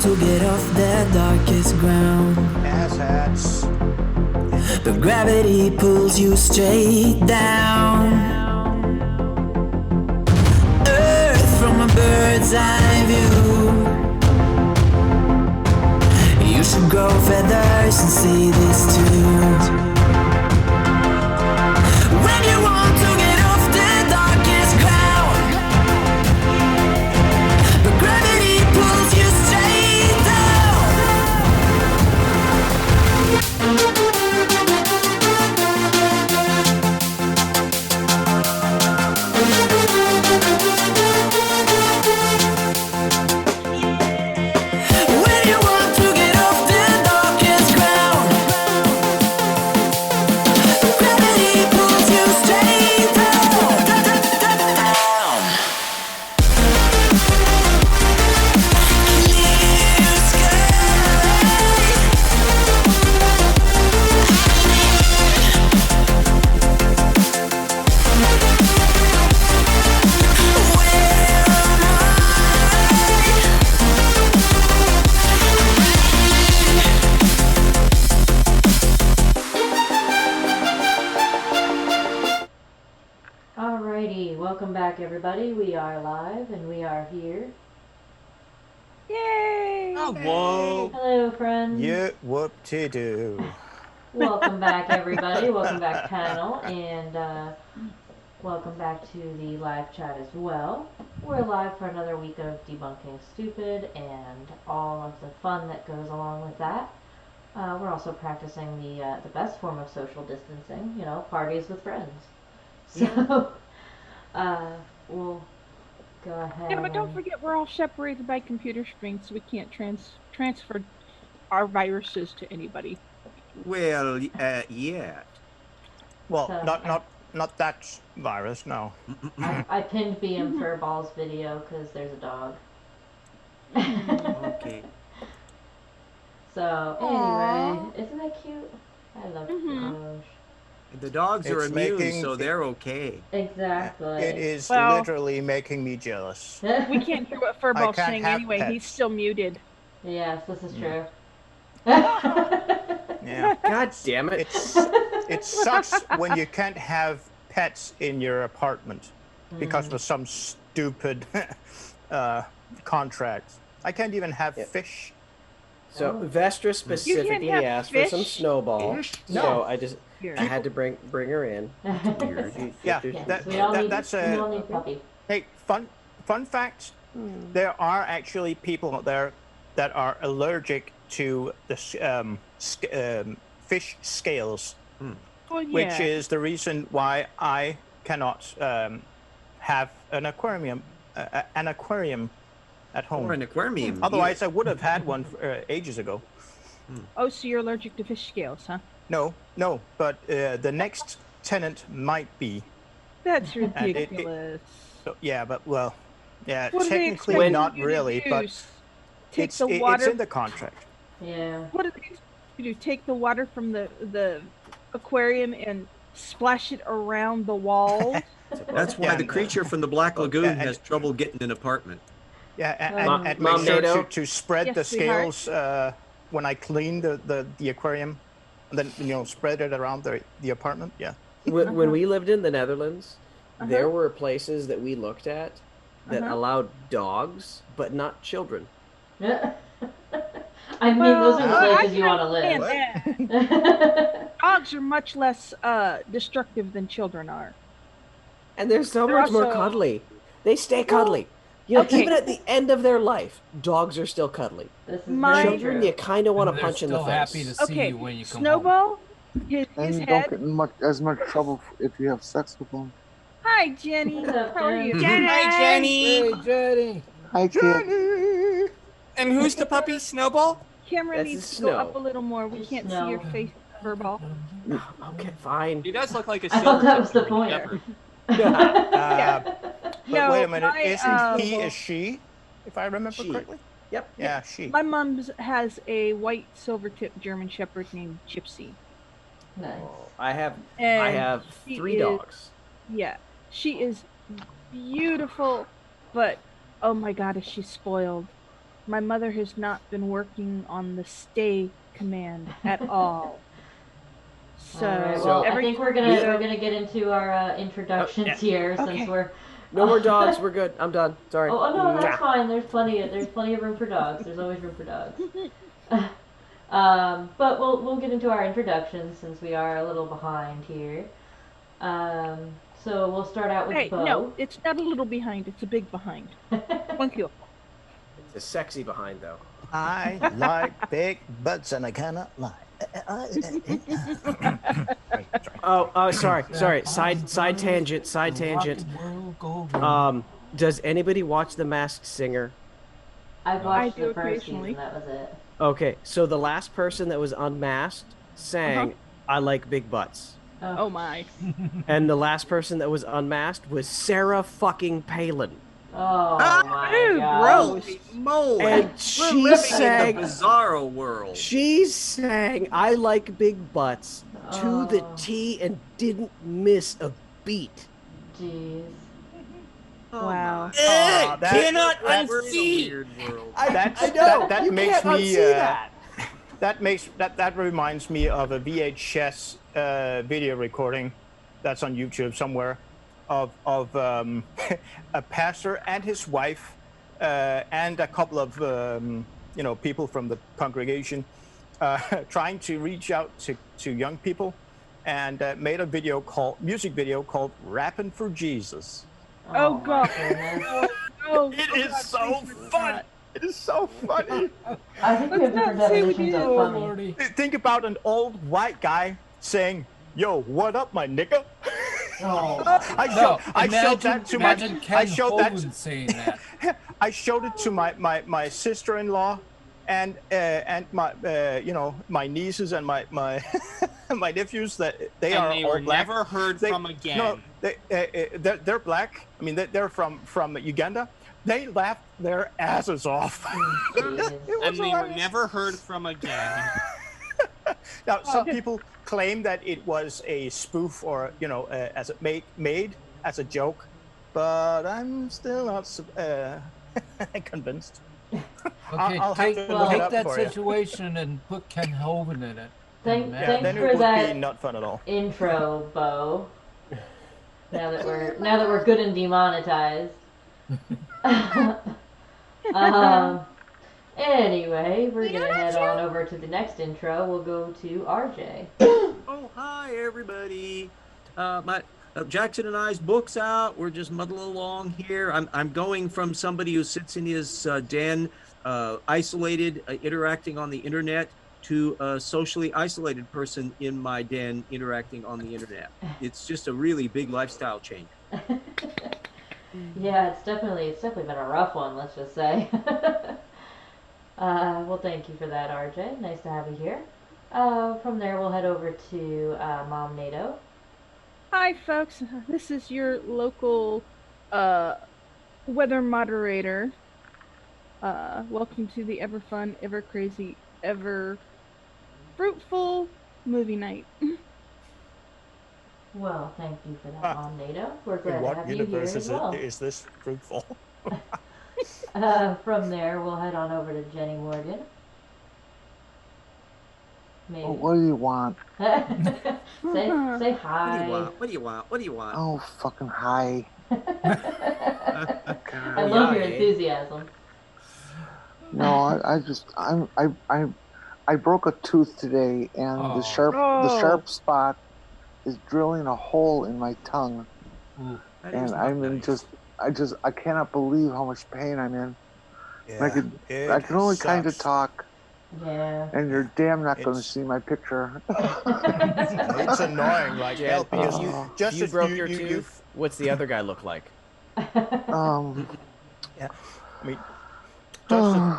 to get off the darkest ground. Asshats. But gravity pulls you straight down. Earth from a bird's eye view. You should grow feathers and see this too. When you want to get off the darkest ground, but gravity pulls you straight down. When you want to get off the darkest ground, but gravity pulls you straight down, down. Clear sky. Alrighty, welcome back everybody. We are live and we are here. Yay! Oh, whoa. Hello friends. You whoop-de-doo. Welcome back everybody. Welcome back panel and welcome back to the live chat as well. We're live for another week of debunking stupid and all of the fun that goes along with that. We're also practicing the best form of social distancing, you know, parties with friends. So, we'll go ahead. Yeah, but don't forget we're all separated by computer screens, so we can't transfer our viruses to anybody. Well, yeah. Well, So, not that virus, no. I pinned BM Furball's video because there's a dog. Okay. So, anyway, isn't that cute? I love Doge. The dogs are It's immune, making- so they're okay. Exactly. It is Well- literally making me jealous. We can't hear what Furball's can't saying have anyway. pets. He's still muted. Yes, this is true. Yeah. God damn it. It sucks when you can't have pets in your apartment because of some stupid contract. I can't even have fish. So Oh. Vestra You specifically can't have asked for some fish? snowball. No. So Here. I had to bring her in. Weird. Yeah, Yes, we all need, that's we a all need puppy. hey fun fact. There are actually people out there that are allergic to the fish scales, Well, yeah. which is the reason why I cannot have an aquarium at home. Or an aquarium. Otherwise, I would have had one ages ago. Oh, so you're allergic to fish scales, huh? No, but the next tenant might be. That's it- ridiculous. So, yeah, but well, yeah, What do they technically expect not you to really, do? but Take it's the water. it's in the contract. Yeah. What do they expect you to do? Take the water from the aquarium and splash it around the walls? That's why Yeah. the creature from the Black Lagoon and- has trouble getting an apartment. Yeah, Mom- and Mom make sure NATO? to spread Yes, the sweetheart? scales when I clean the aquarium, and then spread it around the apartment. Yeah. When we lived in the Netherlands, Uh-huh. there were places that we looked at that Uh-huh. allowed dogs, but not children. I mean, those are the I places you can want to live. understand that. Dogs are much less destructive than children are. And they're so They're much more also- cuddly. They stay cuddly. You know, okay. even at the end of their life, dogs are still cuddly. This is My- very Children, true. you kind of want to They're punch in the still face. happy to see Okay, you when you come home. Snowball, his And you don't head. get as much trouble if you have sex with them. Hi, Jenny. What's up, How are you? Jen? Hi, Jenny! Hey, Jenny! Hi, kid. And who's the puppy, Snowball? Camera That's needs the to go snow. up a little more. We can't see your Snow. face, Furball. Okay, fine. He does look like a I thought that was the point. But No, wait a minute, my, isn't he a she? If I remember She. correctly. Yep. Yeah, she. My mom's has a white silver-tip German Shepherd named Gypsy. Nice. I have And she 3 is- dogs. Yeah, she is beautiful, but oh my God, is she spoiled? my mother has not been working on the stay command at all. So, All right. Well, I every think time we're gonna get into our introductions yeah. here since Okay. we're. No more dogs. We're good. I'm done. Sorry. Oh, no, that's Mwah. fine. There's plenty of room for dogs. There's always room for dogs. But we'll get into our introductions since we are a little behind here. So we'll start out with Hey, Bo. no, it's not a little behind. It's a big behind. Thank you. It's a sexy behind though. I like big butts and I cannot lie. Oh, sorry. Side tangent. Does anybody watch The Masked Singer? I've I watched do the first occasionally. season. That was it. Okay, so the last person that was unmasked sang "I Like Big Butts," Oh my. and the last person that was unmasked was Sarah fucking Palin, Oh my Ew, god. gross. Holy moly! and We're she living sang. in the bizarro world. She sang "I Like Big Butts" to the T and didn't miss a beat. Jeez. Oh Wow. that- Cannot that- we're in a unsee. weird world. I know. that you makes can't me, unsee that. That reminds me of a VHS video recording that's on YouTube somewhere of a pastor and his wife and a couple of people from the congregation trying to reach out to young people, and made a music video called "Rapping for Jesus." Oh, my God. goodness. Oh, It is God, so please do funny. not. It is so funny. I think we have different Let's not say we definitions do. of Oh, funny. Think about an old white guy saying, "Yo, what up, my nigga?" Oh. I showed that to imagine Ken I showed that Hovind saying that. I showed it to my sister-in-law and my my nieces and my my nephews, that they And are they all were black. never heard from again. No, they're black. I mean, they're from Uganda. They laughed their asses off. Jeez. And they were never heard from again. Now, some people claim that it was a spoof, or as it made as a joke, but I'm still not convinced. Okay, I'll have to look it take up that for you. situation and put Ken Hovind in it. Thanks Then it for would that be not fun at all. intro, Bo. Now that we're good and demonetized. Anyway, we're gonna head on over to the next intro. We'll go to RJ. Oh, hi everybody. Jackson and I's book's out. We're just muddling along here. I'm going from somebody who sits in his den, isolated, interacting on the internet, to a socially isolated person in my den interacting on the internet. It's just a really big lifestyle change. Yeah, it's definitely been a rough one, let's just say. Well, thank you for that, RJ. Nice to have you here. From there, we'll head over to Mom NATO. Hi, folks. This is your local weather moderator. Welcome to the ever fun, ever crazy, ever fruitful movie night. Well, thank you for that, Mom NATO. We're In glad to what have you here universe as well. is this fruitful? From there, we'll head on over to Jenny Morgan. Maybe. Oh, what do you want? say What do you hi. want? What do you want? What do you want? Oh, fucking hi. I love your enthusiasm. No, I broke a tooth today, and the Oh. sharp spot is drilling a hole in my tongue, That and is not I'm in nice. I cannot believe how much pain I'm in. Yeah, I can only kind of sucks. talk, Yeah. and you're damn not going to It's- see my picture. It's annoying like Jen, hell, because if you as broke your tooth, what's the other guy look like? Yeah, I mean,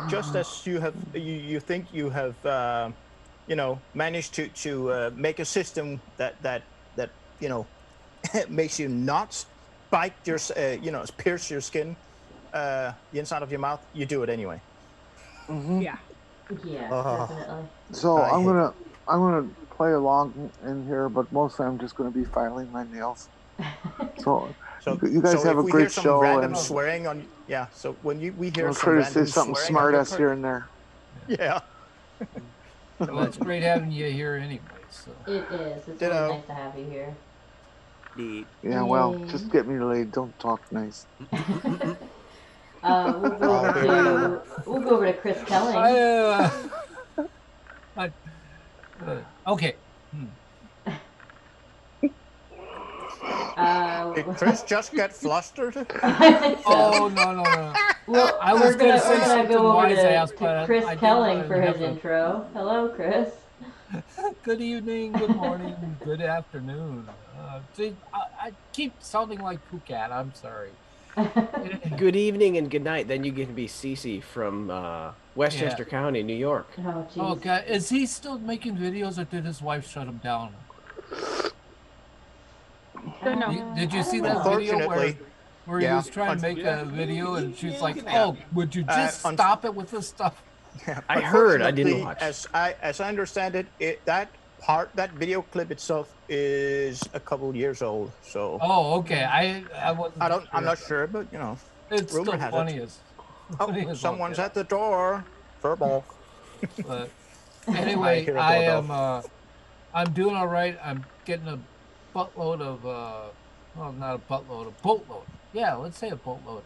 just as you think you have managed to make a system that makes you not bite your pierce your skin, the inside of your mouth, you do it anyway. Yeah. Yeah, Oh. definitely. So I I'm hate gonna play along in here, but mostly I'm just gonna be filing my nails. So So You guys have if a we great hear some show, random and swearing on, yeah. So when we hear I'll some try to say random something swearing smart on ass here and there. yeah. Well, it's great having you here anyway. So It is. It's Ditto. really nice to have you here. Neat. Yeah, well, And just get me laid. Don't talk nice. we'll go I'll over be right over. to Chris Kelling. Okay. Did Chris just get flustered? I think so. Oh no. Well, I was gonna say we're gonna something go over wise ass, to but Chris I didn't Kelling wanna for have his a- intro. Hello, Chris. Good evening, good morning, good afternoon. See, I keep sounding like Phuket. I'm sorry. Good evening and good night. Then you get to be Cece from Westchester County, New York. Oh, jeez. Oh God, is he still making videos, or did his wife shut him down? Don't know. Did you I see don't that know. video Unfortunately, where he yeah. was trying to make a video and she's like, can have "Oh, would you Uh, just stop it with this stuff?" Yeah, I heard. I didn't unfortunately, watch. as I understand it, that video clip itself is a couple years old. So Oh, okay. I wasn't. I'm not sure, but you know, It's rumor still has funny it. as Oh, funny as all someone's get at the door. Furball. But I anyway, hear a I doorbell. am I'm doing all right. I'm getting a buttload of well, not a buttload, a boatload. Yeah, let's say a boatload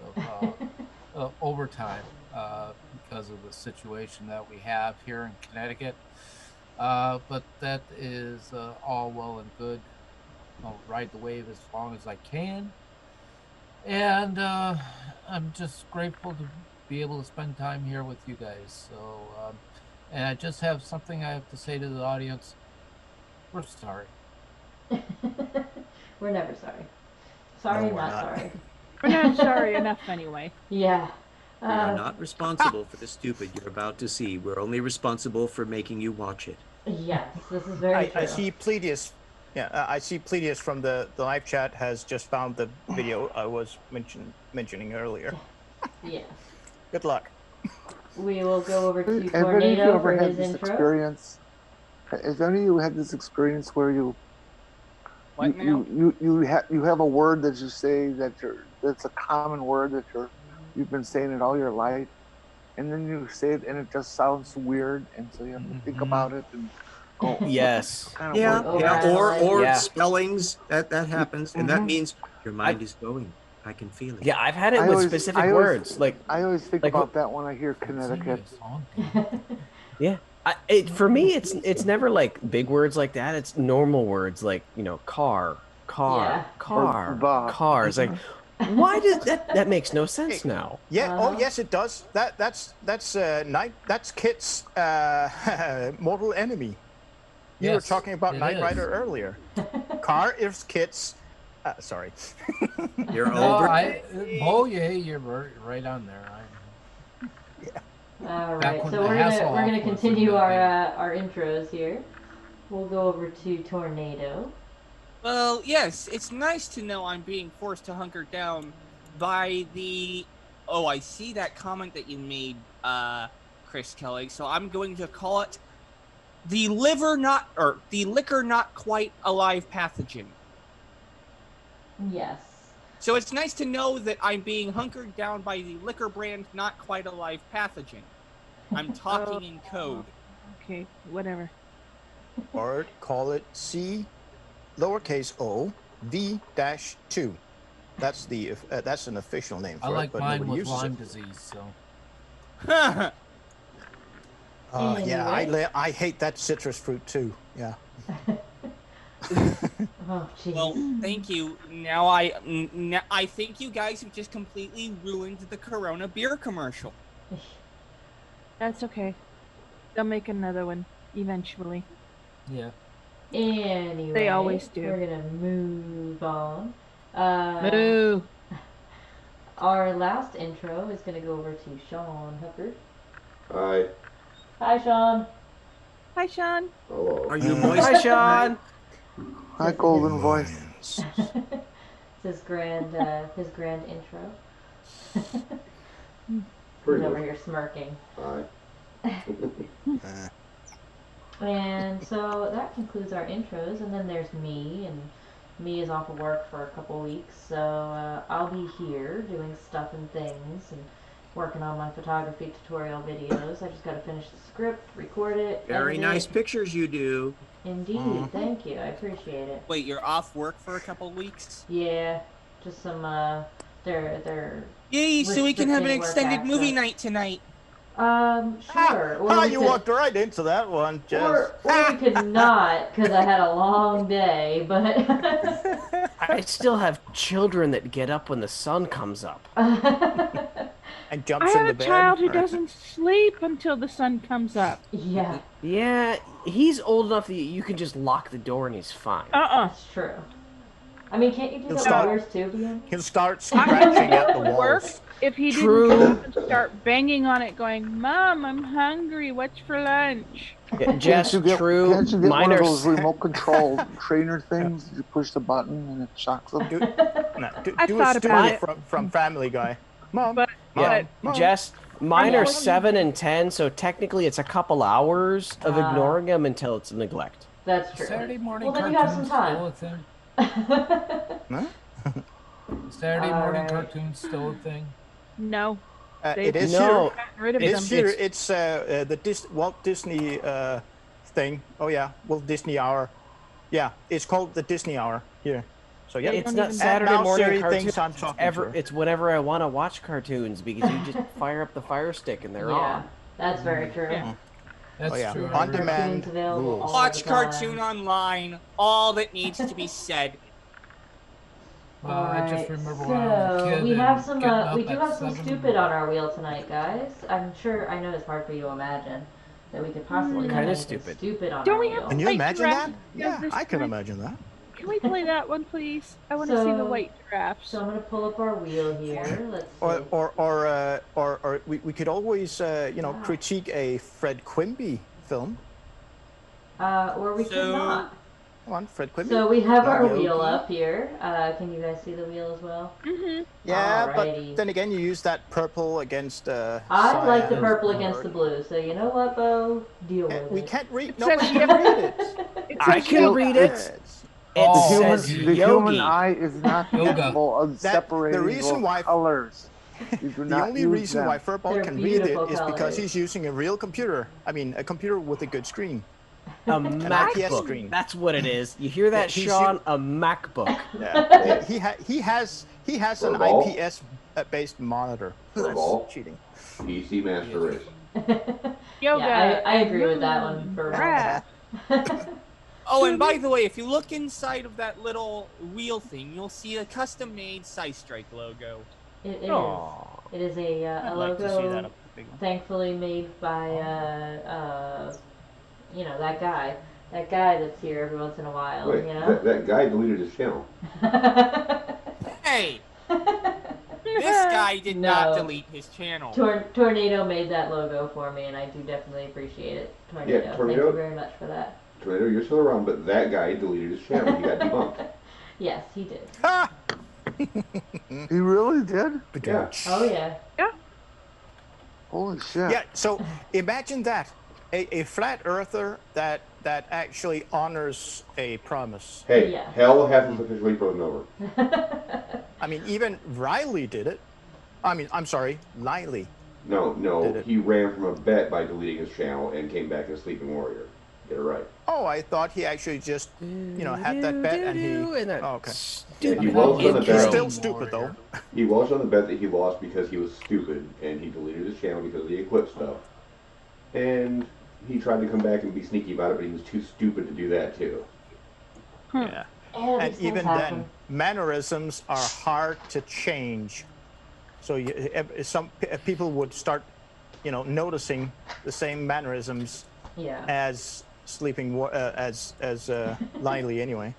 of overtime because of the situation that we have here in Connecticut. But that is all well and good. I'll ride the wave as long as I can. And I'm just grateful to be able to spend time here with you guys. So, and I just have something I have to say to the audience. We're sorry. We're never sorry. Sorry, No, we're not not. sorry. We're not sorry enough anyway. Yeah. We are not responsible for the stupid you're about to see. We're only responsible for making you watch it. Yes, this is very true. I see Pleidius. Yeah, I see Pleidius from the live chat has just found the video I was mentioning earlier. Yes. Good luck. We will go over to Have any of you Tornado ever for had his this intro. experience? Has any of you had this experience where you have a word that you say that's a common word that you've been saying it all your life, and then you say it and it just sounds weird, and so you have to think about it and go, Yes. what kind of Yeah, word? yeah, Overanalyze. or Yeah. spellings that happens, and that Mhm. means your mind is going. I can feel it. Yeah, I've had it I with always- specific I always- words. Like, I always think Like about that when I hear Sing me Connecticut. a song. yeah, for me, it's never like big words like that. It's normal words like car, Yeah. Or the. car. It's like, why does that makes no sense now? Yeah. Oh, Uh-huh. yes, it does. That's Kit's mortal enemy. You were Yes, talking about it Knight is. Rider earlier. Car is Kit's. Sorry. You're No, over. you're right on there. All Back right, when so the we're gonna Hasselhoff was in continue the our intros here. We'll go over to Tornado. Well, yes, it's nice to know I'm being forced to hunker down by the. Oh, I see that comment that you made, Chris Kelly. So I'm going to call it the liquor not quite alive pathogen. Yes. So it's nice to know that I'm being hunkered down by the liquor brand not quite alive pathogen. I'm talking in code. Okay, whatever. Or call it C, lowercase o, V-2. That's an official name for I like it, but mine nobody with uses Lyme it. disease. So Yeah, Anyway. I hate that citrus fruit too. Yeah. Oh, jeez. Well, thank you. Now I think you guys have just completely ruined the Corona beer commercial. That's okay. They'll make another one eventually. yeah. Anyway, They always do. We're gonna move on. Moo. Our last intro is gonna go over to Sean Hooker. Hi. Hi, Sean. Hi, Sean. Hello. Are you moist? Hi, Sean. Hi, golden voice. Lions. It's his grand intro. He's Pretty over much. here smirking. Hi. And so that concludes our intros, and then there's me and Me is off of work for a couple weeks, so I'll be here doing stuff and things and working on my photography tutorial videos. I just got to finish the script, record it, Very edit nice it. pictures you do. Indeed, thank you. I appreciate it. Wait, you're off work for a couple weeks? Yeah, just some they're Yay! So we can have an restricting work extended movie access. night tonight. Sure. Or we you could, walked right into that one, Jess. or we could not, because I had a long day. But I still have children that get up when the sun comes up. And I jumps have in a the bed. child who doesn't sleep until the sun comes up. yeah, Yeah, he's old enough that you can just lock the door and he's fine. that's true. I mean, can't you do He'll that start- with yours too, Bian? He'll start scratching at the Work walls. if he True. didn't come up and start banging on it, going, "Mom, I'm hungry. What's for lunch?" Yeah, Jess, Can't you get true. one Mine of are those remote control trainer things? You push the button and it shocks them. Do I a thought about Stu it. from Family Guy. Mom, But Yeah, Mom. Jess, mine I'm are working. 7 and 10, so technically it's a couple hours of Ah. ignoring them until it's a neglect. That's true. Saturday morning Well, then you have some cartoons still a thing. Huh? Saturday morning Alright. cartoons still a thing. No, It is No, here. gotten rid of It them. is here. It's the Walt Disney thing. Oh yeah, Walt Disney Hour. Yeah, it's called the Disney Hour here. So yeah, it's don't not even- Saturday now morning Siri cartoons. thinks I'm It's talking ever, to her. it's whenever I want to watch cartoons because you just fire up the Fire Stick and they're yeah, on. that's very true. Yeah. That's Oh, yeah. true. On I agree. demand Cartoons available rules. all Watch the time. cartoon online. All that needs to be said. I just Alright, remember when I was a so kid we and have some. getting up We do at have some 7 in the stupid on morning. our wheel tonight, guys. I'm sure. I know it's hard for you to imagine that we could possibly have Kinda anything stupid. stupid on Don't our we wheel. have Can you White imagine giraffe that? does Yeah, this I can time. imagine that. Can we play that one, please? I want to see the So- white giraffes. So I'm gonna pull up our wheel here. Let's see. Or we could always critique a Fred Quimby film. Or we could So- not. Come on, Fred Quimby. So we have our Yogi. wheel up here. Can you guys see the wheel as well? Mm-hmm. Yeah, Alrighty. but then again, you use that purple against. I like the cyan purple or- against the blue. So you know what, Bo? Deal with We it. can't read. It Nobody says can read it. It I says can yoga. read it. Yes. It Oh, says The Yogi. human eye is not Yoga. capable of The separating reason those why- colors. You do The not only use reason them. why Furball They're can read it beautiful is because colors. he's using a real computer. I mean, a computer with a good screen. A IPS MacBook. screen. That's what it is. You hear that, he's Sean? A MacBook. Yeah. he has an Furball? IPS based monitor. Furball? That's cheating. PC Master Race. Yoga. Yeah, I agree with that one for Giraffe. Oh, and by the way, if you look inside of that little wheel thing, you'll see a custom-made Strike logo. It is. Aw. It is a I'd like to see logo that up big one. thankfully made by that guy. That guy that's here every once in a while, Wait, you know? that guy deleted his channel. Hey, this guy did not No. delete his channel. Tornado made that logo for me, and I do definitely appreciate it. Tornado. Thank Tornado. you very much for that. Tornado, you're still around, but that guy deleted his channel. He got debunked. Yes, he did. He really did? Yeah. Oh, yeah. Holy shit. Yeah, so imagine that. A flat earther that actually honors a promise. Hey, Yeah. hell hasn't officially frozen over. I mean, even Riley did it. I mean, I'm sorry, Liley. No, Did it? he ran from a bet by deleting his channel and came back as Sleeping Warrior. Get it right. Oh, I thought he actually just, had that bet and he. And that Oh, okay. stupid He was on the He's bet. still stupid though. He was on the bet that he lost because he was stupid, and he deleted his channel because of the Eclipse stuff. And he tried to come back and be sneaky about it, but he was too stupid to do that too. Yeah. And And these even things then, happen. mannerisms are hard to change. So people would start, noticing the same mannerisms Yeah. as as Liley anyway.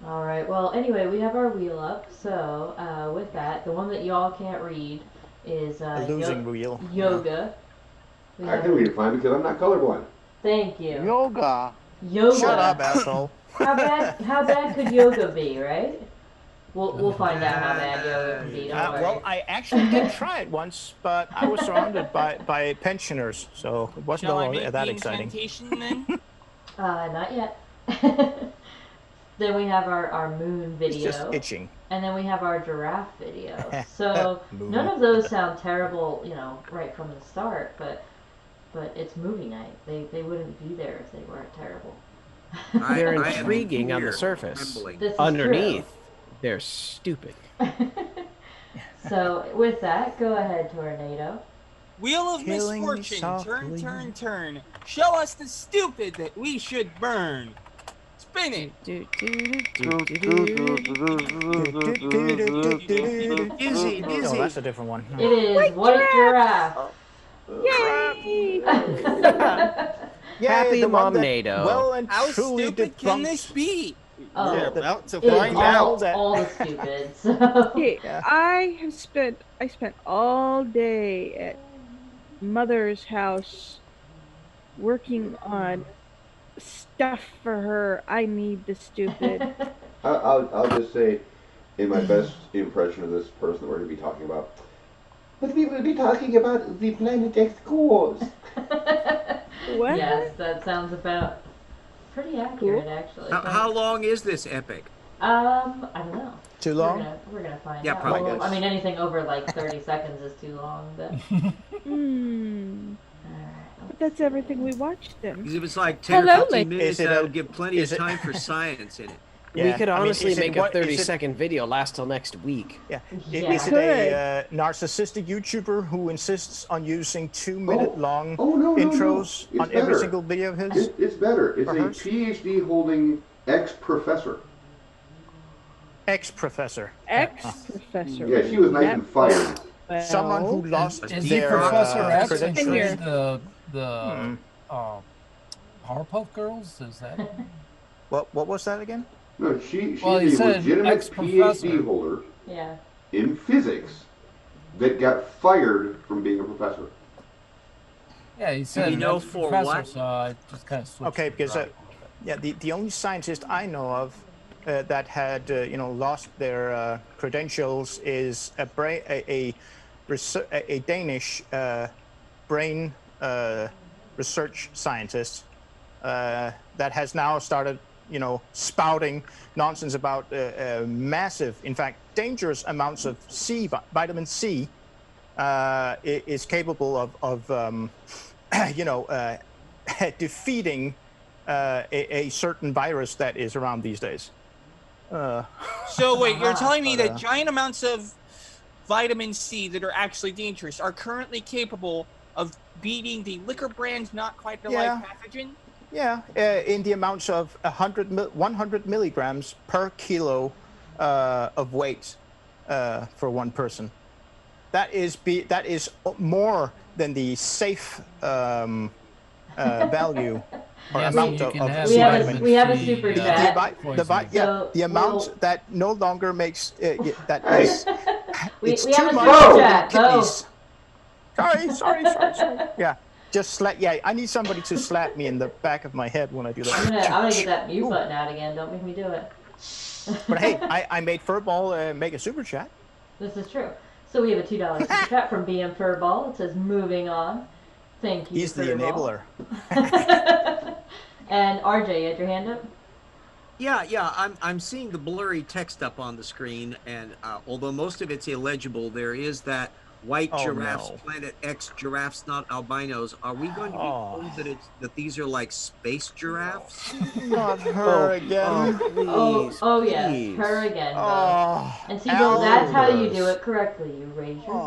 All right. Well, anyway, we have our wheel up. So with that, the one that y'all can't read is A losing wheel. yoga. We I have- can read it fine because I'm not colorblind. Thank you. Yoga. Yoga. Shut up, asshole. How bad could yoga be, right? We'll find out how bad yoga can be. Don't worry. Well, I actually did try it once, but I was surrounded by pensioners, so it wasn't Shall I all make that the exciting. incantation then? Not yet. Then we have our moon It's just video. itching. And then we have our giraffe video. So none of those sound terrible, right from the start, but it's movie night. They wouldn't be there if they weren't terrible. They're I am intriguing on the here, surface. trembling. This is Underneath, they're stupid. true. So with that, go ahead, Tornado. Wheel of Killing me misfortune, softly. turn. Show us the stupid that we should burn. Spin it. Dizzy. Oh, that's a different one. It is white giraffe. Yay! Yay, Happy the one that Mom-nado. Well and How truly stupid can this debunked. be? Oh, Yeah, About to it is find all out. that- all the stupid. So. Okay, Yeah. I spent all day at Mother's house working on stuff for her. I need the stupid. I'll just say, in my best impression of this person that we're going to be talking about, but we will be talking about the Planet X cores. What? Yes, that sounds about pretty accurate, actually. How long is this epic? I don't know. Too long? We're gonna find Yeah, out. probably. Well, I mean, anything over like 30 seconds is too long, but. But that's everything we watched then. Because if it's like 10 Hello, or 15 lady. minutes, Is it that a- would give plenty of is it- time for science in it. We could honestly is it make a what- is 30-second video last till next week. Yeah. Yeah. Is it a narcissistic YouTuber who insists on using 2-minute long no, intros It's on every better. single video of his? It's better. It's Or a hers? PhD holding ex-professor. Ex-professor. Ex-professor. Yeah, she was nice and fiery. Someone who lost Is he their Professor X and credentials. played the Powerpuff Girls? Is that? What was that again? No, she's Well, he a said legitimate ex-professor. PhD holder Yeah. in physics that got fired from being a professor. Yeah, he said you know ex for professor, what? so I just kind of switched. Okay, it because around. yeah, the only scientist I know of that had lost their credentials is a Danish brain research scientist that has now started spouting nonsense about massive, in fact, dangerous amounts of vitamin C is capable of defeating a certain virus that is around these days. So wait, you're telling me that giant amounts of vitamin C that are actually dangerous are currently capable of beating the liquor brand not quite alive pathogen? Yeah, in the amounts of 100 milligrams per kilo of weight for one person. That is more than the safe value or Yes, amount you of can have We have vitamin. a C, super yeah. chat. The So amount we'll- that no longer makes that Hey. is we it's have too a much super for the chat. Bo. kidneys. Sorry. Yeah, just slap. Yeah, I need somebody to slap me in the back of my head when I do I'm that. gonna get that mute button out again. Don't make me do it. But hey, I made Furball make a super chat. This is true. So we have a $2 super chat from BM Furball. It says moving on. Thank you. He's the Furball. enabler. And RJ, you had your hand up? Yeah. I'm seeing the blurry text up on the screen, and although most of it's illegible, there is that white Oh, giraffes, no. Planet X giraffes, not albinos. Are we going to be told that these are like space giraffes? Not her again. Please, Oh yes, please. her again, Bo. Oh, And see, Bo, that's how you do Albus. it correctly. You raise your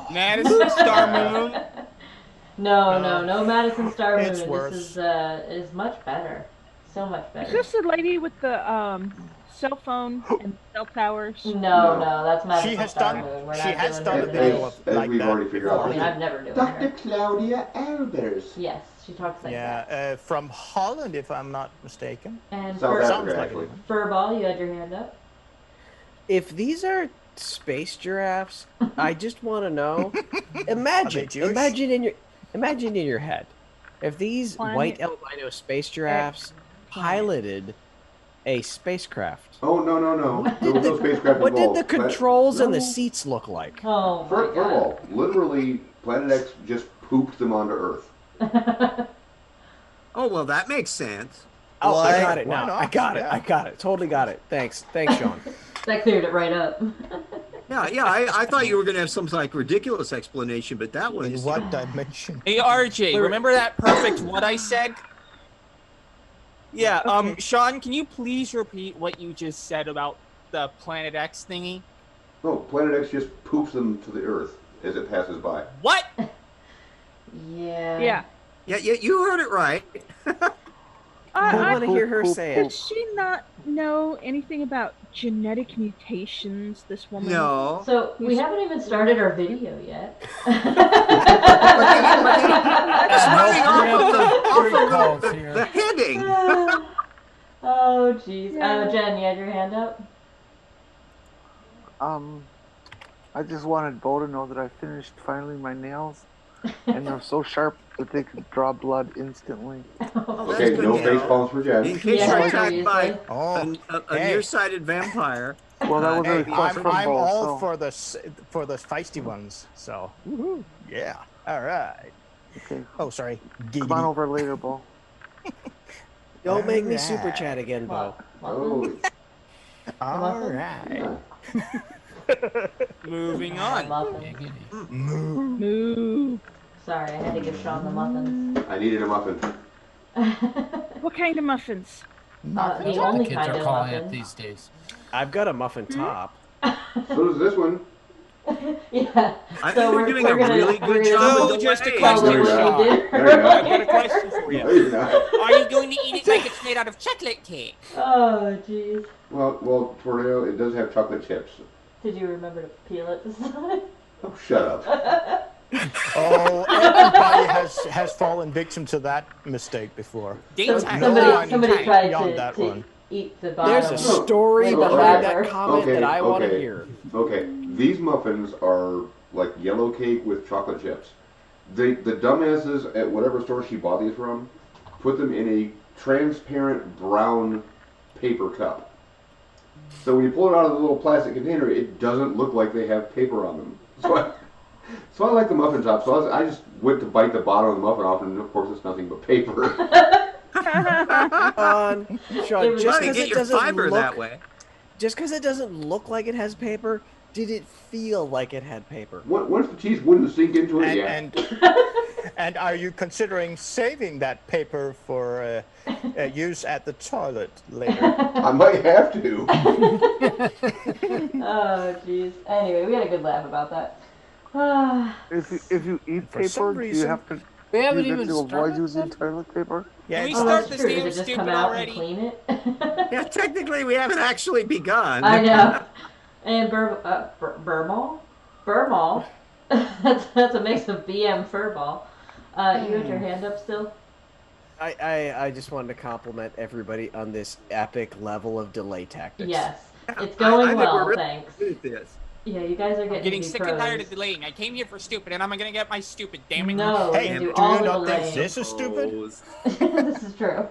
hand. Madison Star Moon. No, Madison Star Moon. It's worse. This is much better. So much Is better. this the lady with the cell phone and cell towers? No, that's Madison She has Star done. Moon. We're She not has doing done a her video today. of As like we've that already figured before. I mean, I've never done Dr. her. Claudia Albers. Yes, she talks like that. Yeah, from Holland, if I'm not mistaken. And South Fur- Africa, actually. Furball, you had your hand up. If these are space giraffes, I just want to know. Imagine in your head, if these Planet- white albino space giraffes piloted a spacecraft. Oh, no. There was no spacecraft What did involved. the controls and the No. seats look like? Oh my First of god. all, literally, Planet X just pooped them onto Earth. Oh well, that makes sense. Oh, I Like, got it why now. not? I got it. Yeah. I got it. Totally got it. Thanks, Sean. That cleared it right up. Yeah. I thought you were gonna have some like ridiculous explanation, but that one In is what dimension? Hey, RJ, remember that perfect what I said? Yeah. Okay. Sean, can you please repeat what you just said about the Planet X thingy? No, Planet X just poops them to the Earth as it passes by. What? Yeah. Yeah. Yeah, you heard it right. I want to hear her say it. Does she not know anything about genetic mutations, this woman? No. So we haven't even started our video yet. It's running off of the heading. Oh, jeez. Yeah. Jen, you had your hand up? I just wanted Bo to know that I finished finally my nails, and they're so sharp that they could draw blood instantly. Oh, Okay, that's no good, face Neil. palms for Jen. In case Yeah, you're attacked seriously. by a hey. nearsighted vampire. Well, that was a Hey, request from I'm Bo. all So. for the feisty ones. So, woohoo. Yeah. All right. Okay, Oh, sorry. come on over later, Bo. Don't make me Alright. super chat again, Bo. Oh, All right. Moving on. Muffin. Moo. Sorry, I had to give Sean the muffins. I needed a muffin. What kind of muffins? The The only kids kind are of calling it muffin. these days. I've got a muffin top. So does this one. Yeah. I So think we're doing a really good job of just a delaying. Tell question me for what Sean. you did. There you go. I've got a question for No, you. you're not. Are you going to eat it like it's made out of chocolate cake? Oh, jeez. Well, Tornado, it does have chocolate chips. Did you remember to peel it this time? Oh, shut up. Oh, everybody has fallen victim to that mistake before. Daytime. Somebody tried Beyond that to one. eat the bottom. There's a story with the behind wrapper. that comment that I want to hear. Okay, these muffins are like yellow cake with chocolate chips. The dumbasses at whatever store she bought these from put them in a transparent brown paper cup. So when you pull it out of the little plastic container, it doesn't look like they have paper on them. So I like the muffin top. So I just went to bite the bottom of the muffin off, and of course it's nothing but paper. Sean, was just Trying to because get it your doesn't fiber look, that way. just because it doesn't look like it has paper, did it feel like it had paper? Once the cheese wouldn't sink into it, And, yeah. and are you considering saving that paper for use at the toilet later? I might have to. Oh, jeez. Anyway, we had a good laugh about that. Ah, If you eat For some paper, do you reason- have to? We Do haven't you have even to avoid started using that? toilet paper? Yeah, Can we oh, start that's this true. damn Does it just stupid come out already? and clean it? Yeah, technically we haven't actually begun. I know. And Burmall? Burmall? that's a mix of BM Furball. You had your hand up still? I just wanted to compliment everybody on this epic level of delay tactics. Yes. It's I going think well, we're really thanks. good at this. Yeah, you guys are I'm getting, getting to be sick pros. and tired of delaying. I came here for stupid, and I'm gonna get my stupid. Damn it! No, Hey, you do do you all the not think delaying. this is stupid? This is true.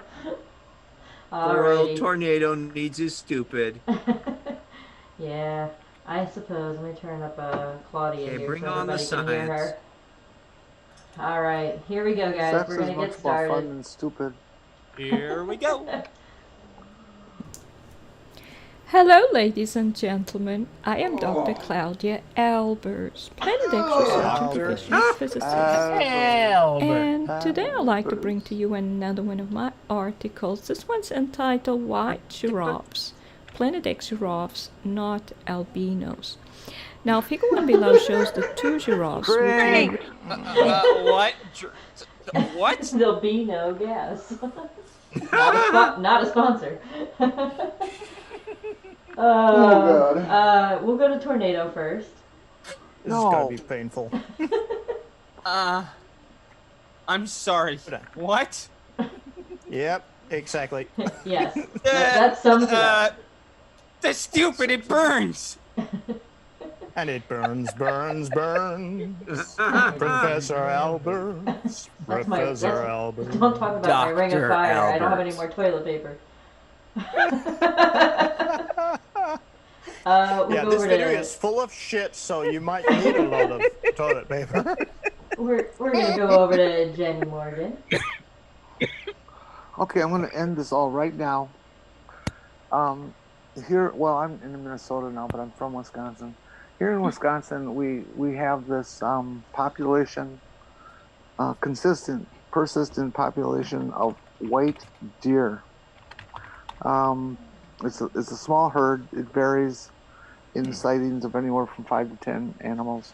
Poor old Alrighty. Tornado needs his stupid. Yeah, I suppose. Let me turn up Claudia Okay, here bring so on the everybody can hear science. her. Alright, here we go, guys. Sex We're is gonna much get more fun started. than stupid. Here we go. Hello, ladies and gentlemen. I am Dr. Claudia Albers, Planet X research and professional physicist. And today I'd like to bring to you another one of my articles. This one's entitled White Giraffes. Planet X giraffes, not albinos. Now, figure 1 below shows the 2 giraffes. Frank! What? What? There'll be no gas. Not a sponsor. Oh, God. We'll go to Tornado first. This is gonna be painful. I'm sorry. What? Yep, exactly. Yes, that sums it up. That's stupid. It burns. And it burns, burns, burns. Professor Alberts. Professor Alberts. Don't talk about my ring of Dr. fire. I don't have any Alberts. more toilet paper. We'll Yeah, go this over video to, is full of shit, so you might need a lot of toilet paper. we're gonna go over to Jenny Morgan. Okay, I'm going to end this all right now. Here, well, I'm in Minnesota now, but I'm from Wisconsin. Here in Wisconsin, we have this population, persistent population of white deer. Um, it's a small herd. It varies in sightings of anywhere from 5 to 10 animals.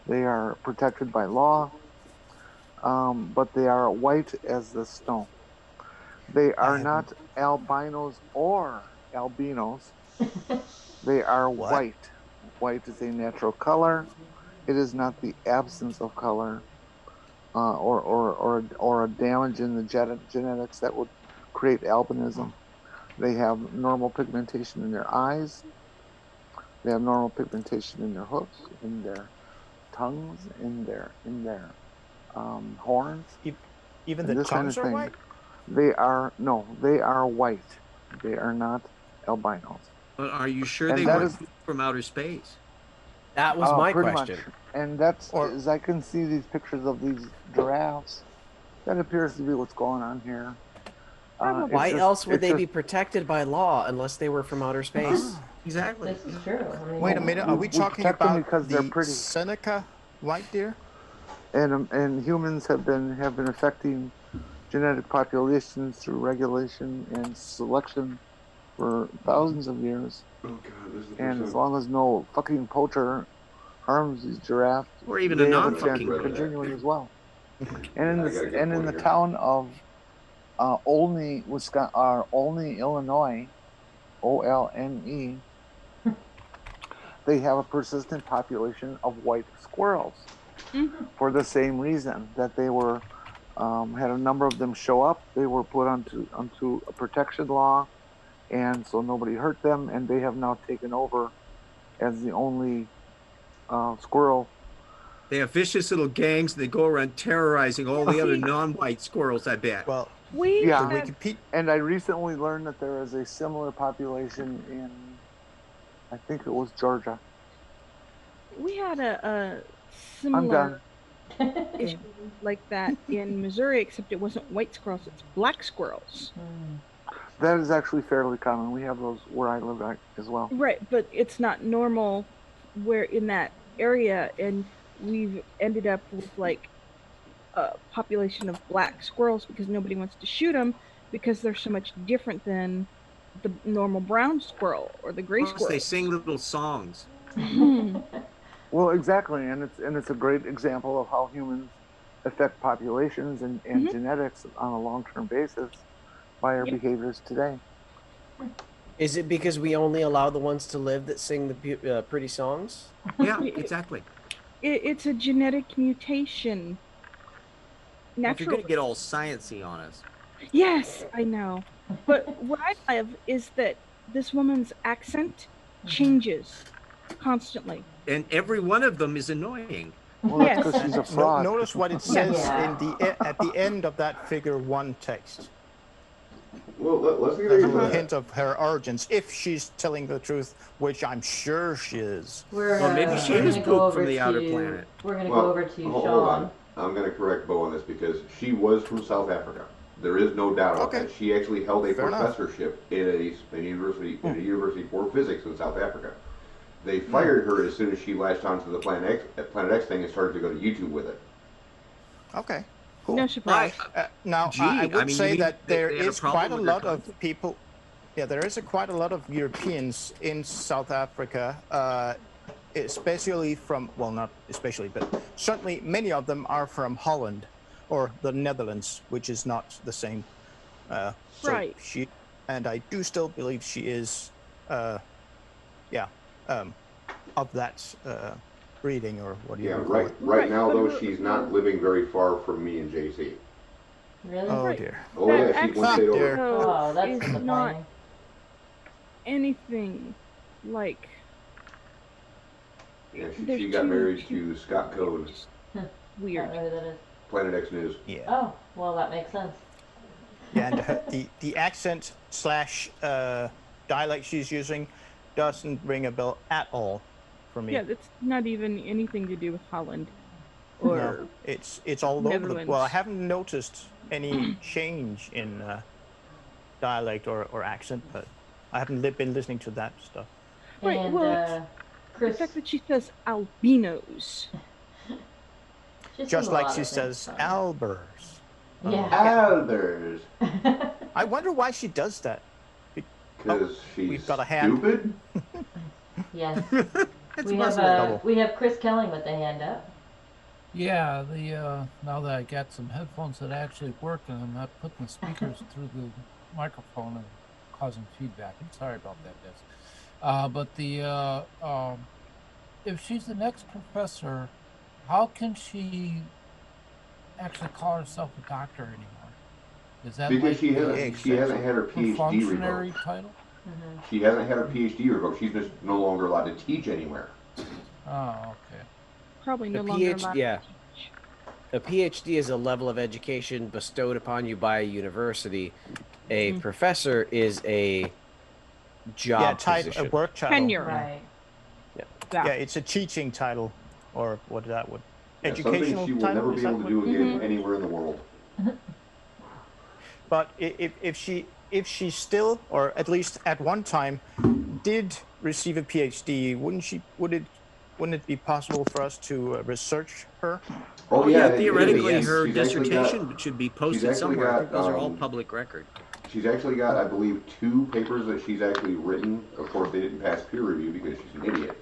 They are protected by law, but they are white as the snow. They are not albinos or albinos. They are What? white. White is a natural color. It is not the absence of color or a damage in the genetics that would create albinism. They have normal pigmentation in their eyes. They have normal pigmentation in their hoofs, in their tongues, in their horns, Even the and this kind of tongues are thing. white? They are white. They are not albinos. But are you sure And they that weren't is from outer space? That was my pretty question. much. And that's Or as I can see these pictures of these giraffes. That appears to be what's going on here. Why else would it's they be just protected by law unless they were from outer space? Exactly. This is true. I mean, wait a minute, are we we talking protect them about because they're the pretty. Seneca white deer? And humans have been affecting genetic populations through regulation and selection for thousands of years. Oh god, this is the first And as time. long as no fucking poacher harms these giraffes, Or even a they have a non-fucking chance of poacher. continuing as well. And I gotta get in one the here. town of Olney, Wisconsin, Olney, Illinois, Olne, they have a persistent population of white squirrels for the same reason that they were had a number of them show up. They were put onto a protection law, and so nobody hurt them, and they have now taken over as the only squirrel. They have vicious little gangs. They go around terrorizing all the other See- non-white squirrels, I bet. Well, We Yeah. the had Wikipedia. And I recently learned that there is a similar population in, I think it was Georgia. a I'm similar done. issue like that in Missouri, except it wasn't white squirrels; it's black squirrels. That is actually fairly common. We have those where I live as well. Right, but it's not normal where in that area, and we've ended up with like a population of black squirrels because nobody wants to shoot them because they're so much different than the normal brown squirrel or the gray Plus, squirrel. they sing little songs. Well, exactly, and it's a great example of how humans affect populations and genetics on a long-term basis by our behaviors today. Is it because we only allow the ones to live that sing the pretty songs? Yeah, exactly. It's a genetic mutation. Well, if you're going Natural. to get all sciencey on us. Yes, I know. But what I love is that this woman's accent changes constantly. And every one of them is annoying. Well, that's Yes. because she's a fraud. Notice what it says Yeah. at the end of that figure 1 text. Well, let's get There's into a that. hint of her origins, if she's telling the truth, which I'm sure she is. Well, maybe she we're is gonna go poop over from the outer to- planet. We're gonna Well, go over to hold Sean. on. I'm going to correct Bo on this because she was from South Africa. There is no doubt about Okay. that. She actually held a Fair enough. professorship in a university for physics in South Africa. They fired her as soon as she latched onto the Planet X thing and started to go to YouTube with it. Okay, cool. No surprise. Now, Gee, I would I mean, say you mean that there they had a is problem quite a with their lot of content? people. Yeah, there is quite a lot of Europeans in South Africa, especially from, well, not especially, but certainly many of them are from Holland or the Netherlands, which is not the same. So Right. and I do still believe she is, of that breeding, or what do you Yeah, call it? right now but though, her- she's not living very far from me and JC. Really? Oh Right. dear. Oh That yeah, she accent, went straight over. dear. though, Oh, that's is disappointing. not anything like. Yeah, There's she got two- married to Scott Code, Weird. I don't know who that is. Planet X News. Yeah. Oh, well, that makes sense. Yeah, and the accent slash dialect she's using doesn't ring a bell at all for me. Yeah, that's not even anything to do with Holland. Or No, it's all over the. Netherlands. Well, I haven't noticed any change in dialect or accent, but I haven't been listening to that stuff. Right, And well, Chris, the fact that she says albinos. she says Just a like lot she of things says funny. Albers. Yeah. Albers. I wonder why she does that. Because she's we've got a hand. stupid? Yes. It's we possible. have Chris Kelling with the hand up. Yeah, now that I got some headphones that actually work and I'm not putting the speakers through the microphone and causing feedback. I'm sorry about that, Des. But if she's the next professor, how can she actually call herself a doctor anymore? Is that because like she hasn't had her PhD functionary revoked. title? Mm-hmm. She hasn't had her PhD revoked. She's just no longer allowed to teach anywhere. Oh, okay. Probably no A longer PhD, allowed yeah. to teach. A PhD is a level of education bestowed upon you by a university. A professor is a job position. A work title. Tenure. Right. Yeah, it's a teaching title, or what that would. Yeah, Educational something she will title. never be able to do again anywhere in the world. But if she still, or at least at one time, did receive a PhD, wouldn't it be possible for us to research her? Oh yeah, theoretically, yes. her She's actually dissertation should be posted somewhere. I think those are all public record. She's actually got, I believe, 2 papers that she's actually written. Of course, they didn't pass peer review because she's an idiot.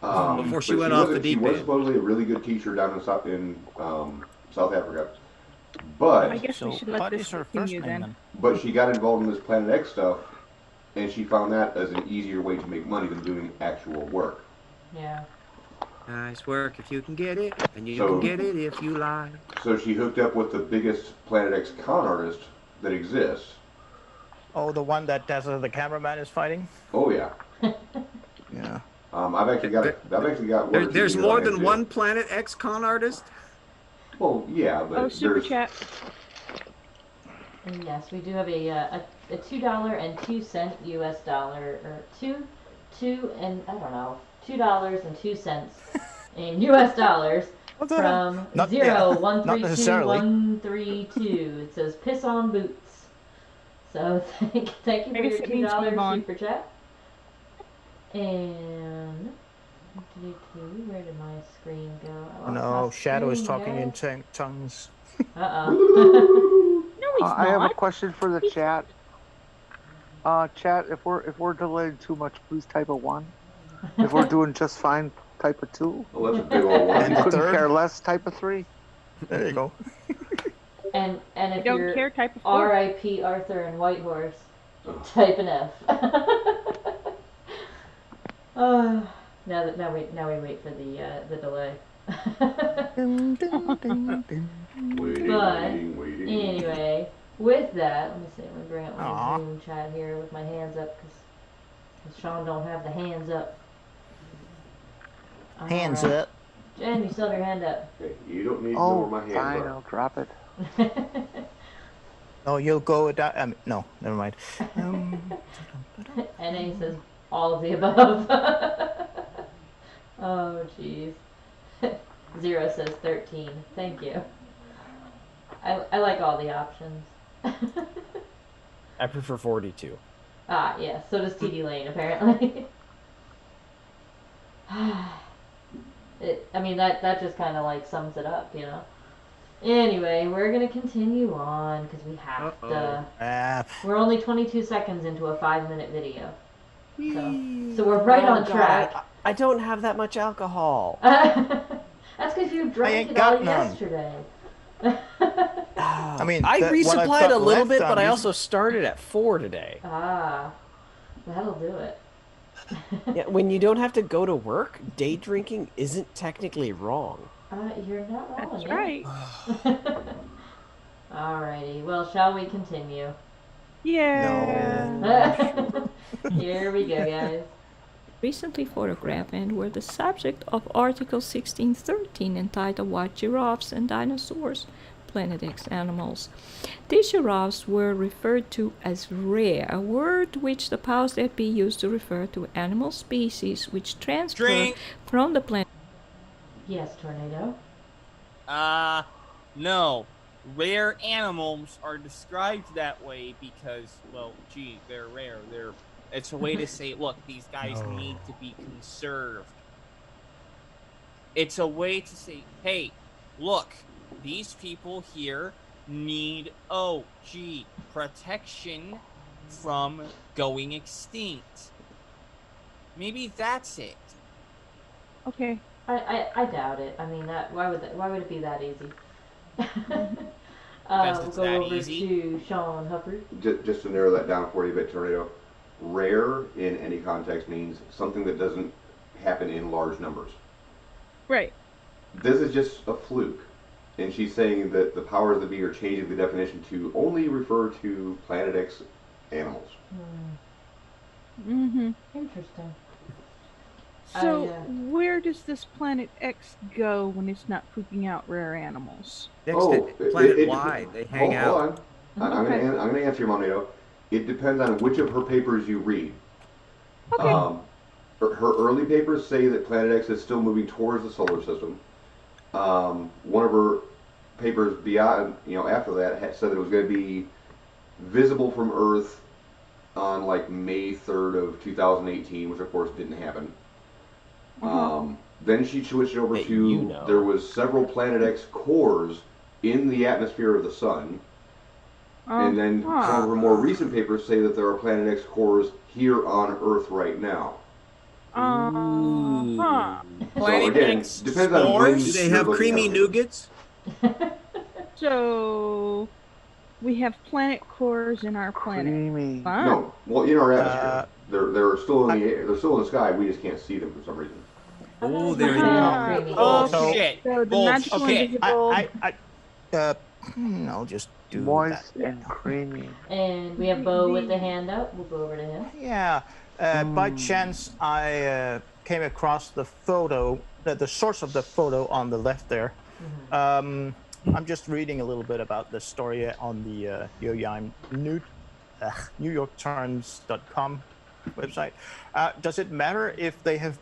Before she went off the deep She was end. supposedly a really good teacher down in South Africa. But I guess we should let this continue then. But she got involved in this Planet X stuff, and she found that as an easier way to make money than doing actual work. Yeah. Nice work if you can get it, and you can get it if you lie. So she hooked up with the biggest Planet X con artist that exists. Oh, the one that the cameraman is fighting? Oh yeah. Yeah. I've actually got. There's more than one Planet X con artist. Well, yeah, but super chat. And yes, we do have a $2.02 US dollar, or $2.02 in US dollars from 0132132. It says piss on boots. So thank you for your $2 super chat. And where did my screen go? Oh no, Shadow is talking in tongues. Uh-oh. No, he's not. I have a question for the chat. Chat, if we're delayed too much, please type a 1. If we're doing just fine, type a 2. Well, that's a big old 1. And you couldn't care less, type a 3. There you go. And if don't you're care, type a 4. R.I.P. Arthur and Whitehorse, type an F. Now we wait for the delay. Waiting. Anyway, with that, let me see. Let me bring up my Zoom chat here with my hands up because Sean don't have the hands up. Hands up. Jen, you still have your hand up. Okay, you don't need to know where my hands fine, are. I'll drop it. No, you'll go down. No, never mind. NA says all of the above. Oh, jeez. 0 says 13. Thank you. I like all the options. I prefer 42. Yeah, so does TD Lane, apparently. That just kind of like sums it up, you know? Anyway, we're going to continue on because we have to. We're only 22 seconds into a 5-minute video. So we're right on track. I don't have that much alcohol. That's because you drank it all yesterday. I mean, I resupplied a little bit, but I also started at 4 today. That'll do it. Yeah, when you don't have to go to work, day drinking isn't technically wrong. You're not wrong. That's right. Alrighty, well, shall we continue? Yeah. No. Here we go, guys. Recently photographed and were the subject of Article 1613 entitled White Giraffes and Dinosaurs, Planet X Animals. These giraffes were referred to as rare, a word which the powers that be used to refer to animal species which transfer from the planet. Yes, Tornado? No. rare animals are described that way because, well, gee, they're rare. It's a way to say, look, these guys need to be conserved. It's a way to say, hey, look, these people here need, protection from going extinct. Maybe that's it. Okay. I doubt it. I mean, why would it be that easy? Because We'll it's go that over easy. to Sean Hufford. Just to narrow that down for you a bit, Tornado. Rare in any context means something that doesn't happen in large numbers. Right. This is just a fluke. And she's saying that the powers that be are changing the definition to only refer to Planet X animals. Mm-hmm. Interesting. So, where does this Planet X go when it's not pooping out rare animals? Next to Planet Y, they hang out. Hold on. I'm going to answer you, Monado. It depends on which of her papers you read. Okay. Her early papers say that Planet X is still moving towards the solar system. One of her papers beyond, after that, said that it was going to be visible from Earth on like May 3rd of 2018, which of course didn't happen. Then she switched over to there was several Planet X cores in the atmosphere of the sun. And then some of her more recent papers say that there are Planet X cores here on Earth right now. So again, depends on when. Do they have creamy nougats? So we have planet cores in our planet. Creamy. No, well, in our atmosphere, they're still in the air. They're still in the sky. We just can't see them for some reason. Oh, there you go. Shit. So the magical invisible. I'll just do moist that. and creamy. And we have Bo with the hand up. We'll go over to him. Yeah. By chance, I came across the photo, the source of the photo on the left there. I'm just reading a little bit about the story on the NewYorkTimes.com website. Does it matter if they have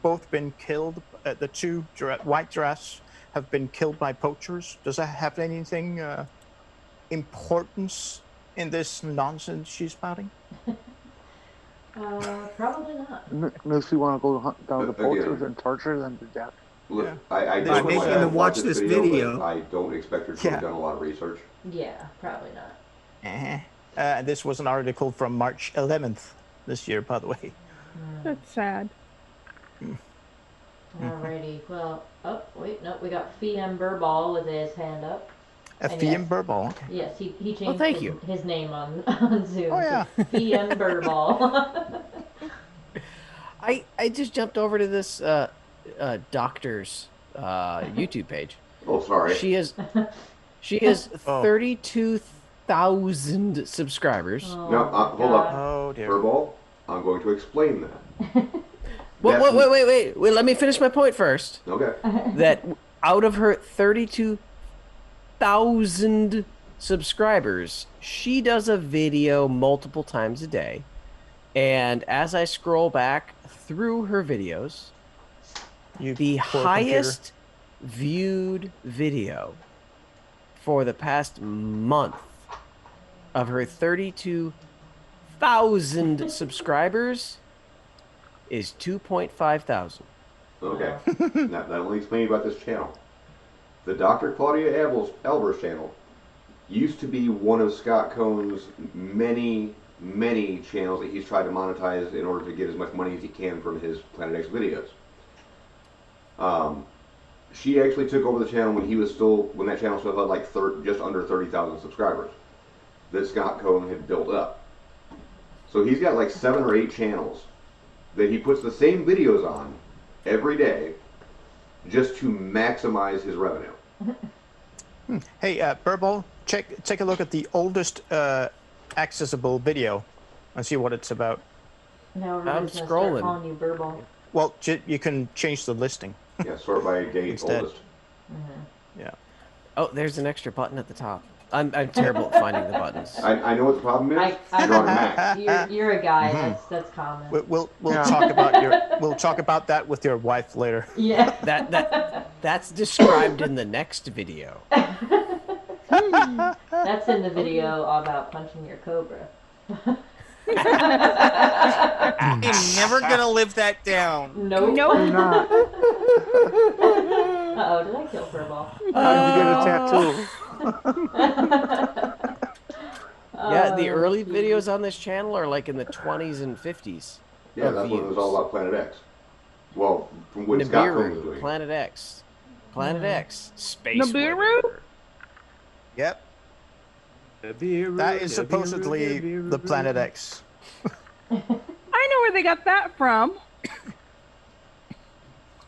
both been killed? The two white giraffes have been killed by poachers. Does that have anything importance in this nonsense she's spouting? Probably not. Unless we want to go hunt down the poachers and torture them to death. Look, I don't making them watch this video. But I don't expect her to have done a lot of research. Yeah, probably not. This was an article from March 11th this year, by the way. That's sad. Alrighty. Well, we got Fiam Burball with his hand up. Fiam Burball. Okay. Yes, he changed his name on Zoom. Oh yeah. Fiam Burball. I just jumped over to this doctor's YouTube page. Oh, sorry. She has 32,000 subscribers. No, hold up. Oh dear. Burball, I'm going to explain that. Wait. Let me finish my point first. Okay. That out of her 32,000 subscribers, she does a video multiple times a day. And as I scroll back through her videos, the highest viewed video for the past month of her 32,000 subscribers is 2.5 thousand. Okay. Now, let me explain about this channel. The Dr. Claudia Albers channel used to be one of Scott Cohn's many channels that he's tried to monetize in order to get as much money as he can from his Planet X videos. She actually took over the channel when that channel still had like just under 30,000 subscribers that Scott Cohn had built up. So he's got like 7 or 8 channels that he puts the same videos on every day just to maximize his revenue. Hey, Burball, take a look at the oldest accessible video and see what it's about. Now I'm scrolling. Calling you Burball. Well, you can change the listing. Yeah, sort by date Instead. oldest. Yeah. Oh, there's an extra button at the top. I'm terrible at finding the buttons. I know what the problem is. You're on a Mac. You're a guy. That's common. We'll talk about that with your wife later. Yeah. That's described in the next video. That's in the video about punching your cobra. I'm never gonna live that down. Nope. Nope. Do not. Uh-oh, did I kill Furball? How did you get a tattoo? Yeah, the early geez. videos on this channel are like in the 20s and 50s. Yeah, of that's when it was views. all about Planet X. Well, from when Scott Cohen was doing Nibiru, it. Planet X. Planet X. Space Nibiru? weather. Yep. Nibiru, That is Nibiru, supposedly Nibiru. the Planet X. I know where they got that from.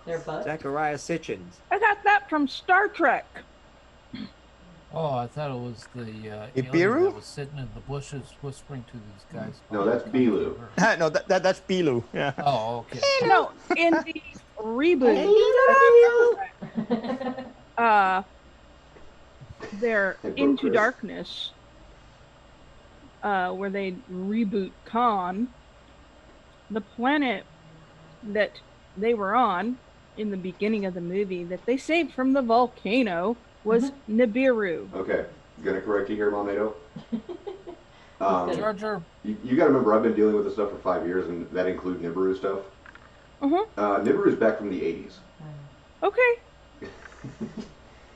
Their butt. Zachariah Sitchin. I got that from Star Trek. Oh, I thought it was the alien Ibiru? that was sitting in the bushes whispering to these guys. No, that's Bilu. No, that's Bilu. Yeah. Oh, okay. No, in the reboot, they're Hey, bro, Into Chris. Darkness, where they reboot Khan. The planet that they were on in the beginning of the movie that they saved from the volcano was Nibiru. Okay, gonna correct you here, Malnado. Jar Jar. You gotta remember, I've been dealing with this stuff for 5 years, and that includes Nibiru stuff. Uh-huh. Nibiru's back from the 80s. Okay.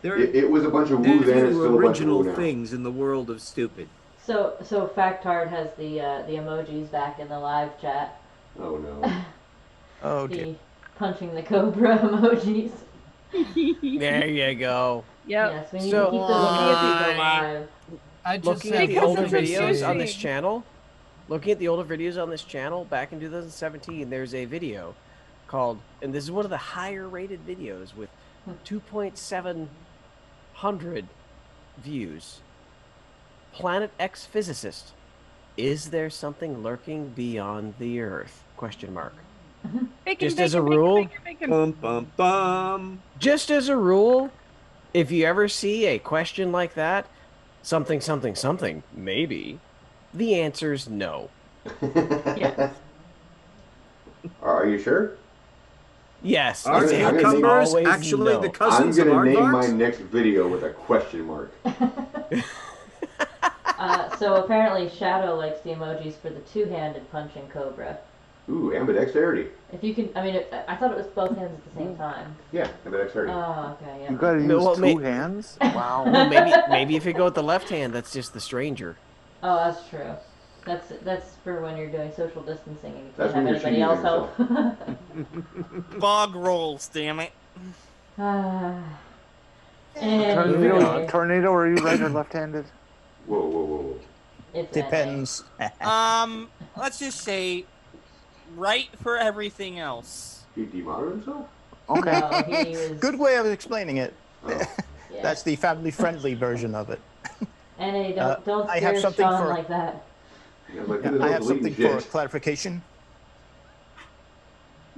It was a bunch of woo then, it's still a bunch of original woo now. things in the world of stupid. So Factard has the emojis back in the live chat. Oh no. Oh The dear. punching the cobra emojis. There you go. Yep. Yes, we need So, to keep those emojis alive. I just Looking have at the Because older of the videos on sushi. this channel, back in 2017, there's a video called, and this is one of the higher rated videos with 2,700 views. Planet X physicist. Is there something lurking beyond the Earth? Question mark. Bacon, Just as a bacon, rule, bacon, bacon, bacon. Bum bum bum. Just as a rule, if you ever see a question like that, something, something, something, maybe, the answer's no. Yes. Are you sure? Yes. Are the answer is cucumbers always actually no. the I'm cousins of gonna name my aardvarks? next video with a question mark. So apparently Shadow likes the emojis for the two-handed punching cobra. Ooh, ambidexterity. If you can, I mean, I thought it was both hands at the same time. Yeah, ambidexterity. Oh, okay, yeah. You gotta use Well, two hands? Wow. Well, maybe if you go with the left hand, that's just the stranger. Oh, that's true. That's for when you're doing social distancing and you That's can't when have you're anybody else cheating help. Bog rolls, damn it. Anyway, Tornado, are you right or left-handed? Whoa, whoa, whoa, whoa. it's Depends. Let's just say, right for everything else. He demodded himself? Okay. No, he was. Good way of explaining it. Yeah. That's the family-friendly version of it. And hey, don't I have scare something Sean for- like that. He was like, Yeah, who the I hell's have something deleting for shit? clarification.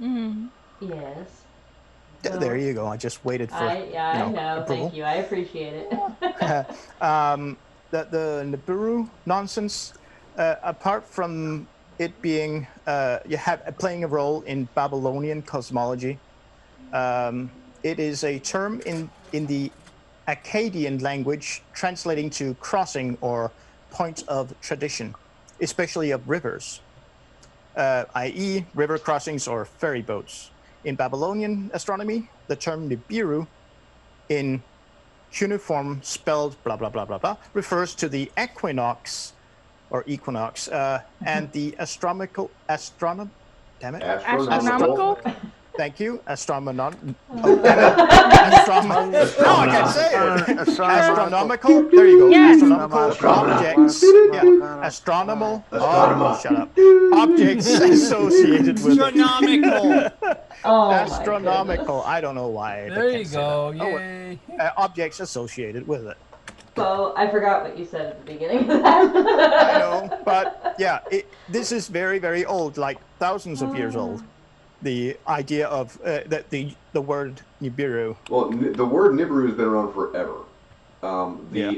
Mm. Yes. There you go. I just waited for I know. approval. Thank you. I appreciate it. The Nibiru nonsense, apart from it being playing a role in Babylonian cosmology, it is a term in the Akkadian language translating to crossing or point of tradition, especially of rivers, i.e. river crossings or ferry boats. In Babylonian astronomy, the term Nibiru in cuneiform spelled blah, blah, blah, blah, blah, refers to the equinox and the astronomical, Astronomical? Thank you. Astronomical. No, I can't say it. Astronomical. There you go. Yes. Astronomical objects. Yeah. Astronomical. Oh, shut up. Objects associated with it. Astronomical. Oh my Astronomical. I don't know why. I There can't you say go. that. Oh, well. Yay. Objects associated with it. So I forgot what you said at the beginning of that. I know, but yeah, this is very, very old, like thousands of years old. The idea of the word Nibiru. Well, the word Nibiru has been around forever.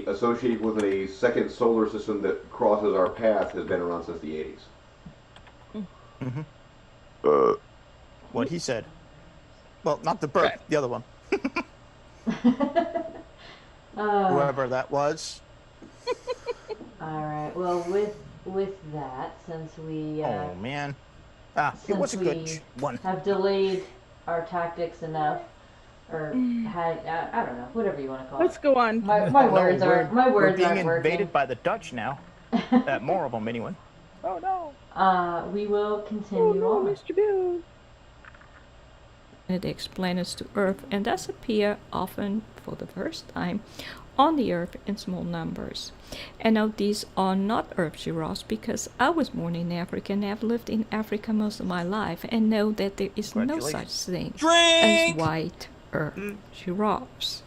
Associated with a second solar system that crosses our path has been around since the 80s. Mm-hmm. What he said. Well, not the bird, the other one. whoever that was. All right. Well, with that, since we Oh man, it was since a good we one. have delayed our tactics enough, or had I don't know, whatever you want to call Let's it. go on. My words we're aren't being working. invaded by the Dutch now. More of them anyway. Oh no. We will Oh continue no, on. Mr. Bill. It explains to Earth and does appear often for the first time on the Earth in small numbers. And now these are not Earth giraffes because I was born in Africa and have lived in Africa most of my life and know that there is no such thing as white Earth giraffes.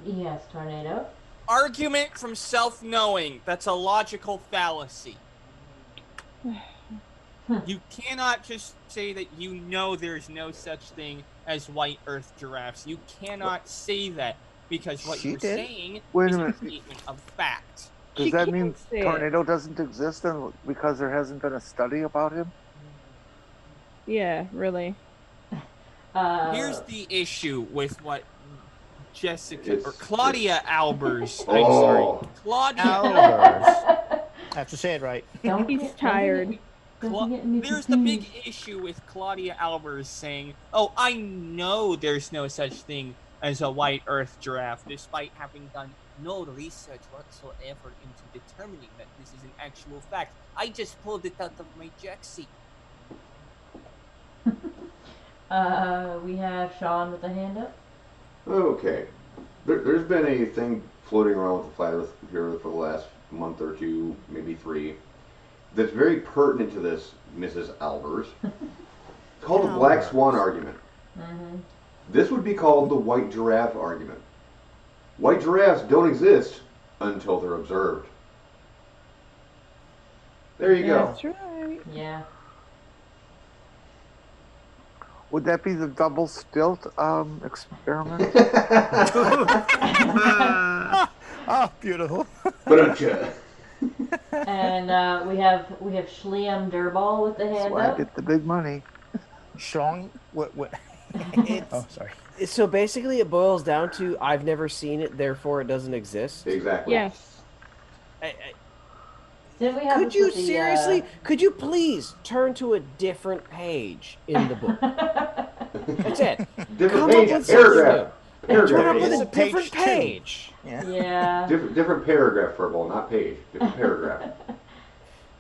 Yes, Tornado. Argument from self-knowing. That's a logical fallacy. You cannot just say that you know there's no such thing as white Earth giraffes. You cannot say that because what you're saying Wait is a a minute. statement of fact. Does that mean Tornado doesn't exist because there hasn't been a study about him? Yeah, really. Here's the issue with what Jessica or It's- Claudia Albers. Oh. I'm sorry, Claudia Albers. I have to say it right. He's tired. There's the big issue with Claudia Albers saying, "Oh, I know there's no such thing as a white Earth giraffe," despite having done no research whatsoever into determining that this is an actual fact. I just pulled it out of my jack seat. We have Sean with a hand up. Okay. There's been a thing floating around with the flat Earth here for the last month or two, maybe 3, that's very pertinent to this, Mrs. Albers, called the Black Swan argument. Mm-hmm. This would be called the white giraffe argument. White giraffes don't exist until they're observed. There you go. That's right. Yeah. Would that be the double stilt experiment? Oh, beautiful. But And we have Schliam Durball with the That's hand why I up. get the big money. Sean, what? Oh, sorry. So basically, it boils down to I've never seen it, therefore it doesn't exist. Exactly. Yes. Didn't we have Could this you with the, seriously? Could you please turn to a different page in the book? That's it. Different Come page, up with something paragraph. new. Turn up Paragraph. with It's a a page different two. page. Yeah. Different paragraph, Furball, not page. Different paragraph.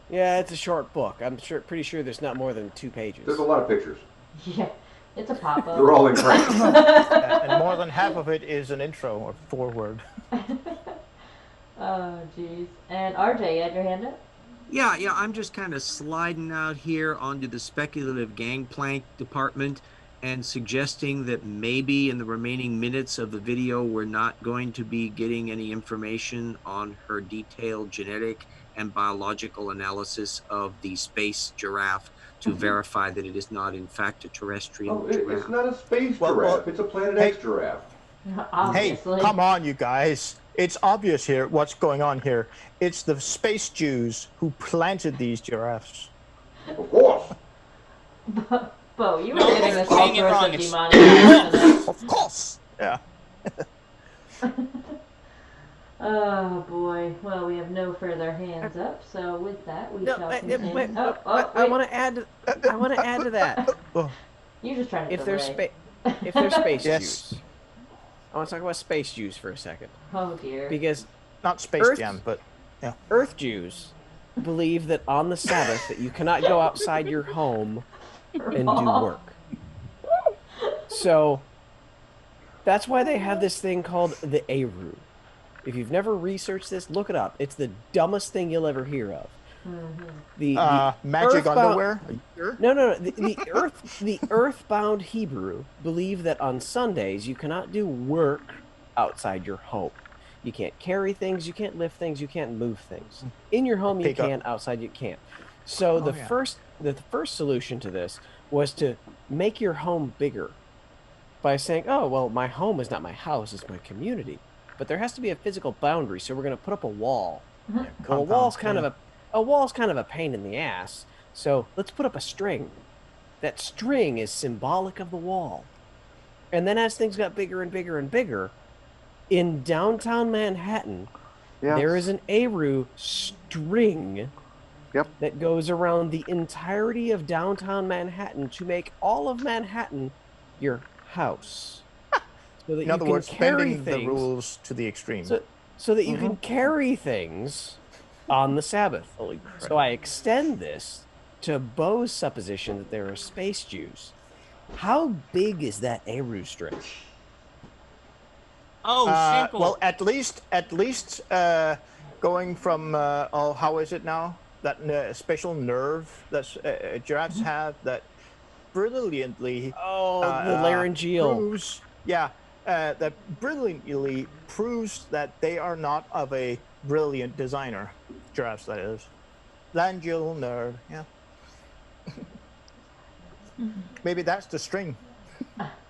Yeah, it's a short book. I'm pretty sure there's not more than 2 pages. There's a lot of pictures. Yeah. It's a pop-up. They're all in crayon. And more than half of it is an intro or foreword. Oh, jeez. And RJ, you had your hand up? Yeah, I'm just kind of sliding out here onto the speculative gangplank department and suggesting that maybe in the remaining minutes of the video we're not going to be getting any information on her detailed genetic and biological analysis of the space giraffe to verify that it is not in fact a terrestrial giraffe. It's not a space giraffe. It's a Planet X giraffe. Obviously. Hey, come on, you guys. It's obvious here what's going on here. It's the space Jews who planted these giraffes. Of course. Bo, you were No, giving you're us all saying it sorts wrong. of It's- demonic actions. Of course. Yeah. Oh boy. Well, we have no further hands up, so with that we shall continue. Wait, Oh, I wait. want to add to that. You're just trying to If they're delay. if they're space Yes. Jews, I want to talk about space Jews for a second. Oh dear. Because Not Space Earth- Jam, but yeah. Earth Jews believe that on the Sabbath that you cannot go outside your home and do work. So that's why they have this thing called the Eru. If you've never researched this, look it up. It's the dumbest thing you'll ever hear of. The Magic earthbound- underwear? Are you sure? No. The earthbound Hebrew believe that on Sundays you cannot do work outside your home. You can't carry things, you can't lift things, you can't move things. In your home you Pick up. can, outside you can't. So the first solution to this was to make your home bigger by saying, "Oh, well, my home is not my house, it's my community." But there has to be a physical boundary, so we're going to put up a wall. Well, a wall's kind of a pain in the ass. So let's put up a string. That string is symbolic of the wall. And then as things got bigger and bigger and bigger, in downtown Manhattan, there is an Aru string that goes around the entirety of downtown Manhattan to make all of Manhattan your house. So that In you other can words, carry bending the things. rules to the extreme. So that you can carry things on the Sabbath. So I extend this to Bo's supposition that there are space Jews. How big is that Aru string? Oh, simple. Well, at least going from how is it now? That special nerve that giraffes have that brilliantly the laryngeal proves, that brilliantly proves that they are not of a brilliant designer. Giraffes, that is. Laryngeal nerve, yeah. Maybe that's the string.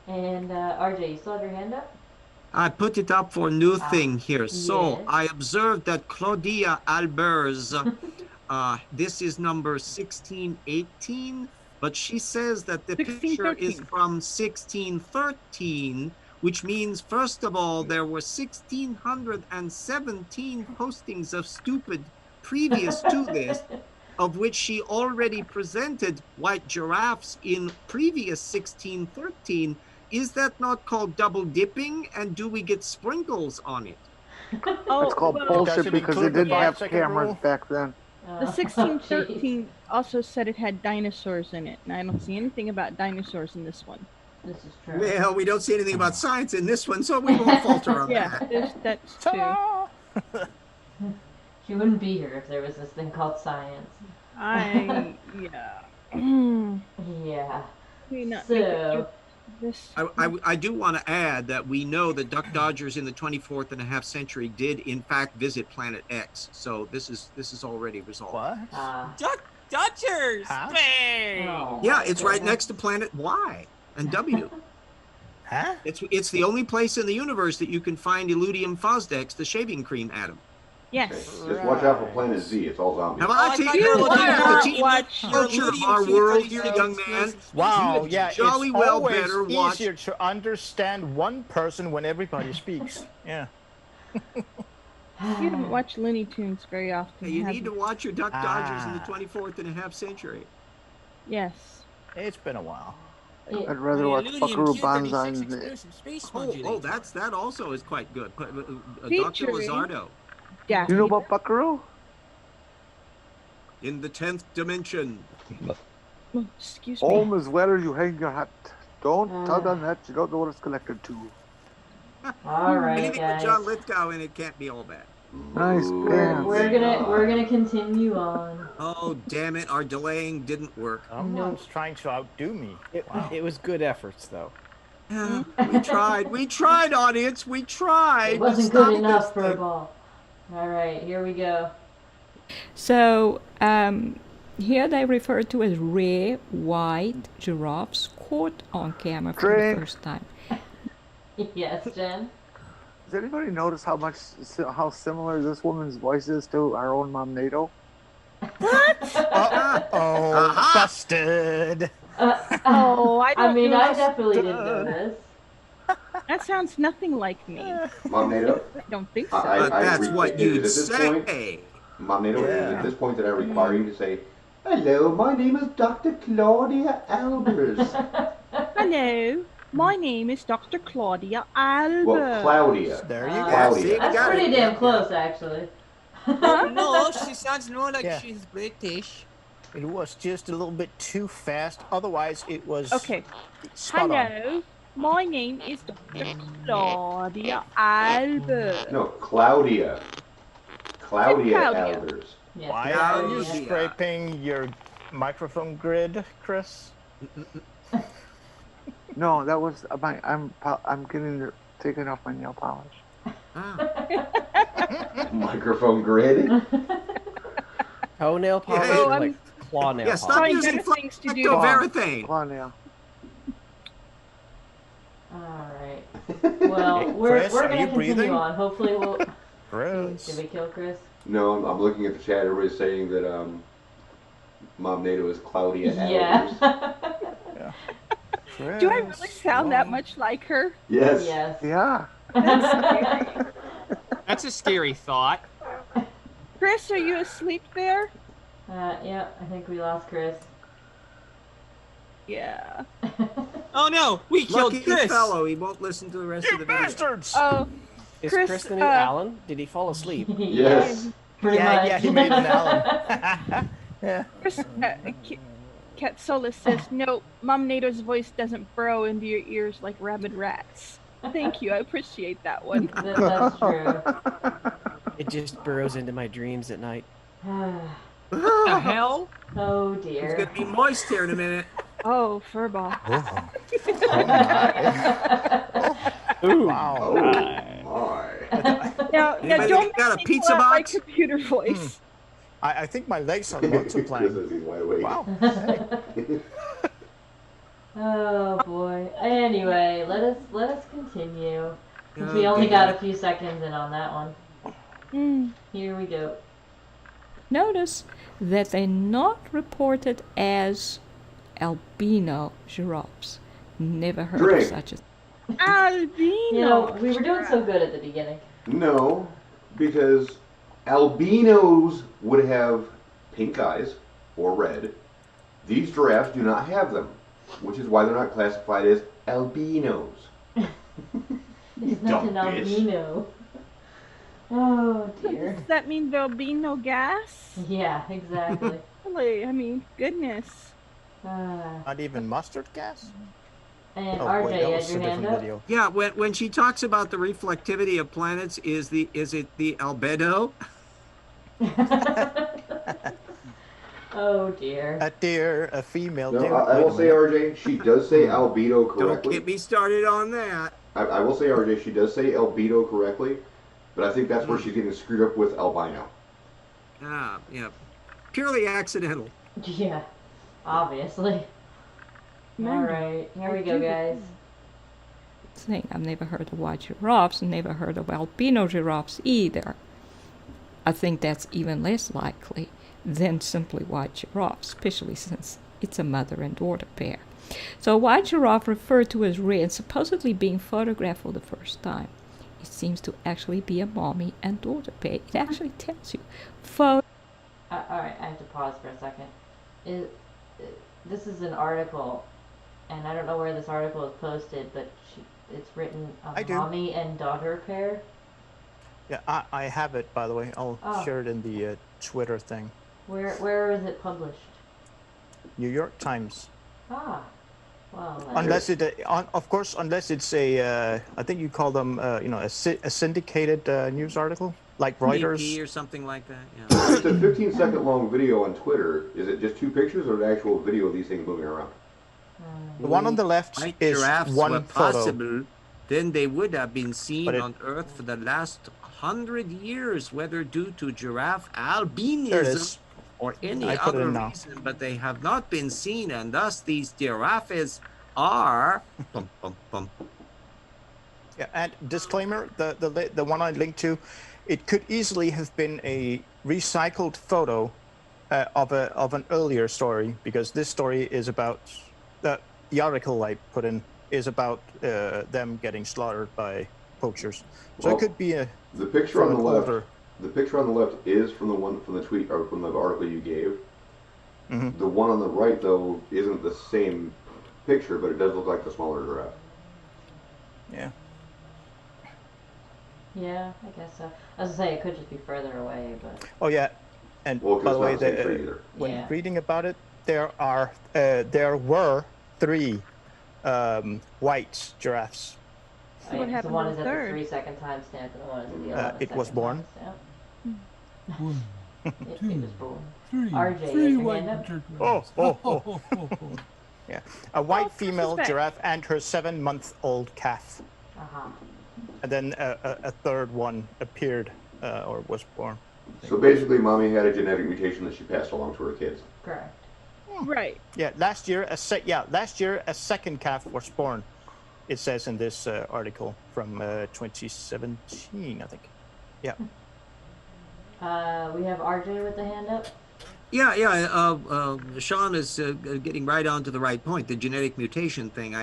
And RJ, you still have your hand up? I put it up for a new thing here. So yes. I observed that Claudia Albers, this is number 1618, but she says that the picture is from 1613, which means, first of all, there were 1,617 postings of stupid previous to this, of which she already presented white giraffes in previous 1613. Is that not called double dipping? And do we get sprinkles on it? It's called bullshit because they didn't have cameras back then. The 1613 also said it had dinosaurs in it, and I don't see anything about dinosaurs in this one. This is true. Well, we don't see anything about science in this one, so we won't falter on that. That's true. She wouldn't be here if there was this thing called science. Yeah. Yeah. So, I do want to add that we know that Duck Dodgers in the 24th and a half century did in fact visit Planet X. So this is already resolved. What? Duck Dodgers! Yeah, it's right next to Planet Y and W. Huh? It's the only place in the universe that you can find Illudium Fosdex, the shaving cream atom. Yes. Just watch out for Planet Z. It's all zombies. Have I taken you the culture of our world here, young man? Wow, You'd yeah, jolly it's well always better watch. easier to understand one person when everybody speaks. Yeah. You don't watch Looney Tunes very often. You have need to watch your Duck Dodgers in the 24th and a half century. Yes. It's been a while. I'd rather watch Buckaroo Banzai. Oh, that also is quite good. Dr. Featuring Lizardo. You know about Buckaroo? In the 10th dimension. Excuse me. Home is where you hang your hat. Don't tug on that. You don't know what it's connected to. All right, Anything guys. with John Lithgow in it can't be all bad. Nice pants. We're gonna continue on. Oh, damn it! Our delaying didn't work. Someone's trying to outdo me. It was good efforts, though. Yeah, we tried. We tried, audience. We tried. It wasn't good enough for a ball. All right, here we go. So here they refer to as rare white giraffes caught on camera for the first time. Yes, Jen. Does anybody notice how similar this woman's voice is to our own Mom NATO? What? Busted. I mean, I definitely didn't notice. That sounds nothing like me. Mom NATO? I don't think so. That's what you'd say. Mom NATO, it is at this point that I require you to say, "Hello, my name is Dr. Claudia Albers." Hello, my name is Dr. Claudia Albers. Well, Claudia. There you go. Claudia. That's pretty damn close, actually. No, she sounds more like she's British. It was just a little bit too fast. Otherwise, it was okay. Spot Hello, my name is Dr. Claudia Albers. No, Claudia. Claudia Albers. Yeah. Why are you scraping your microphone grid, Chris? No, that was I'm taking off my nail polish. Microphone grid. Toenail polish or like claw nail polish? Stop using Flexoverathane. Claw nail. All right. Well, we're gonna continue on. Hopefully, we'll. Chris. Did we kill Chris? No, I'm looking at the chat. Everybody's saying that Mom NATO is Claudia Yeah. Albers. Do I really sound that much like her? Yes. Yes. Yeah. That's scary. That's a scary thought. Chris, are you asleep there? Yeah, I think we lost Chris. Yeah. Oh no, we killed Lucky Chris. fellow, he won't listen to the rest of the video. Bastards! Oh, Is Chris, Chris the new Alan? Did he fall asleep? Yes. Pretty much. Yeah, he made an Alan. Yeah. Chris, Cat Solus says, no, Mom Nader's voice doesn't burrow into your ears like rabid rats. Thank you, I appreciate that one. That's true. It just burrows into my dreams at night. What the hell? Oh It's dear. gonna be moist here in a minute. Oh, furball. Ooh. Wow. Oh my. Now, Anybody don't got a make me pizza pull out my box? computer voice. I think my legs are multiplying. He's wide awake. Wow. Oh boy. Anyway, let us continue. Since we Oh, only dear. got a few seconds in on that one. Mm. Here we go. Notice that they're not reported as albino giraffes. Never heard Drink. of such a Albino. You know, we were doing so good at the beginning. No, because albinos would have pink eyes or red. These giraffes do not have them, which is why they're not classified as albinos. It's not dumb an bitch. albino. Oh dear. Does that mean there'll be no gas? Yeah, exactly. Really? I mean, goodness. Not even mustard gas? And Oh, RJ, wait, you that had was a your hand different up? video. Yeah, when she talks about the reflectivity of planets, is it the albedo? Oh dear. A deer, a female No, deer. I will Wait a say, minute. RJ, she does say albedo Don't correctly. get me started on that. I will say, RJ, she does say albedo correctly, but I think that's where she's getting screwed up with albino. Ah, yeah. Purely accidental. Yeah, obviously. Alright, here we go, guys. thing. I've never heard of white giraffes and never heard of albino giraffes either. I think that's even less likely than simply white giraffes, especially since it's a mother and daughter pair. So a white giraffe referred to as rare and supposedly being photographed for the first time. It seems to actually be a mommy and daughter pair. It actually tells you. Alright, I have to pause for a second. This is an article, and I don't know where this article is posted, but it's written I do. mommy and daughter pair. Yeah, I have it, by the way. I'll share it in the Twitter thing. Where is it published? New York Times. Ah, well. Unless it, of course, unless it's a, I think you call them, a syndicated news article, like Reuters. AP or something like that. Yeah. It's a 15-second long video on Twitter. Is it just two pictures or an actual video of these things moving around? The one on the left White is giraffes one were photo. possible, then they would have been seen But it- on Earth for the last 100 years, whether due to giraffe There it albinism is. or any I put it other in now. reason, but they have not been seen, and thus these giraffes are. Bum, bum, bum. Yeah, and disclaimer: the one I linked to, it could easily have been a recycled photo of an earlier story, because this story is about the article I put in is about them getting slaughtered by poachers. So Well, it could be The picture on from the an left. older. The picture on the left is from the one from the tweet or from the article you gave. Mhm. The one on the right, though, isn't the same picture, but it does look like the smaller giraffe. Yeah. Yeah, I guess so. I was gonna say it could just be further away, but Oh yeah, and Well, 'cause by the it's way, not the same tree either. when Yeah. reading about it, there were 3 white giraffes. oh, yeah, 'cause happened the one to is the at the third? 3-second timestamp, and the one is at the 11 it was born. It was born. Three, RJ, three is your white hand up? Oh. Yeah, a white female back. giraffe and her 7-month-old calf, Uh-huh. and then a third one appeared or was born. So basically, mommy had a genetic mutation that she passed along to her kids. Correct. Right. Yeah, last year a second calf was born. It says in this article from 2017, I think. Yeah. We have RJ with the hand up. Sean is getting right on to the right point, the genetic mutation thing.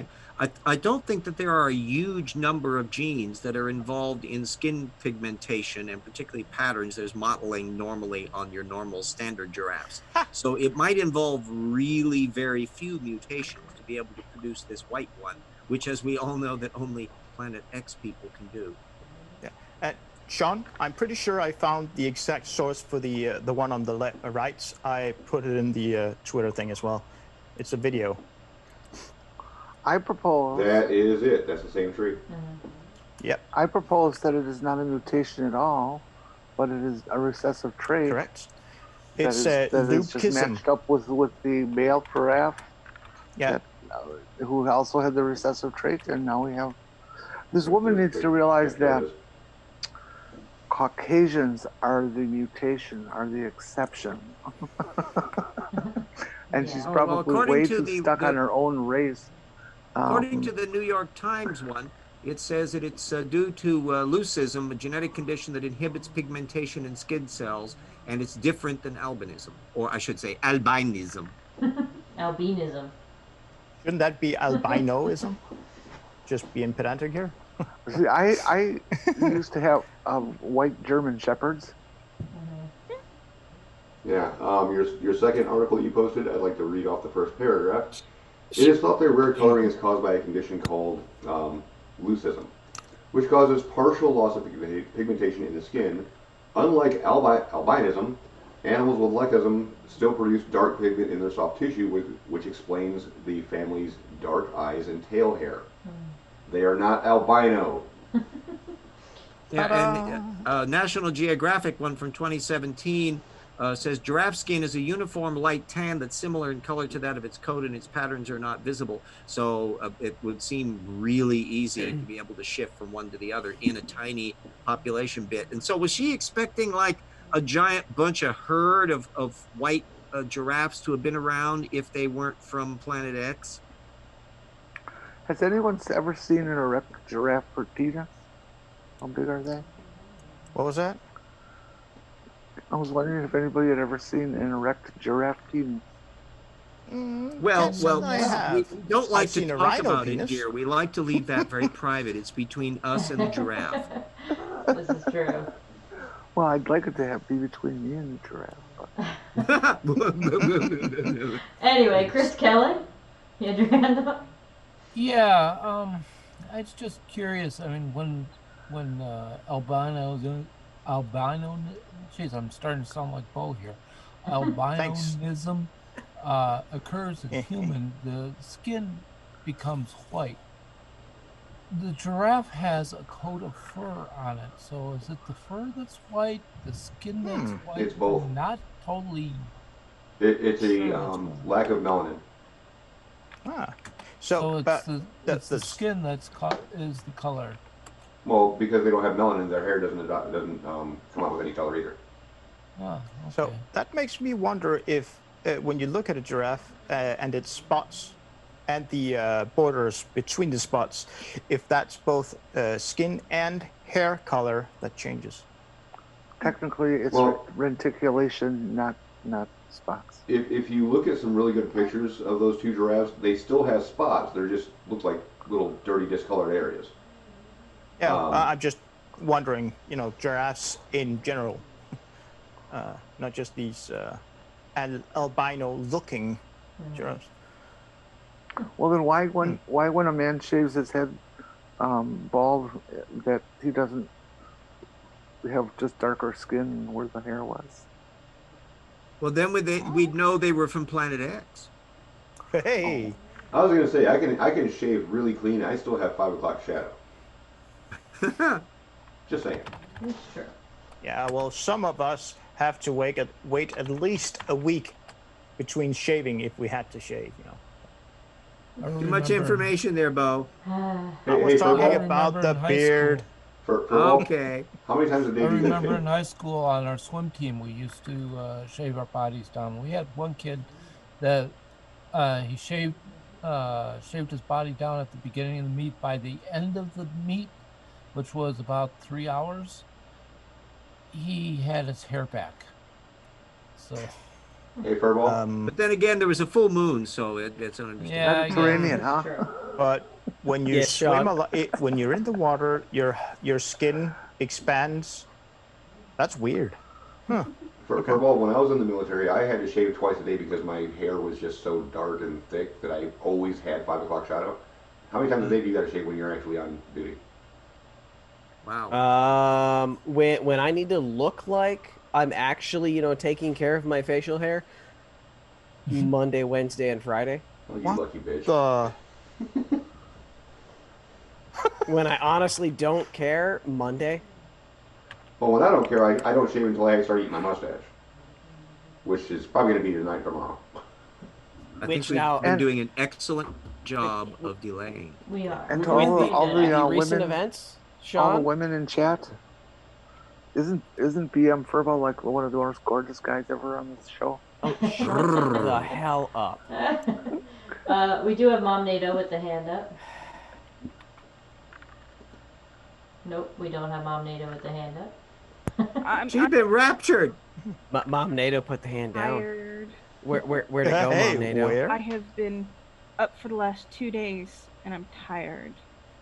I don't think that there are a huge number of genes that are involved in skin pigmentation and particularly patterns. There's mottling normally on your normal standard giraffes. So it might involve really very few mutations to be able to produce this white one, which, as we all know, that only Planet X people can do. Yeah. Sean, I'm pretty sure I found the exact source for the one on the right. I put it in the Twitter thing as well. It's a video. I propose. That is it. That's the same tree. Yep. I propose that it is not a mutation at all, but it is a recessive trait. Correct. That It's is just matched up with the male giraffe. Yeah. Who also had the recessive trait, and now we have. This woman needs to realize that Caucasians are the mutation, are the exception. And she's probably way too stuck on her own race. According to the New York Times one, it says that it's due to leucism, a genetic condition that inhibits pigmentation in skin cells, and it's different than albinism, or I should say albinism. Albinism. Shouldn't that be albinoism? Just being pedantic here. See, I used to have white German shepherds. Yeah. Your second article you posted, I'd like to read off the first paragraph. It is thought that rare coloring is caused by a condition called leucism, which causes partial loss of pigmentation in the skin. Unlike albinism, animals with leucism still produce dark pigment in their soft tissue, which explains the family's dark eyes and tail hair. They are not albino. Yeah, and National Geographic one from 2017 says giraffe skin is a uniform light tan that's similar in color to that of its coat, and its patterns are not visible. So it would seem really easy to be able to shift from one to the other in a tiny population bit. And so was she expecting like a giant bunch of herd of white giraffes to have been around if they weren't from Planet X? Has anyone ever seen an erect giraffe per penis? How big are they? What was that? I was wondering if anybody had ever seen an erect giraffe penis. Well, we don't like to talk about it here. We like to leave that very private. It's between us and the giraffe. This is true. Well, I'd like it to be between me and the giraffe. Anyway, Chris Kelly, you had your hand up? Yeah, I was just curious. I mean, when albino, jeez, I'm starting to sound like Bo here. Albinism occurs in human, the skin becomes white. The giraffe has a coat of fur on it, so is it the fur that's white, the skin that's white? It's both. Not totally. It's a lack of melanin. So it's the skin is the color. Well, because they don't have melanin, their hair doesn't come out with any color either. Oh, okay. So that makes me wonder if when you look at a giraffe and its spots and the borders between the spots, if that's both skin and hair color that changes. Technically, it's reticulation, not spots. If you look at some really good pictures of those two giraffes, they still have spots. They're just look like little dirty, discolored areas. Yeah, I'm just wondering, giraffes in general, not just these albino-looking giraffes. Well, then why when a man shaves his head bald, that he doesn't have just darker skin where the hair was? Well, then we'd know they were from Planet X. Hey. I was gonna say I can shave really clean. I still have 5 o'clock shadow. Just saying. That's true. Yeah, well, some of us have to wait at least a week between shaving if we had to shave. Too much information there, Bo. I was talking about the beard. Okay. How many times a day do you remember shave? in high school on our swim team, we used to shave our bodies down. We had one kid that he shaved his body down at the beginning of the meet. By the end of the meet, which was about 3 hours, he had his hair back. So Hey, Furball. But then again, there was a full moon, so it's understandable. Yeah, Mediterranean, huh? True. But when you Yes, swim Sean. when you're in the water, your skin expands. That's weird. Huh. Furball, when I was in the military, I had to shave twice a day because my hair was just so dark and thick that I always had 5 o'clock shadow. How many times a day do you got to shave when you're actually on duty? Wow. When I need to look like I'm actually, taking care of my facial hair, Monday, Wednesday, and Friday. Oh, you What lucky bitch. When I honestly don't care, Monday. Well, when I don't care, I don't shave until I start eating my mustache, which is probably going to be tonight tomorrow. I Which think we've now- been And- doing an excellent job of delaying. We are. And to We're all the- really all good the, at it. Recent women- events, All the Sean. women in chat. Isn't BM Furball like one of the most gorgeous guys ever on this show? Oh, shut the hell up. We do have Mom NATO with the hand up. Nope, we don't have Mom NATO with the hand up. She's been raptured. Mom NATO put the hand down. Tired. Where'd it go, Hey, Mom NATO? where? I have been up for the last 2 days and I'm tired.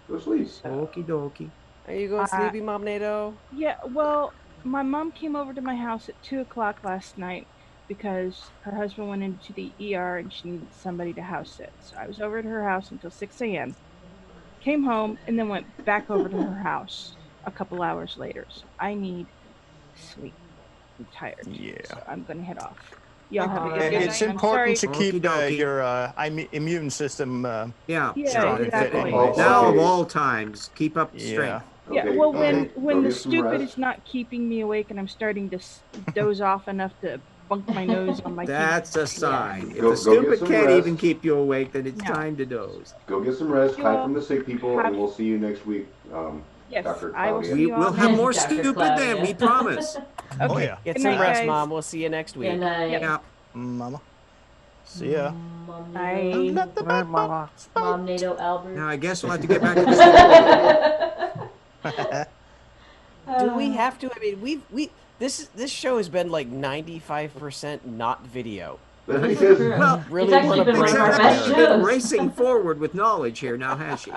Go sleep. Okie dokie. Are you going sleepy, Mom NATO? Yeah, well, my mom came over to my house at 2 o'clock last night because her husband went into the ER and she needed somebody to house sit. So I was over at her house until 6 a.m. Came home and then went back over to her house a couple hours later. So I need sleep. I'm tired. Yeah. So I'm gonna head off. Y'all have a good night. It's I'm important to sorry. keep Okie dokie. your immune system. Yeah, Yeah, strong and fit. exactly. Oh, Now of okay. all times, keep up the Yeah. strength. Yeah, Okay, well, go when the get some stupid rest. is not keeping me awake and I'm starting to doze off enough to bunk my nose on my That's a sign. If Go the get stupid some can't rest. even keep you awake, then it's No. time to doze. Go get some rest, You hide all from the sick people, have- and we'll see you next week, Yes, Dr. I will Claudia. see you all We'll have next more Dr. stupid Claudia. then, we promise. Okay. Oh yeah. Get Good some night, rest, guys. Mom. We'll see you next week. Good night. Yeah. Mama. See ya. Mom Bye. NATO, Good night, Mama. Mom NATO Albert. Now I guess we'll have to get back to the Do we have to? I mean, this show has been like 95% not video. That's because Well, Really it's actually wanna been one of bring our that best She's been shows. racing forward with knowledge here now, has she?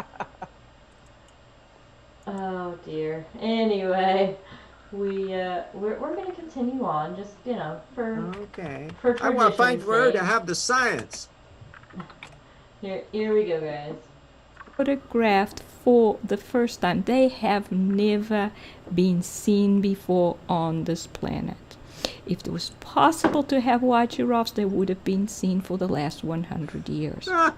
Oh dear. Anyway, we're going to continue on, just for Okay. For I want to find tradition's for her to sake. have the science. here we go, guys. Photographed for the first time. They have never been seen before on this planet. If it was possible to have white giraffes, they would have been seen for the last 100 years. Ah,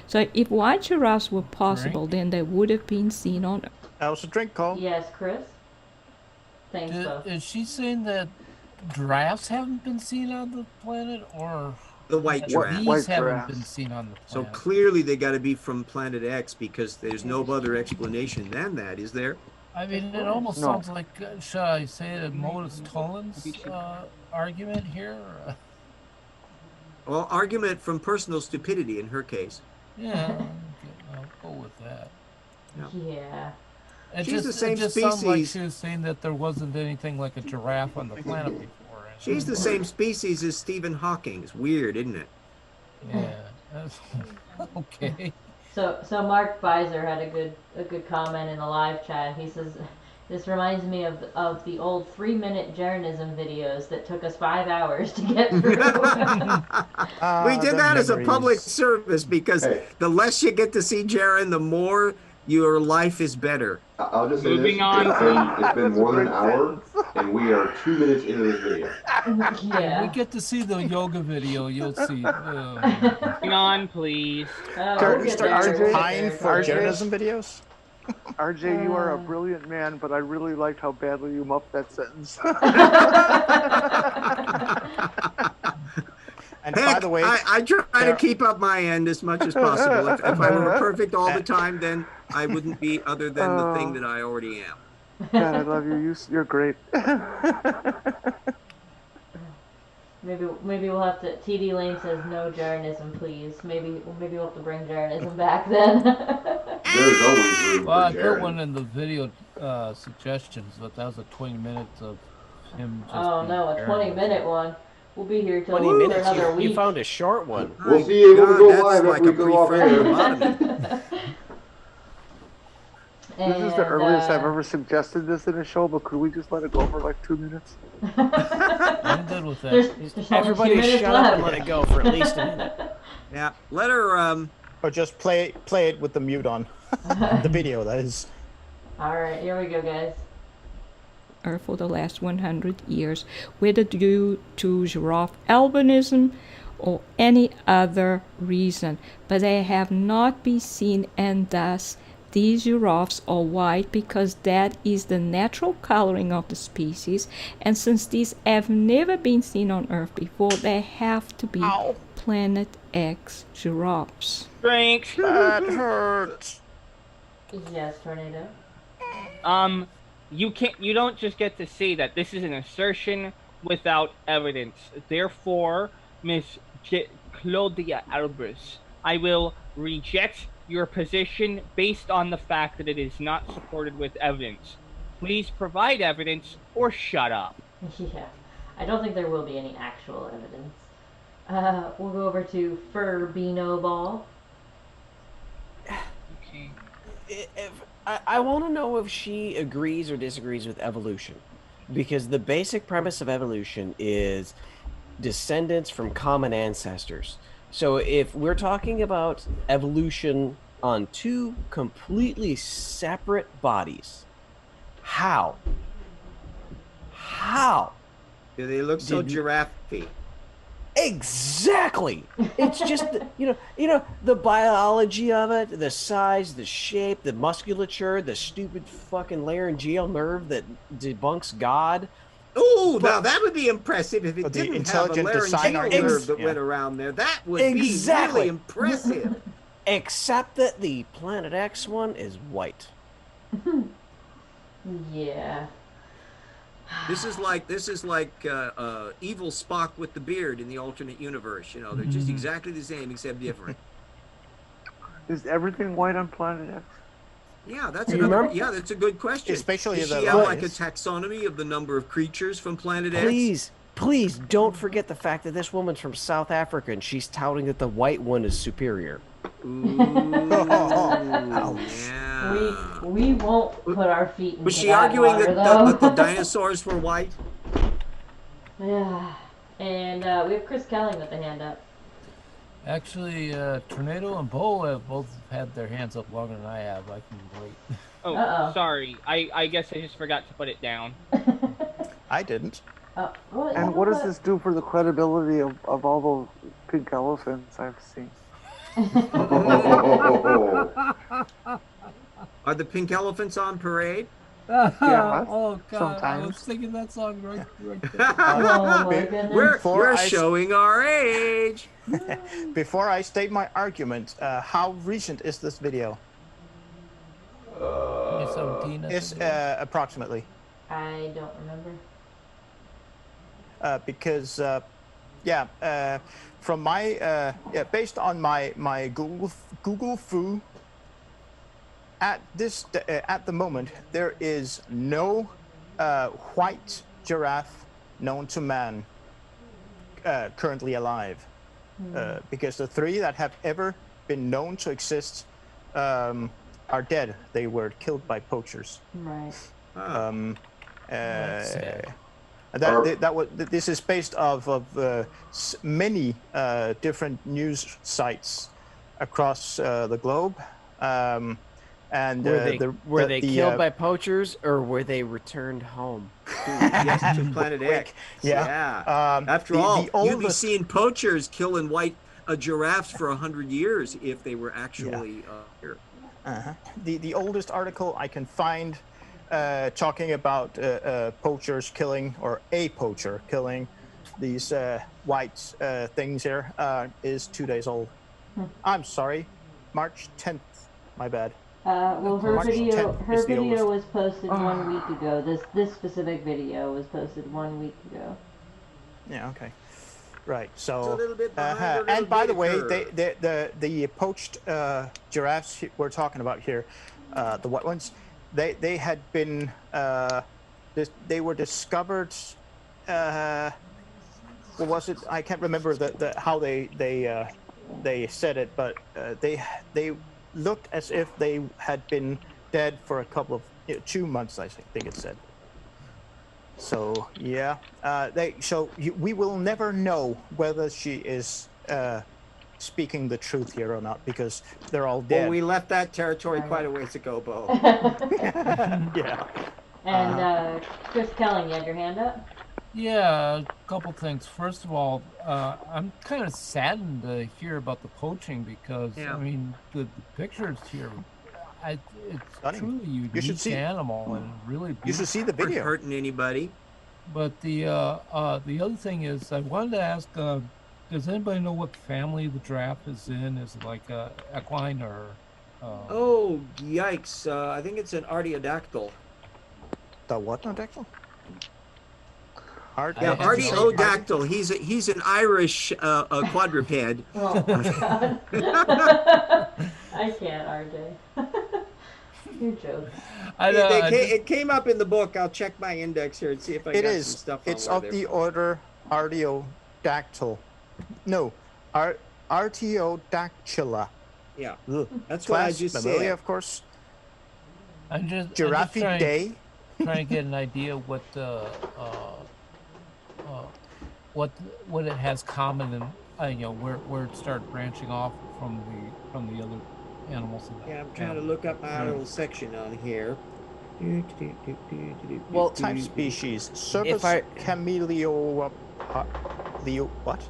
So if white giraffes were possible, then they would have been seen on Earth. That was a drink call. Yes, Chris. Thanks, both. Is she saying that giraffes haven't been seen on the planet, or the white that giraffe. bees White haven't giraffes. been seen on the So planet? clearly they got to be from planet X because there's no other explanation than that, is there? I mean, it almost No. sounds like, shall I say it, Modus Tollens argument here? Well, argument from personal stupidity in her case. Yeah, okay, I'll go with that. Yeah. It She's the same it just sounds like species. she was saying that there wasn't anything like a giraffe on the planet before. She's the same species as Stephen Hawking. It's weird, isn't it? Yeah. that's- okay. So Mark Beiser had a good comment in the live chat. He says, "This reminds me of the old 3-minute Jeranism videos that took us 5 hours to get through." We did the that as a public memories. service because Hey. the less you get to see Jaren, the more your life is better. I'll just say Moving this. on, It's been more than an hour, and we are 2 minutes into this video. When we Yeah. get to see the yoga video, you'll see. Moving on, please. We'll get there, RJ, we'll get Pine there. for RJ. journalism videos. RJ, you are a brilliant man, but I really liked how badly you muffed that sentence. And Heck, by the way, I try to there- keep up my end as much as possible. If I were perfect all the time, then I wouldn't be other than the thing that I already am. God, I love you. You're great. Maybe we'll have to. TD Lane says no Jeranism, please. Maybe we'll have to bring Jeranism back then. There's always room Well, I for put Jaren. one in the video suggestions, but that was a 20 minutes of him just Oh being no, a Jaren. 20-minute one. We'll be here till 20 for minutes. another week. You found a short one. We'll see you when we go that's live like after we a come off pre-friendly air. lobotomy. This is the earliest I've ever suggested this in a show, but could we just let it go for like 2 minutes? I'm good with that. There's only 2 Everybody minutes shut left. up and let it go for at least a minute. Yeah, let her. Or just play it with the mute on. The video, that is. All right, here we go, guys. Earth for the last 100 years, whether due to giraffe albinism or any other reason, but they have not been seen, and thus these giraffes are white because that is the natural coloring of the species, and since these have never been seen on Earth before, they have to be Planet X giraffes. Thanks. That hurts. Yes, Tornado. You don't just get to say that. This is an assertion without evidence. Therefore, Miss Claudia Albers, I will reject your position based on the fact that it is not supported with evidence. Please provide evidence or shut up. Yeah, I don't think there will be any actual evidence. We'll go over to Furbino Ball. Okay. I want to know if she agrees or disagrees with evolution, because the basic premise of evolution is descendants from common ancestors. So if we're talking about evolution on two completely separate bodies, how Do they look so giraffe-y? Exactly. It's just you know the biology of it, the size, the shape, the musculature, the stupid fucking laryngeal nerve that debunks God. Ooh, now that would be impressive if it didn't have a intelligent design laryngeal nerve arguments. that Yeah. went around there. That would Exactly. be really impressive. Except that the Planet X one is white. Yeah. This is like evil Spock with the beard in the alternate universe. You know, they're just exactly the same except different. Is everything white on Planet X? Yeah, that's remember? Yeah, that's a good question. Especially Does the she have like a lions. taxonomy of the number of creatures from Planet X? Please don't forget the fact that this woman's from South Africa and she's touting that the white one is superior. Ooh, yeah. We won't put our feet into Was she that arguing water, that though. the dinosaurs were white? Yeah. And we have Chris Kelly with the hand up. Actually, Tornado and Bo have both had their hands up longer than I have. I can wait. Oh, Uh-oh. sorry. I guess I just forgot to put it down. I didn't. And what does this do for the credibility of all those pink elephants I've seen? Are the pink elephants on parade? Yeah, Oh God! I sometimes. was singing that song right there. Oh my goodness. We're showing our age. Before I state my argument, how recent is this video? 2017. It's approximately. I don't remember. Because from my based on my Google Foo, at the moment there is no white giraffe known to man currently alive, because the 3 that have ever been known to exist are dead. They were killed by poachers. Right. That's sad. This is based off of many different news sites across the globe. And were they killed by poachers or were they returned home? Yes, to Planet X. Yeah. After all, you'd be seeing poachers killing white giraffes for 100 years if they were actually here. The oldest article I can find talking about poachers killing, or a poacher killing these white things here is 2 days old. I'm sorry, March 10th. My bad. Well, her March video 10th is the oldest. was posted 1 week ago. This specific video was posted 1 week ago. Yeah. Okay. Right. So. It's a little bit behind, and by the way, curve. the poached giraffes we're talking about here, the white ones, they had been they were discovered what was it? I can't remember how they said it, but they looked as if they had been dead for a couple of 2 months. I think it said. So yeah, we will never know whether she is speaking the truth here or not because they're all dead. Well, we left that territory quite a ways ago, Bo. Yeah. And Chris Kelling, you had your hand up? Yeah, a couple things. First of all, I'm kind of saddened to hear about the poaching because I mean the pictures here, it's truly a unique animal and really beautiful. You should see the video. Hurting anybody. But the other thing is, I wanted to ask, does anybody know what family the giraffe is in? Is it like equine or? Oh yikes! I think it's an artiodactyl. The what dactyl? Yeah, artiodactyl. He's an Irish quadruped. Oh my god! I can't, RJ. You're joking. It came up in the book. I'll check my index here and see if I got some stuff. It's of the order Artiodactyl. No, Artiodactyla. Yeah, that's what I just said. Of course. I'm just Giraffidae. Trying to get an idea what what it has common and where it started branching off from the other animals. Yeah, I'm trying to look up my little section on here. Well, type species. Cervus cameleo. What?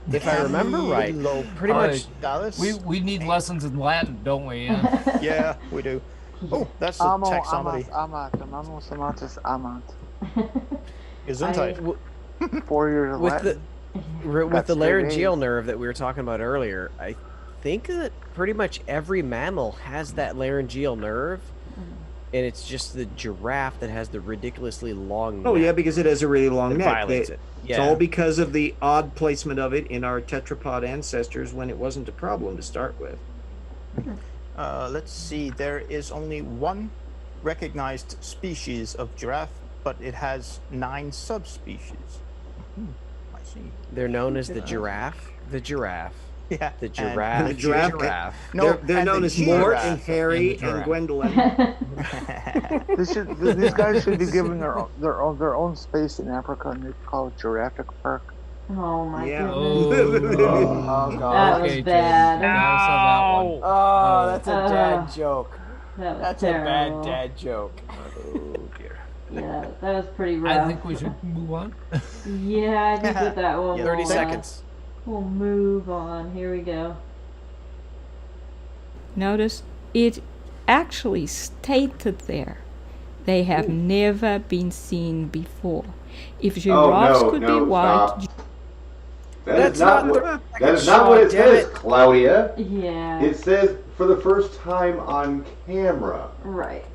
If I remember right, pretty much. We need lessons in Latin, don't we? Yeah, we do. Oh, that's the taxonomy. Amant. Gesundheit. 4 years of Latin. With the laryngeal nerve that we were talking about earlier, I think that pretty much every mammal has that laryngeal nerve, and it's just the giraffe that has the ridiculously long neck. Oh yeah, because it has a really long neck. It's all because of the odd placement of it in our tetrapod ancestors when it wasn't a problem to start with. Let's see. There is only one recognized species of giraffe, but it has 9 subspecies. I see. They're known as the giraffe. The giraffe. Yeah. The giraffe. The giraffe. No, they're known as Mort and Harry and Gwendolyn. These guys should be given their own space in Africa, and they call it Jurassic Park. Oh my goodness. Oh god. That was bad. Oh, that's a dad joke. That's a bad dad joke. Oh dear. Yeah, that was pretty rough. I think we should move on. Yeah, I think with that one. 30 seconds. We'll move on. Here we go. Notice it actually stated there. They have never been seen before. If giraffes could be white. Stop. That is not what it says, Claudia. Yeah. It says for the first time on camera. Right.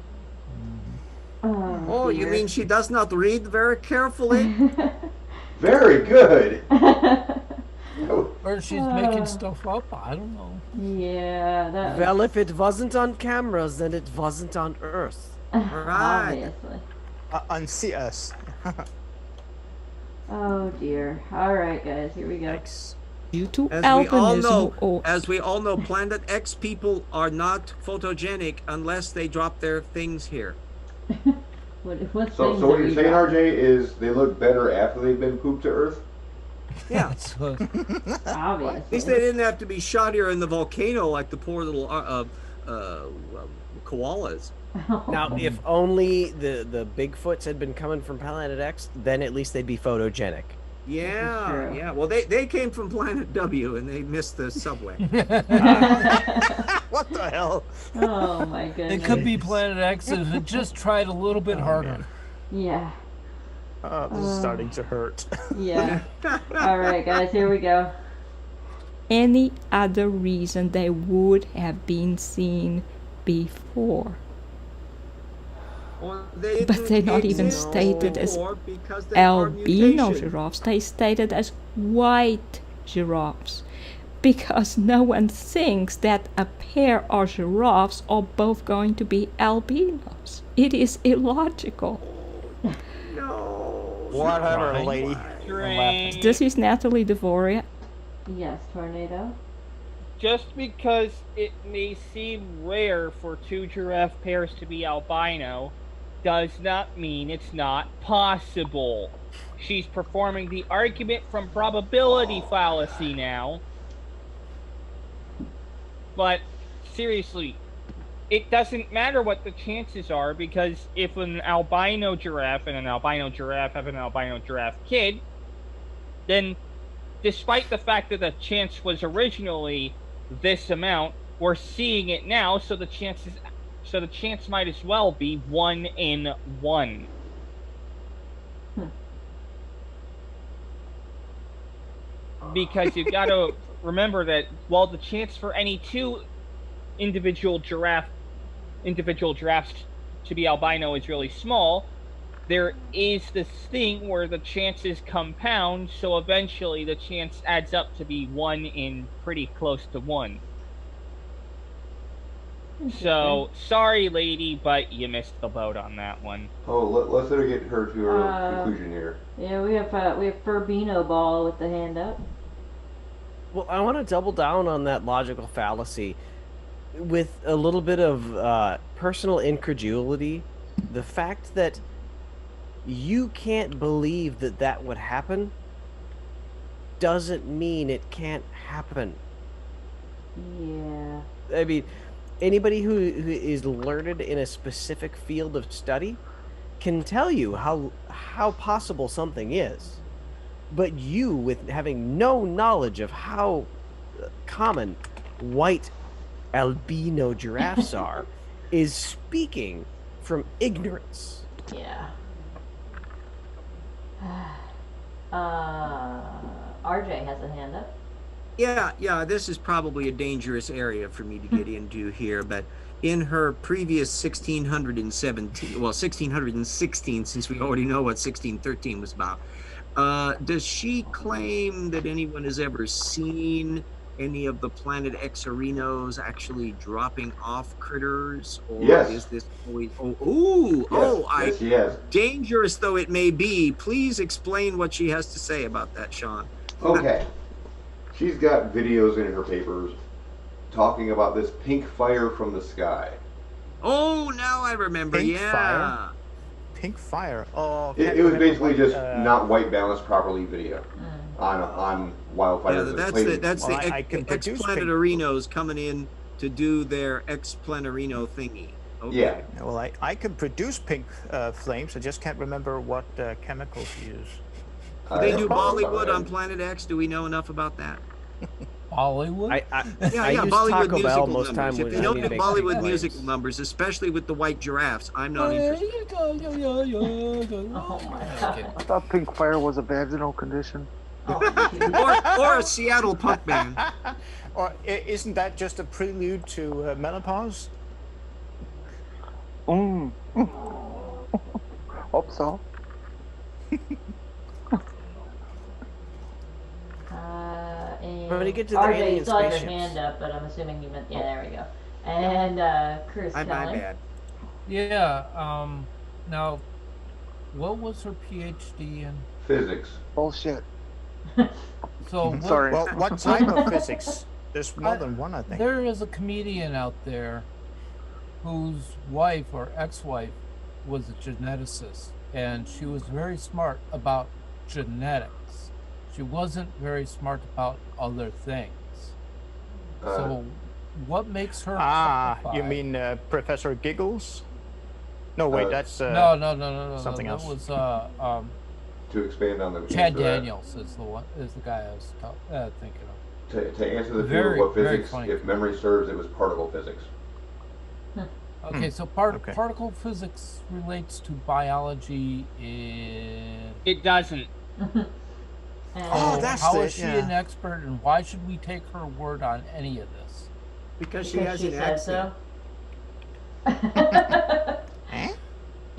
Oh, you mean she does not read very carefully? Very good. Or she's making stuff up. I don't know. Yeah. Well, if it wasn't on cameras, then it wasn't on Earth. Right. Obviously. Unsee us. Oh dear. All right, guys. Here we go. Due to as we all know, Planet X people are not photogenic unless they drop their things here. So what you're saying, RJ, is they look better after they've been pooped to Earth? Yeah. Obviously. At least they didn't have to be shot here in the volcano like the poor little koalas. Now, if only the Bigfoots had been coming from Planet X, then at least they'd be photogenic. Yeah, yeah. Well, they came from Planet W and they missed the subway. What the hell? Oh my goodness. It could be Planet X if it just tried a little bit harder. Yeah. This is starting to hurt. Yeah. All right, guys. Here we go. Any other reason they would have been seen before. But they're not even stated as albino giraffes, they stated as white giraffes. Because no one thinks that a pair of giraffes are both going to be albinos. It is illogical. No. Whatever, lady. Strange. This is Natalie Dvorak. Yes, Tornado. Just because it may seem rare for two giraffe pairs to be albino does not mean it's not possible. She's performing the argument from probability fallacy now. But seriously, it doesn't matter what the chances are, because if an albino giraffe and an albino giraffe have an albino giraffe kid, then despite the fact that the chance was originally this amount, we're seeing it now, so the chance might as well be 1 in 1. Because you've got to remember that while the chance for any two individual giraffes to be albino is really small, there is this thing where the chances compound, so eventually the chance adds up to be 1 in pretty close to 1. So, sorry, lady, but you missed the boat on that one. Oh, let's let her get her to her conclusion here. Yeah, we have Furbino Ball with the hand up. Well, I want to double down on that logical fallacy with a little bit of personal incredulity. The fact that you can't believe that that would happen doesn't mean it can't happen. Yeah. I mean, anybody who is learned in a specific field of study can tell you how possible something is. But you, with having no knowledge of how common white albino giraffes are, is speaking from ignorance. Yeah. RJ has a hand up. Yeah, this is probably a dangerous area for me to get into here, but in her previous 1616, since we already know what 1613 was about, does she claim that anyone has ever seen any of the Planet X-arinos actually dropping off critters? Or Yes. is this always... Yes. Dangerous though it may be, please explain what she has to say about that, Sean. Okay. She's got videos in her papers talking about this pink fire from the sky. Oh, now I remember. Pink yeah. fire? Pink fire. Oh, It was basically just not white balanced properly video on wildfires. Yeah, that's the X-Planetarinos coming in to do their X-Planetariano thingy. Okay. Yeah. Well, I can produce pink flames. I just can't remember what chemicals to use. Do they do Bollywood on Planet X? Do we know enough about that? Bollywood? I use Bollywood Taco Bell musical most numbers. time If when they I don't need do to make Bollywood pink musical flames. numbers, especially with the white giraffes, I'm not interested. Oh my god. I thought pink fire was a vaginal condition. or a Seattle punk band. Or isn't that just a prelude to menopause? Hope so. When you get to the RJ, alien you still have your spaceships. hand up, but I'm assuming you meant, yeah, there we go. And Chris My Kelly. bad. Yeah. Now, what was her PhD in? Physics. Bullshit. So what, Sorry. Well, what type of physics? There's more than one, I think. there is a comedian out there whose wife or ex-wife was a geneticist, and she was very smart about genetics. She wasn't very smart about other things. So what makes her You qualified? mean Professor Giggles? No, wait, that's No, something that else. was To expand on the Chad answer to that, Daniels is the guy I was thinking of. To answer the Very, field of very physics, funny. if memory serves, it was particle physics. Okay, so Okay. particle physics relates to biology in. It doesn't. Oh, that's how the- is she yeah. an expert, and why should we take her word on any of this? Because she Because has she an said accent. so.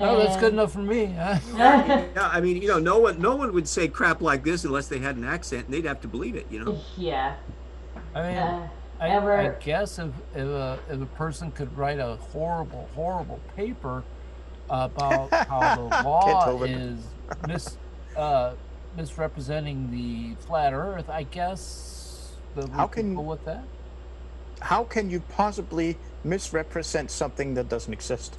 Oh, that's good enough for me. Huh? Yeah, I mean, no one would say crap like this unless they had an accent, and they'd have to believe it, Yeah. I mean, I guess if a person could write a horrible paper about how the law over it. is misrepresenting the flat Earth, I guess. How can go with that? How can you possibly misrepresent something that doesn't exist?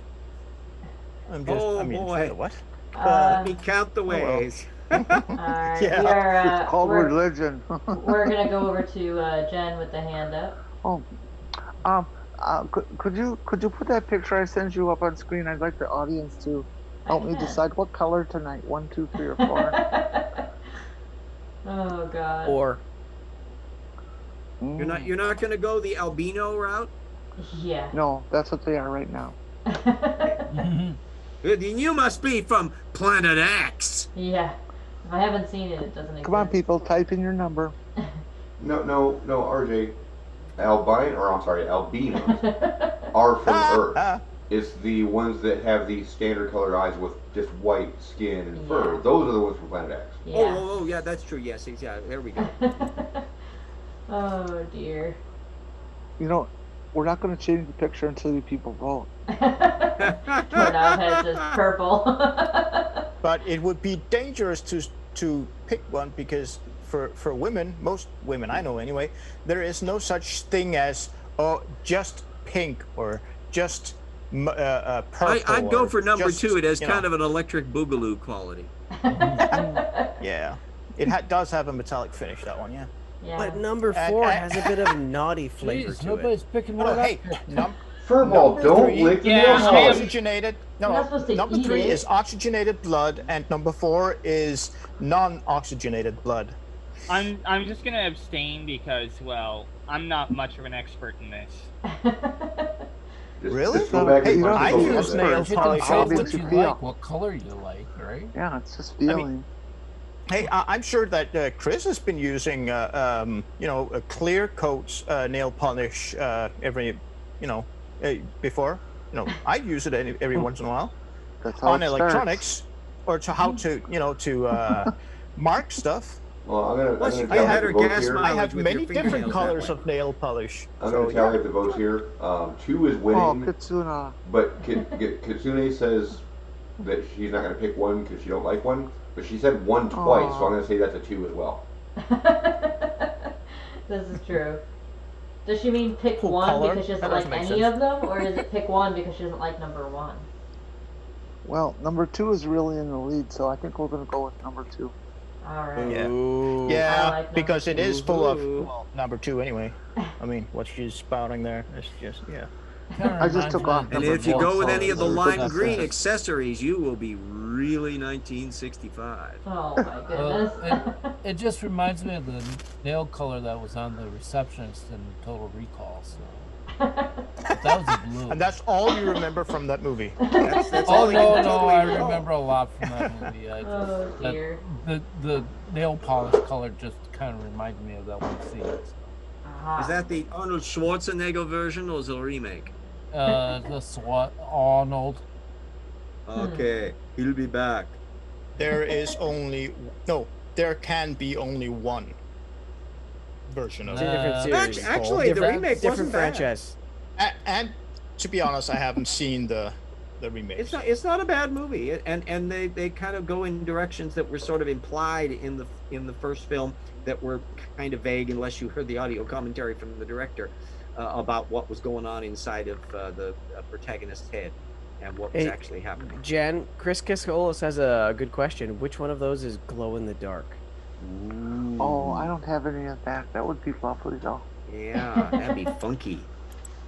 Boy. What? Let me count the ways. Alright, Yeah. we are, It's called we're, religion. we're gonna go over to Jen with the hand up. Oh, could you put that picture I sent you up on screen? I'd like the audience to help me decide what color tonight. 1, 2, 3, or 4. Oh God. Or You're not going to go the albino route? Yeah. No, that's what they are right now. Then you must be from Planet X. Yeah. If I haven't seen it, it doesn't exist. Come on, people, type in your number. No, RJ. Albinos are from Earth. It's the ones that have the standard colored eyes with just white skin and fur. Those are the ones from Planet X. Yeah. Oh, yeah, that's true. Yes, yeah, there we go. Oh dear. You know, we're not going to change the picture until you people vote. Knobhead says purple. But it would be dangerous to pick one because for women, most women I know anyway, there is no such thing as just pink or just purple. I'd go for number just, 2. It has kind of an electric boogaloo quality. Yeah, it does have a metallic finish. That one, yeah. Yeah. but number 4 has a bit of naughty flavor Jeez, to nobody's it. picking one up. Hey, Furball, don't 3 lick the Yeah, nail is I am- polish. oxygenated. You're not supposed to Number eat 3 it. is oxygenated blood, and number 4 is non-oxygenated blood. I'm just gonna abstain because, well, I'm not much of an expert in this. Really? Just go back Hey, and watch I the photos use of that. nail You can polish say often. what you feel. like, what color you like, right? Yeah, it's just feeling. Hey, I'm sure that Chris has been using, a clear coats nail polish every, before. I use it every once in a while That's how on it electronics, or to how to, mark stuff. Well, I'm gonna Plus, you tally get up better the votes gas here. I mileage have with many your different fingernails that colors way. of nail polish. I'm gonna tally up the votes here. 2 is Oh, winning, Kitsuna. but Kitsune says that she's not gonna pick one because she don't like one. But she said 1 twice, so I'm gonna say that's a 2 as well. This is true. Does she mean pick Cool one color. because she doesn't That like doesn't make any sense. of them, or is it pick one because she doesn't like number 1? Well, number 2 is really in the lead, so I think we're going to go with number 2. All right. Yeah. Ooh. Yeah, I like number because it is full of Ooh. number 2 anyway. I mean, what she's spouting there is just Kinda I just reminds took me off of And number if you 4 go with any of the colors. lime green accessories, you will be really 1965. Oh my goodness. It just reminds me of the nail color that was on the receptionist in Total Recall. So that was a blue. and that's all you remember from that movie. That's Oh all you no, can no, totally I recall. remember a lot from that movie. Oh dear. The nail polish color just kind of reminded me of that one scene. Aha. Is that the Arnold Schwarzenegger version or is it a remake? The SWAT Arnold. Okay, he'll be back. There can be only one version of It's a it. different series. Actually, the different, remake different wasn't bad. franchise. And to be honest, I haven't seen the remake. It's not a bad movie, and they kind of go in directions that were sort of implied in the first film that were kind of vague unless you heard the audio commentary from the director about what was going on inside of the protagonist's head and what was Hey, actually happening. Jen, Chris Kiskolis has a good question. Which one of those is glow in the dark? Oh, I don't have any of that. That would be lovely, though. Yeah, that'd be funky.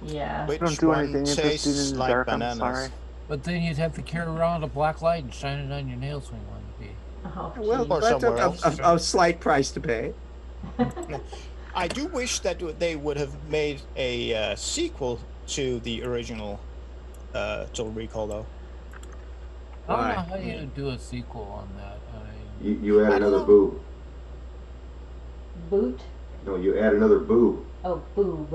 Yeah. Which I don't do one anything interesting tastes in the like dark. bananas? I'm sorry. But then you'd have to carry around a black light and shine it on your nails when you want to be. Oh, Well, geez. Or that's somewhere else. a slight price to pay. I do wish that they would have made a sequel to the original Total Recall, though. I don't Why? know how you do a sequel on that. I mean, You add another boob. Boot? No, you add another boob. Oh, boob.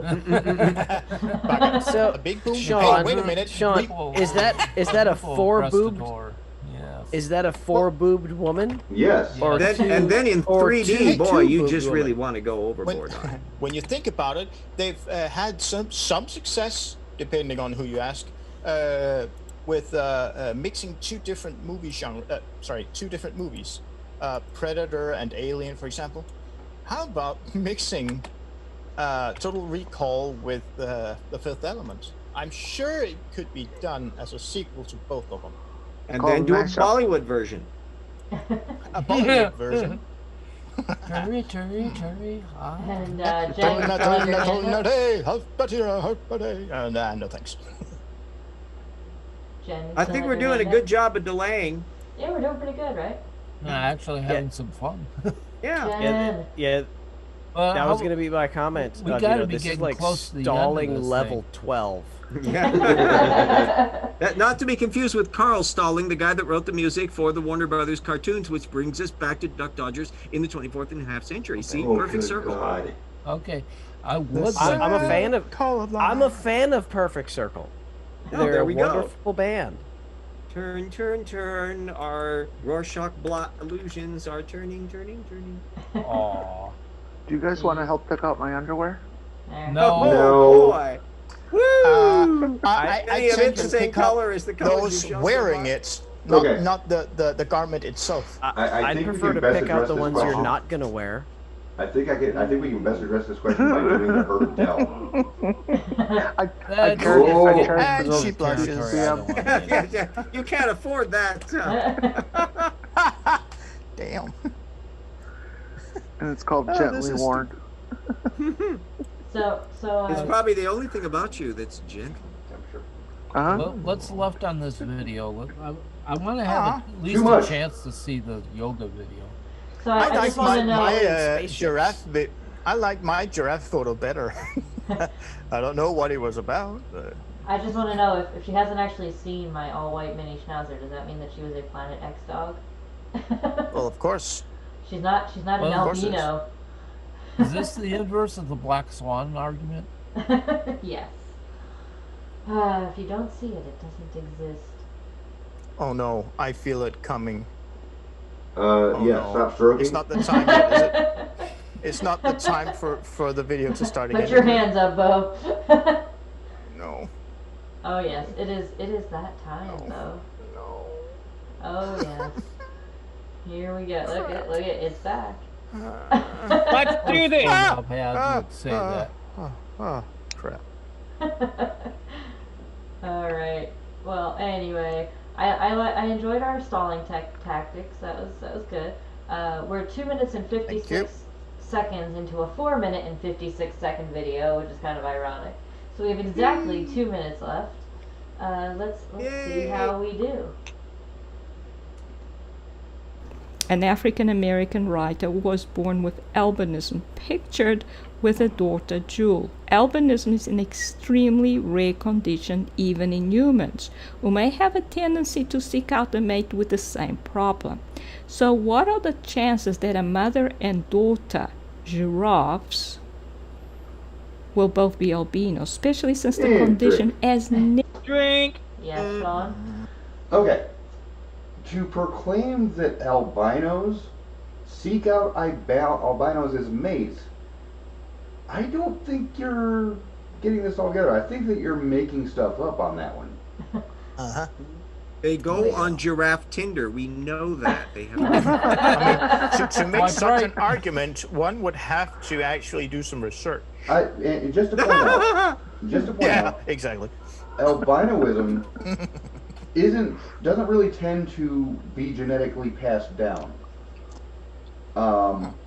So, A big boom. Sean, Hey, wait a minute. Sean, is that a Full four-boobed? breastador. Yes. Is that a four-boobed woman? Yes. Or And then in or 3D, boy, you two-boobed just woman. really want to go overboard on it. When you think about it, they've had some success, depending on who you ask, with mixing two different movie genres. Two different movies. Predator and Alien, for example. How about mixing Total Recall with The Fifth Element? I'm sure it could be done as a sequel to both of them. And Called then do a mashup. Bollywood version. A Bollywood version. Cherry, cherry, cherry. And Jen, you still have your hand up? No thanks. Jen, you I still think have we're your doing a hand good up? job of delaying. Yeah, we're doing pretty good, right? Actually having some fun. Yeah. Jen. Yeah, Well, that was going to be my comment. We of, gotta be this is getting like close to the end of stalling this level thing. 12. Not to be confused with Carl Stalling, the guy that wrote the music for the Warner Brothers cartoons, which brings us back to Duck Dodgers in the 24th and a half century. See, Oh, perfect good circle. God. Okay, I would. I'm a fan of. Colorblind. I'm a fan of Perfect Circle. Oh, They're there a we go. wonderful band. Turn, turn, turn. Our Rorschach blot illusions are turning, turning, turning. Aw. Do you guys want to help pick out my underwear? There. No. Oh, No. boy. Woo! I Many of tend it the to same pick up color as the colors those you show so wearing far. it, Okay. not the garment itself. I I'd think we prefer can to best pick out address the this ones you're question. not gonna wear. I think we can best address this question by doing the Herb Dell. I That's charge Oh. for And those she blushes. territory. I don't want to get into. Yeah. You can't afford that. Damn. And it's called Oh, Gently this is Warned. So It's probably the only thing about you that's gentle. Uh-huh. Well, what's left on this video? I want to have at least Too a much. chance to see the yoga video. So I I like just want to know. my giraffe bit. I like my giraffe photo better. I don't know what it was about. But... I just want to know if she hasn't actually seen my all-white mini schnauzer. Does that mean that she was a Planet X dog? Well, of course. She's not an Well, of course it is. albino. Is this the inverse of the black swan argument? Yes. If you don't see it, it doesn't exist. Oh no, I feel it coming. Yeah, no. stop stroking. It's not the time yet, is it? It's not the time for the video to start again. Put your hands up, Bo. No. Oh yes, it is. It is that time, though. No. Oh yes. Here we go. Look it. It's back. Let's do this. I'd say that. Oh, crap. All right. Well, anyway, I enjoyed our stalling tactics. That was good. We're 2 minutes and 56 seconds into a 4 minute and 56 second video, which is kind of ironic. So we have exactly 2 minutes left. Let's see how we do. An African American writer was born with albinism, pictured with a daughter, Jewel. Albinism is an extremely rare condition even in humans, who may have a tendency to seek out a mate with the same problem. So what are the chances that a mother and daughter giraffes will both be albino, especially since the condition has Drink. Yes, Sean. Okay. To proclaim that albinos seek out albinos as mates, I don't think you're getting this all together. I think that you're making stuff up on that one. Uh-huh. They go on giraffe Tinder. We know that. They have. I mean, to make That's such right. an argument, one would have to actually do some research. And just to point out, Exactly. albinoism doesn't really tend to be genetically passed down.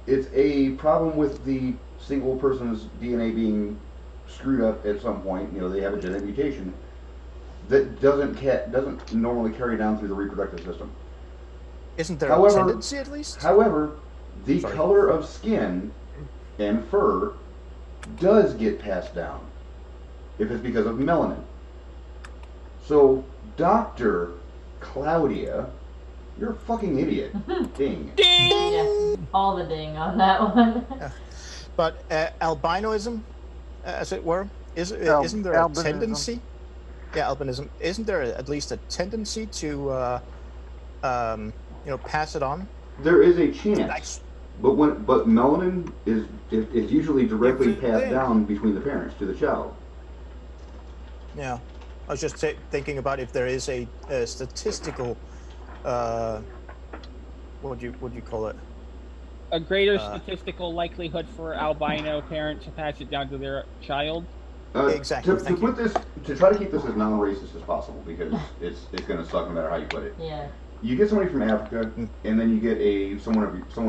It's a problem with the single person's DNA being screwed up at some point. You know, they have a genetic mutation that doesn't normally carry down through the reproductive system. Isn't there However- a tendency at least? However, the Sorry. color of skin and fur does get passed down if it's because of melanin. So, Dr. Claudia, you're a fucking idiot. Ding. Yeah, all the ding on that one. But albinoism, as it were, isn't there a albinism. tendency? Yeah, albinism. Isn't there at least a tendency to, pass it on? There is a chance, That's- but melanin is usually directly Different passed thing. down between the parents to the child. Yeah, I was just thinking about if there is a statistical Would you call it? A greater statistical likelihood for albino parent to pass it down to their child. Exactly. To put this, to try to keep this as non-racist as possible, because it's going to suck no matter how you put it. Yeah. You get somebody from Africa, and then you get someone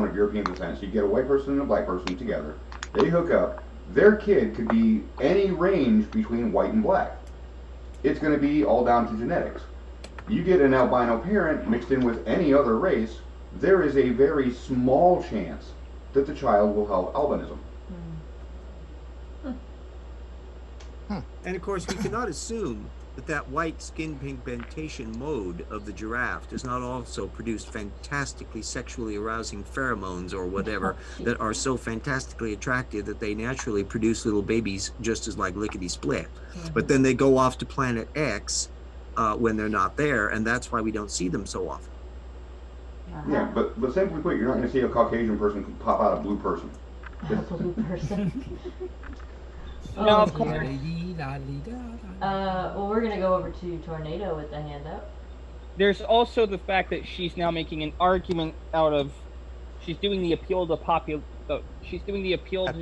of European descent. So you get a white person and a black person together. They hook up. Their kid could be any range between white and black. It's going to be all down to genetics. You get an albino parent mixed in with any other race, there is a very small chance that the child will have albinism. And of course, we cannot assume that white skin pigmentation mode of the giraffe does not also produce fantastically sexually arousing pheromones or whatever that are so fantastically attractive that they naturally produce little babies just as like lickety-split. But then they go off to Planet X when they're not there, and that's why we don't see them so often. Yeah, but simply put, you're not going to see a Caucasian person pop out a blue person. A blue person. No, of course. Well, we're gonna go over to Tornado with the hand up. There's also the fact that she's now making an argument out of, she's doing the appeal to she's doing the appeal to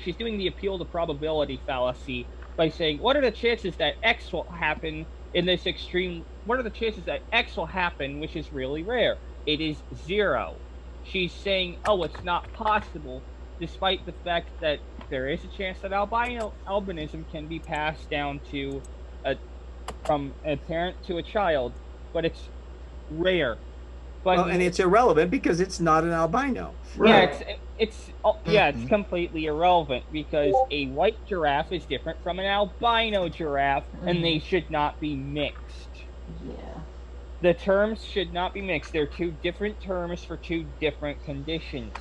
she's doing the appeal to probability fallacy by saying, what are the chances that X will happen in this extreme? What are the chances that X will happen, which is really rare? It is 0. She's saying, oh, it's not possible, despite the fact that there is a chance that albinism can be passed down to from a parent to a child, but it's rare. But and it's irrelevant because it's not an albino. Right. Yeah, it's completely irrelevant because a white giraffe is different from an albino giraffe, and they should not be mixed. Yeah. The terms should not be mixed. They're two different terms for two different conditions.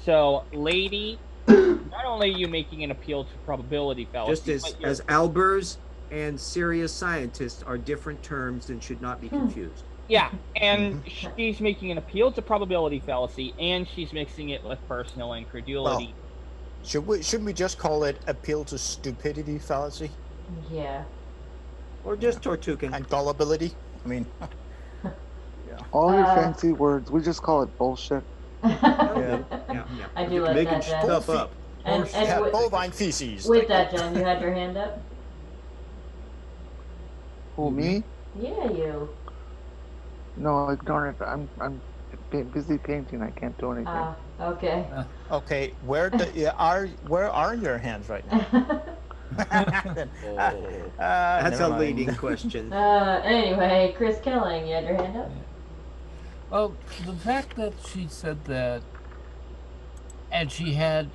So, lady, not only are you making an appeal to probability fallacy, just as Albers and serious scientists are different terms and should not be confused. Yeah, and she's making an appeal to probability fallacy, and she's mixing it with personal incredulity. Well, shouldn't we just call it appeal to stupidity fallacy? Yeah. Or just Tortugan. And gullibility? I mean... All your fancy words, we just call it bullshit. Yeah. I do like that, Jen. Stuff up. And bovine feces. With that, Jen, you had your hand up? Who, me? Yeah, you. No, ignore it. I'm busy painting. I can't do anything. Okay. Okay, where are your hands right now? That's a leading question. Anyway, Chris Kelling, you had your hand up? Well, the fact that she said that, and she had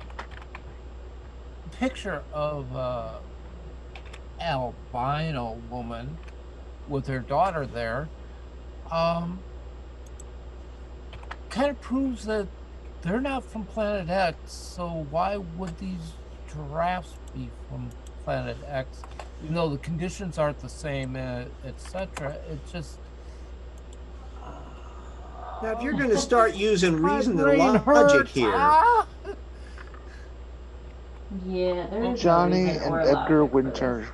a picture of albino woman with her daughter there, kind of proves that they're not from Planet X, so why would these giraffes be from Planet X? Even though the conditions aren't the same, etc. It just... Now, if you're going to start using reason and logic here... Yeah, there's Johnny and Edgar Winter.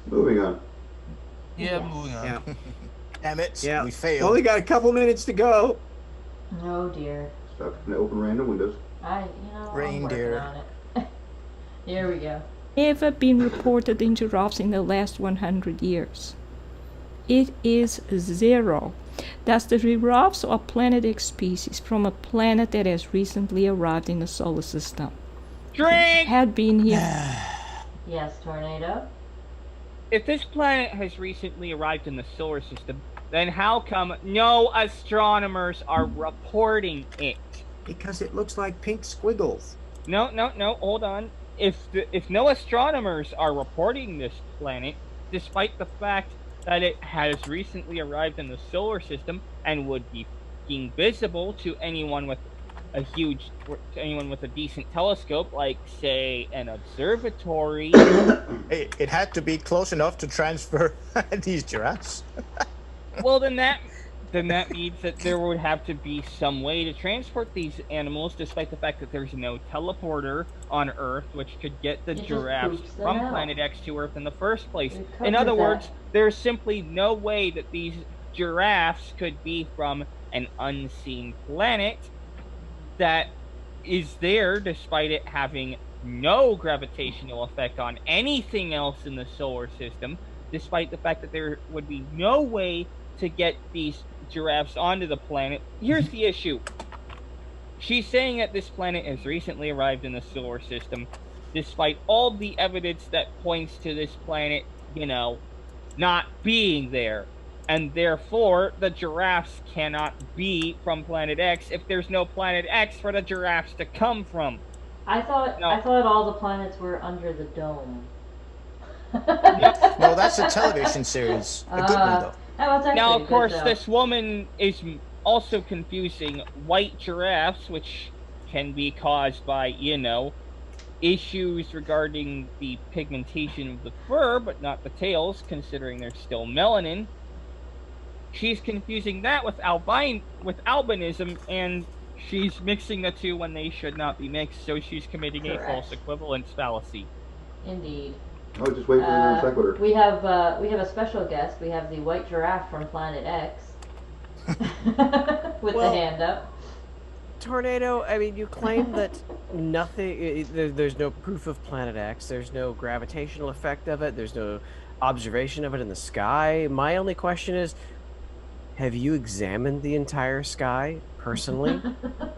Moving on. Yeah, moving on. Yeah. Damn it, Yeah. we failed. Only got a couple minutes to go. Oh dear. Stuck in the open random windows. Reindeer. I'm working on it. Here we go. Never been reported in giraffes in the last 100 years. It is 0. Thus, the giraffes are Planet X species from a planet that has recently arrived in the solar system. Drink! Had been here. Yes, Tornado. If this planet has recently arrived in the solar system, then how come no astronomers are reporting it? Because it looks like pink squiggles. No, hold on. If no astronomers are reporting this planet, despite the fact that it has recently arrived in the solar system and would be being visible to anyone with a decent telescope, like say an observatory. It had to be close enough to transfer these giraffes. Well, then that means that there would have to be some way to transport these animals, despite the fact that there's no teleporter on Earth which could get the giraffes from Planet X to Earth in the first place. In other words, there's simply no way that these giraffes could be from an unseen planet that is there despite it having no gravitational effect on anything else in the solar system, despite the fact that there would be no way to get these giraffes onto the planet. Here's the issue. She's saying that this planet has recently arrived in the solar system, despite all the evidence that points to this planet, not being there. And therefore, the giraffes cannot be from Planet X if there's no Planet X for the giraffes to come from. I thought all the planets were under the dome. No, that's a television series. A good one, though. Now, of course, this woman is also confusing white giraffes, which can be caused by, issues regarding the pigmentation of the fur, but not the tails, considering there's still melanin. She's confusing that with albinism, and she's mixing the two when they should not be mixed, so she's committing a false equivalence fallacy. Indeed. Oh, just wait for the non sequitur. We have a special guest. We have the white giraffe from Planet X with the hand up. Tornado, I mean, you claim that nothing, there's no proof of Planet X, there's no gravitational effect of it, there's no observation of it in the sky. My only question is, have you examined the entire sky personally?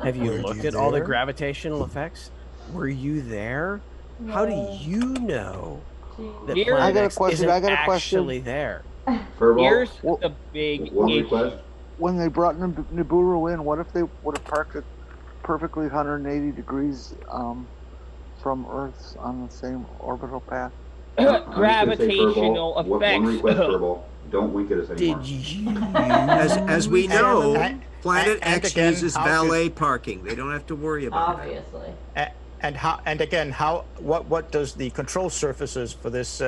Have you looked at all the gravitational effects? Were you there? No. How do you know that Planet X isn't actually there? Here's the big issue. When they brought Nibiru in, what if they would have parked it perfectly 180 degrees from Earth's on the same orbital path? Gravitational effects. One request, Furball. Don't wink at us anymore. Did you? As we know, Planet X uses valet parking. They don't have to worry about it. Obviously. What does the control surfaces for this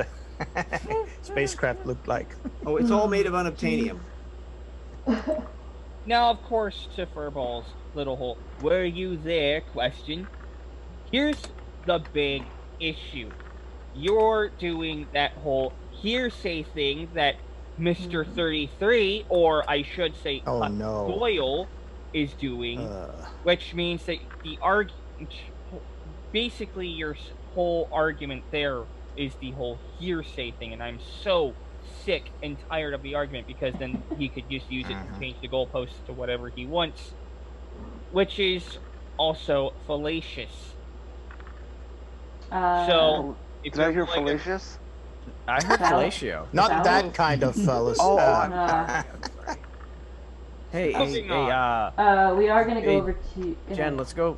spacecraft look like? Oh, it's all made of unobtainium. Now, of course, to Furball's little whole "were you there" question, here's the big issue. You're doing that whole hearsay thing that Mr. 33, or I should say Doyle, is doing, which means that basically your whole argument there is the whole hearsay thing, and I'm so sick and tired of the argument, because then he could just use it to change the goalposts to whatever he wants, which is also fallacious. So, did I hear fallacious? I heard fellatio. Not that kind of fellas. Hey, we are gonna go over to Jen. Let's go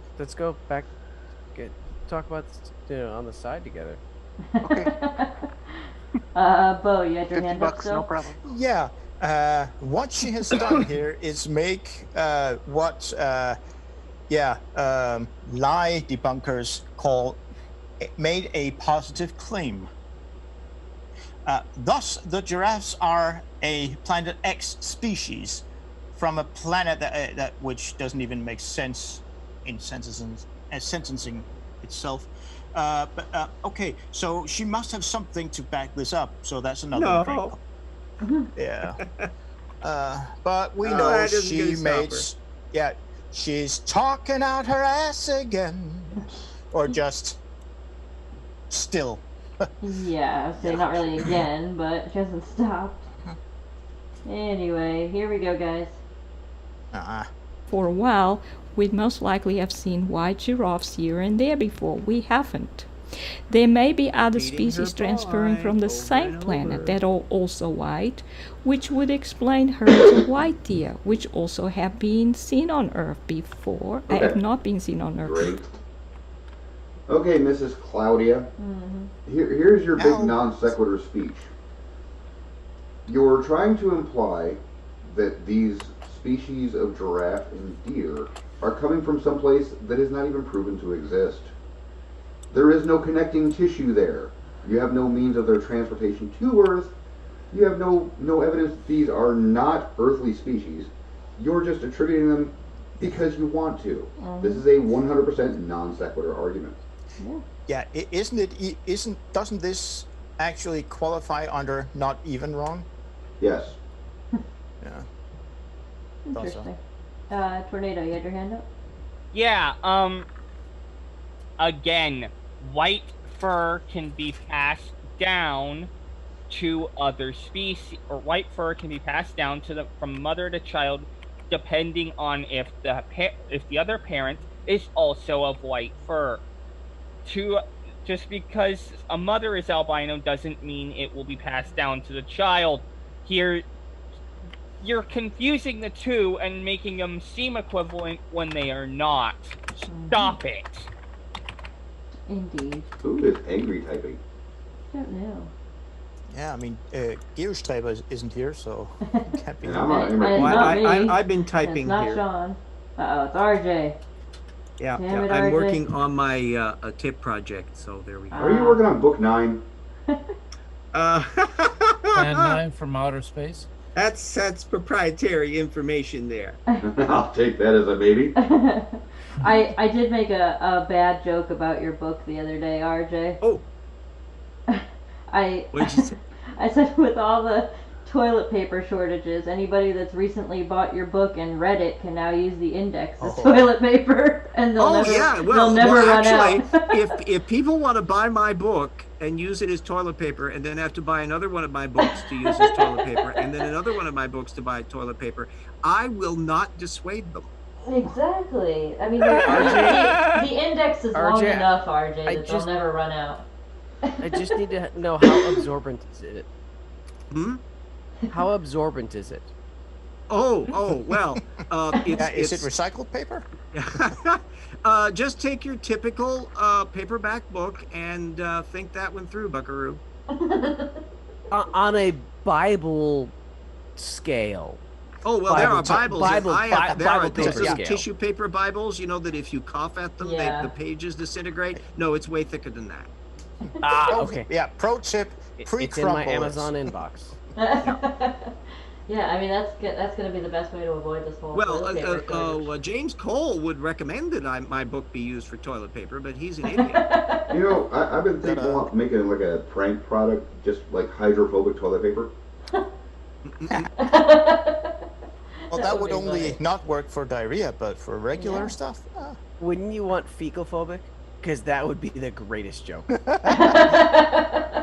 back. Talk about on the side together. Okay. Bo, you had your hand up still? No problem. Yeah. What she has done here is make what lie debunkers made a positive claim. Thus, the giraffes are a Planet X species from a planet that which doesn't even make sense in sentencing itself. Okay, so she must have something to back this up. So that's another thing. Yeah. But we know she makes. Yeah, she's talking out her ass again, or just still. Yeah, I'd say not really again, but she hasn't stopped. Anyway, here we go, guys. For a while, we'd most likely have seen white giraffes here and there before. We haven't. There may be other species transferring from the same planet that are also white, which would explain herds of white deer, which also have been seen on Earth before. Okay. Have not been seen on Earth. Great. Okay, Mrs. Claudia. Here's your big non sequitur speech. You're trying to imply that these species of giraffe and deer are coming from someplace that is not even proven to exist. There is no connecting tissue there. You have no means of their transportation to Earth. You have no evidence that these are not earthly species. You're just attributing them because you want to. This is a 100% non sequitur argument. Yeah, doesn't this actually qualify under not even wrong? Yes. Yeah. Interesting. Tornado, you had your hand up? Yeah, again, white fur can be passed down to other species, or white fur can be passed down from mother to child, depending on if the other parent is also of white fur. Just because a mother is albino doesn't mean it will be passed down to the child. Here, you're confusing the two and making them seem equivalent when they are not. Stop it. Indeed. Who is angry typing? Don't know. Yeah, I mean, Gearstraiber isn't here, so it can't be. And I'm not And angry. it's not me. I've been And typing it's not here. Sean. Uh-oh, it's RJ. Yeah, Damn it, I'm RJ. working on my tip project, so there we go. Are you working on book 9? Plan 9 from outer space. That's proprietary information there. I'll take that as a baby. I did make a bad joke about your book the other day, RJ. Oh. What'd you say? I said with all the toilet paper shortages, anybody that's recently bought your book and read it can now use the index as toilet paper, and they'll never run actually, out. if people want to buy my book and use it as toilet paper, and then have to buy another one of my books to use as toilet paper, and then another one of my books to buy toilet paper, I will not dissuade them. Exactly. I mean, the index is long RJ, enough, RJ, that they'll never run out. I just need to know how absorbent is it. Hmm? How absorbent is it? Well, is it recycled paper? Just take your typical paperback book and think that one through, Buckaroo. On a Bible scale. Oh, well, there are Bibles. There are paper scale. tissue paper Bibles, you know, that if you cough at them, the pages disintegrate. No, it's way thicker than that. Okay. Yeah, pro tip, pre-crumble. It's in my Amazon inbox. Yeah, I mean, that's going to be the best way to avoid this whole toilet paper shortage. James Cole would recommend that my book be used for toilet paper, but he's an idiot. You know, I've been thinking about making like a prank product, just like hydrophobic toilet paper. Well, that would only not work for diarrhea, but for regular stuff. Wouldn't you want fecal phobic? Because that would be the greatest joke.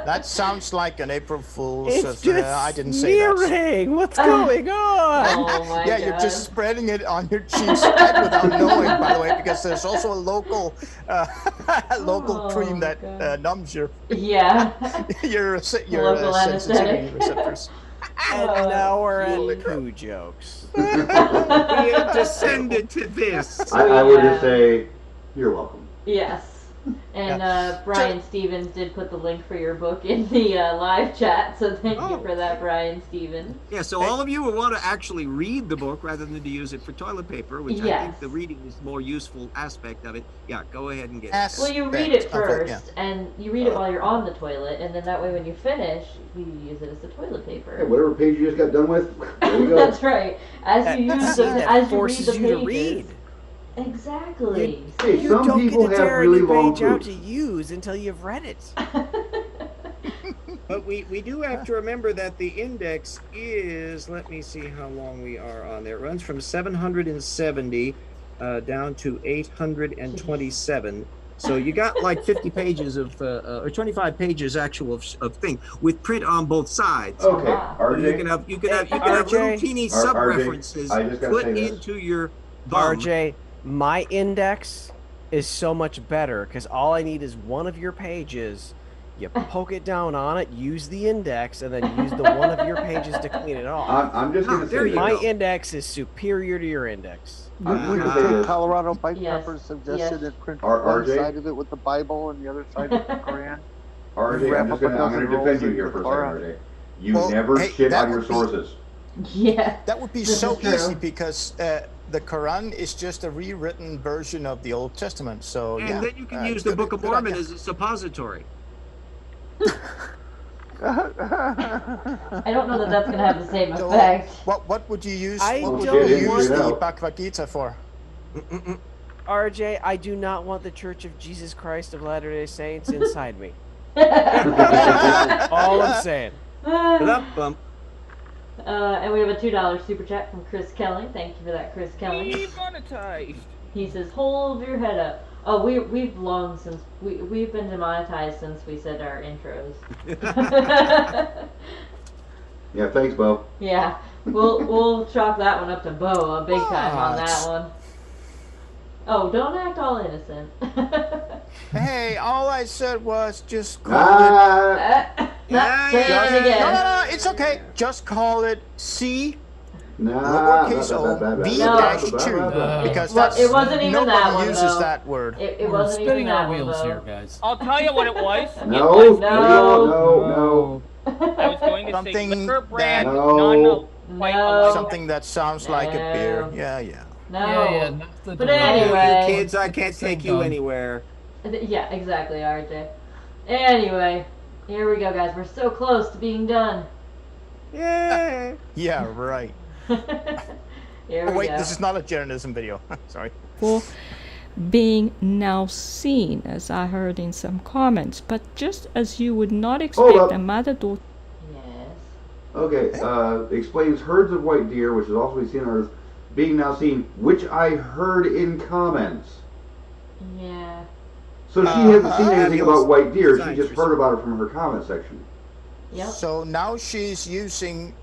That sounds like an April Fool's. It's just I didn't say that. smearing. What's going on? Oh my Yeah, God. you're just spreading it on your cheeks and without knowing, by the way, because there's also a local cream that numbs your your Local sensitivity anesthetic. receptors. And now we're at poo jokes. We have descended to this. I would just say, you're welcome. Yes. And Brian Stevens did put the link for your book in the live chat, so thank you for that, Brian Stevens. Yeah, so all of you will want to actually read the book rather than to use it for toilet paper, which I think the reading is the more useful aspect of it. Yeah, go ahead and get it. Well, you read it first, and you read it while you're on the toilet, and then that way when you finish, you use it as the toilet paper. Hey, whatever page you just got done with, there you go. That's right. As you use the, as you read the forces you to pages. read. Exactly. Hey, You some don't people get to have tear really any long page out poops. to use until you've read it. But we do have to remember that the index is, let me see how long we are on there. It runs from 770 down to 827. So you got like 50 pages of, or 25 pages actual of thing with print on both sides. Okay, You can RJ. have little teeny sub references I just gotta put say this. into your bum. RJ, my index is so much better because all I need is one of your pages. You poke it down on it, use the index, and then use the one of your pages to clean it off. I'm just going to say My this. index is superior to your index. We could take Colorado Bike Pepper's suggestion and print one RJ? side of it with the Bible and the other side with the Quran. RJ, I'm going to defend you here for a second, RJ. You never shit on your sources. Yeah. That would be so easy because the Quran is just a rewritten version of the Old Testament. So And then you can use the Book of Mormon as a suppository. I don't know that that's going to have the same effect. What would you use? What would don't you use want- the Bhagavad Gita for? RJ, I do not want the Church of Jesus Christ of Latter-day Saints inside me. All I'm saying. Bump. And we have a $2 super chat from Chris Kelly. Thank you for that, Chris Kelly. Demonetized. He says, "Hold your head up." Oh, we've long since we've been demonetized since we said our intros. Yeah, thanks, Bo. Yeah, we'll chalk that one up to Bo, a big time on that one. Oh, don't act all innocent. Hey, all I said was just call Not saying it again. No, it's okay. Just call it C lowercase o v dash 2 because that's it wasn't even that nobody one, uses though. that word. It wasn't even that one, though. guys. I'll tell you what it was. No, It was no. I was going to say Something liquor brand, No. Something that sounds like a beer. Yeah. No. But But anyway. Kids, I can't take you anywhere. Yeah, exactly, RJ. Anyway, here we go, guys. We're so close to being done. Yeah. Yeah, right. Here Oh, we wait, go. this is not a journalism video. Sorry. For being now seen, as I heard in some comments, but just as you would not expect up. a mother-daughter. Yes. Okay, explains herds of white deer, which is also being seen on Earth, being now seen, which I heard in comments. Yeah. So she hasn't seen anything about white deer, That's she just heard about it from her comment section. Yep. So now she's using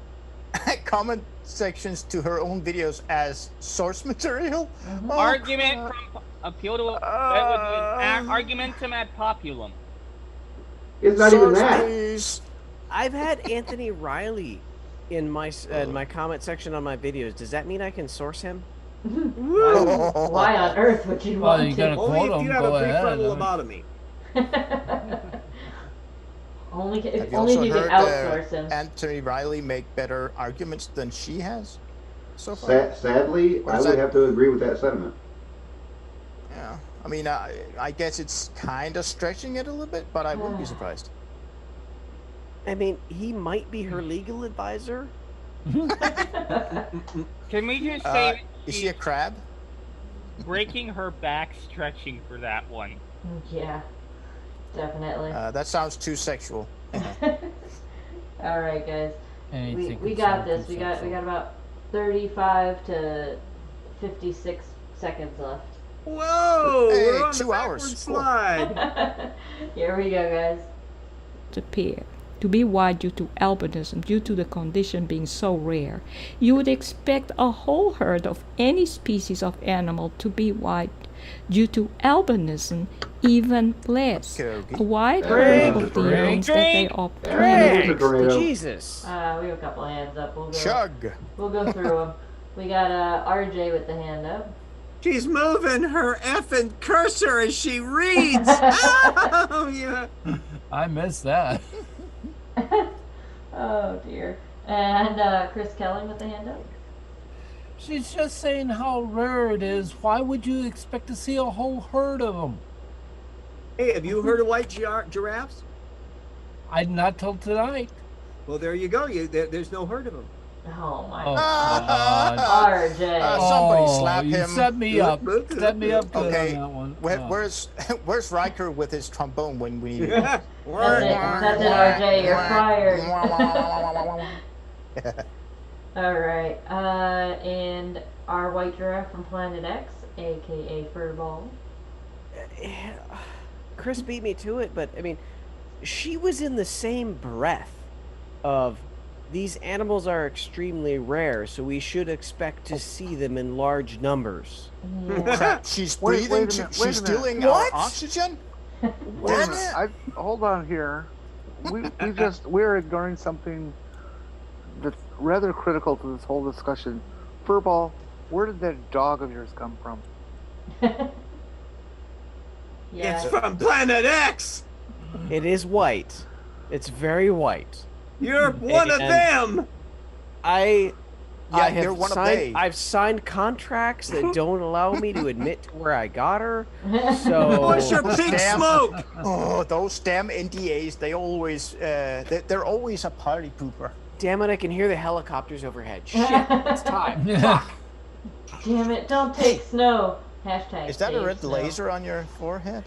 comment sections to her own videos as source material. Mm-hmm. argument from appeal to argumentum ad populum. It's not even Source, that. please. I've had Anthony Riley in my comment section on my videos. Does that mean I can source him? Why on earth would you Well, want you to? gotta Only quote if him. you have Go a ahead. prefrontal lobotomy. Only Have if you only also if you can heard outsource him. Anthony Riley make better arguments than she has so far? Sadly, What I is would that? have to agree with that sentiment. Yeah. I mean, I guess it's kind of stretching it a little bit, but I wouldn't be surprised. I mean, he might be her legal advisor. Can we just say Is she a crab? breaking her back stretching for that one? Yeah, definitely. That sounds too sexual. All right, guys. Anything We can got sound this. We got about 35 to 56 seconds left. Whoa! Hey, We're on 2 the hours. backward Cool. slide. Here we go, guys. Appear to be white due to albinism, due to the condition being so rare. You would expect a whole herd of any species of animal to be white due to albinism, even less. A wide herd of deer means that they are plenty. Jesus. We have a couple hands up. Chug. We'll go through them. We got RJ with the hand up. She's moving her effing cursor as she reads. Oh, yeah. I missed that. Oh dear. And Chris Kelly with the hand up. She's just saying how rare it is. Why would you expect to see a whole herd of them? Hey, have you heard of white giraffes? Not till tonight. Well, there you go. There's no herd of them. Oh my Oh, God. RJ. Somebody slap you him. set me up. Set me up good Okay, on that one. where's Riker with his trombone when we need him? That's it, RJ. You're fired. All right. And our white giraffe from Planet X, aka Furball. Chris beat me to it, but I mean, she was in the same breath of these animals are extremely rare, so we should expect to see them in large numbers. Yeah. She's Wait breathing. a minute, wait a She's minute. stealing What? our oxygen. Wait a minute. Hold on here. We're ignoring something that's rather critical to this whole discussion. Furball, where did that dog of yours come from? Yeah. It's from Planet X. It is white. It's very white. You're one of them. I Yeah, have you're one of signed, they. I've signed contracts that don't allow me to admit to where I got her. So What's your pink Damn. smoke? Oh, those damn NDAs! They always, they're always a party pooper. damn it, I can hear the helicopters overhead. Shit, it's time. Fuck. Damn it! Don't take snow. Hashtag. Is that a save red snow. laser on your forehead?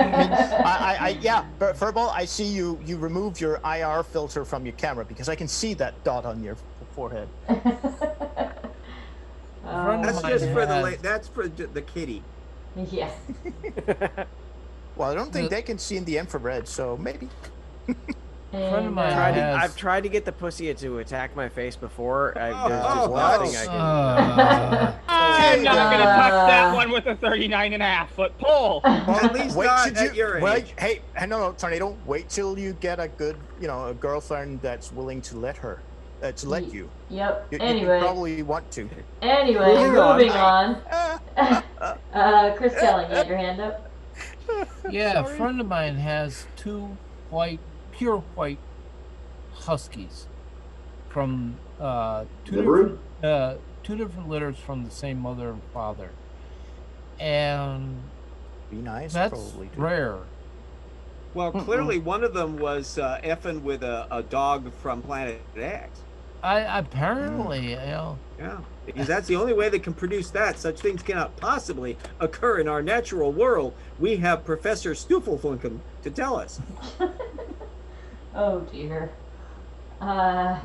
Yeah, Furball, I see you remove your IR filter from your camera because I can see that dot on your forehead. That's just for that's for the kitty. Yeah. Well, I don't think they can see in the infrared, so maybe. Friend of mine I've tried to get the pussy to attack my face before. There's just what? nothing I can. I'm not gonna touch that one with a 39.5-foot pole. Well, At least not at your age. Wait, hey, no, Tornado. Wait till you get a good, a girlfriend that's willing to let you. Yep. You Anyway. probably want to. Anyway, moving on. Chris Kelly, you had your hand up. Yeah, a friend of mine has two pure white huskies from two different litters from the same mother and father, and be nice. That's probably rare. Well, clearly one of them was effing with a dog from Planet X. Apparently, Yeah, because that's the only way they can produce that. Such things cannot possibly occur in our natural world. We have Professor Stuffelfunken to tell us. Oh dear. Alright.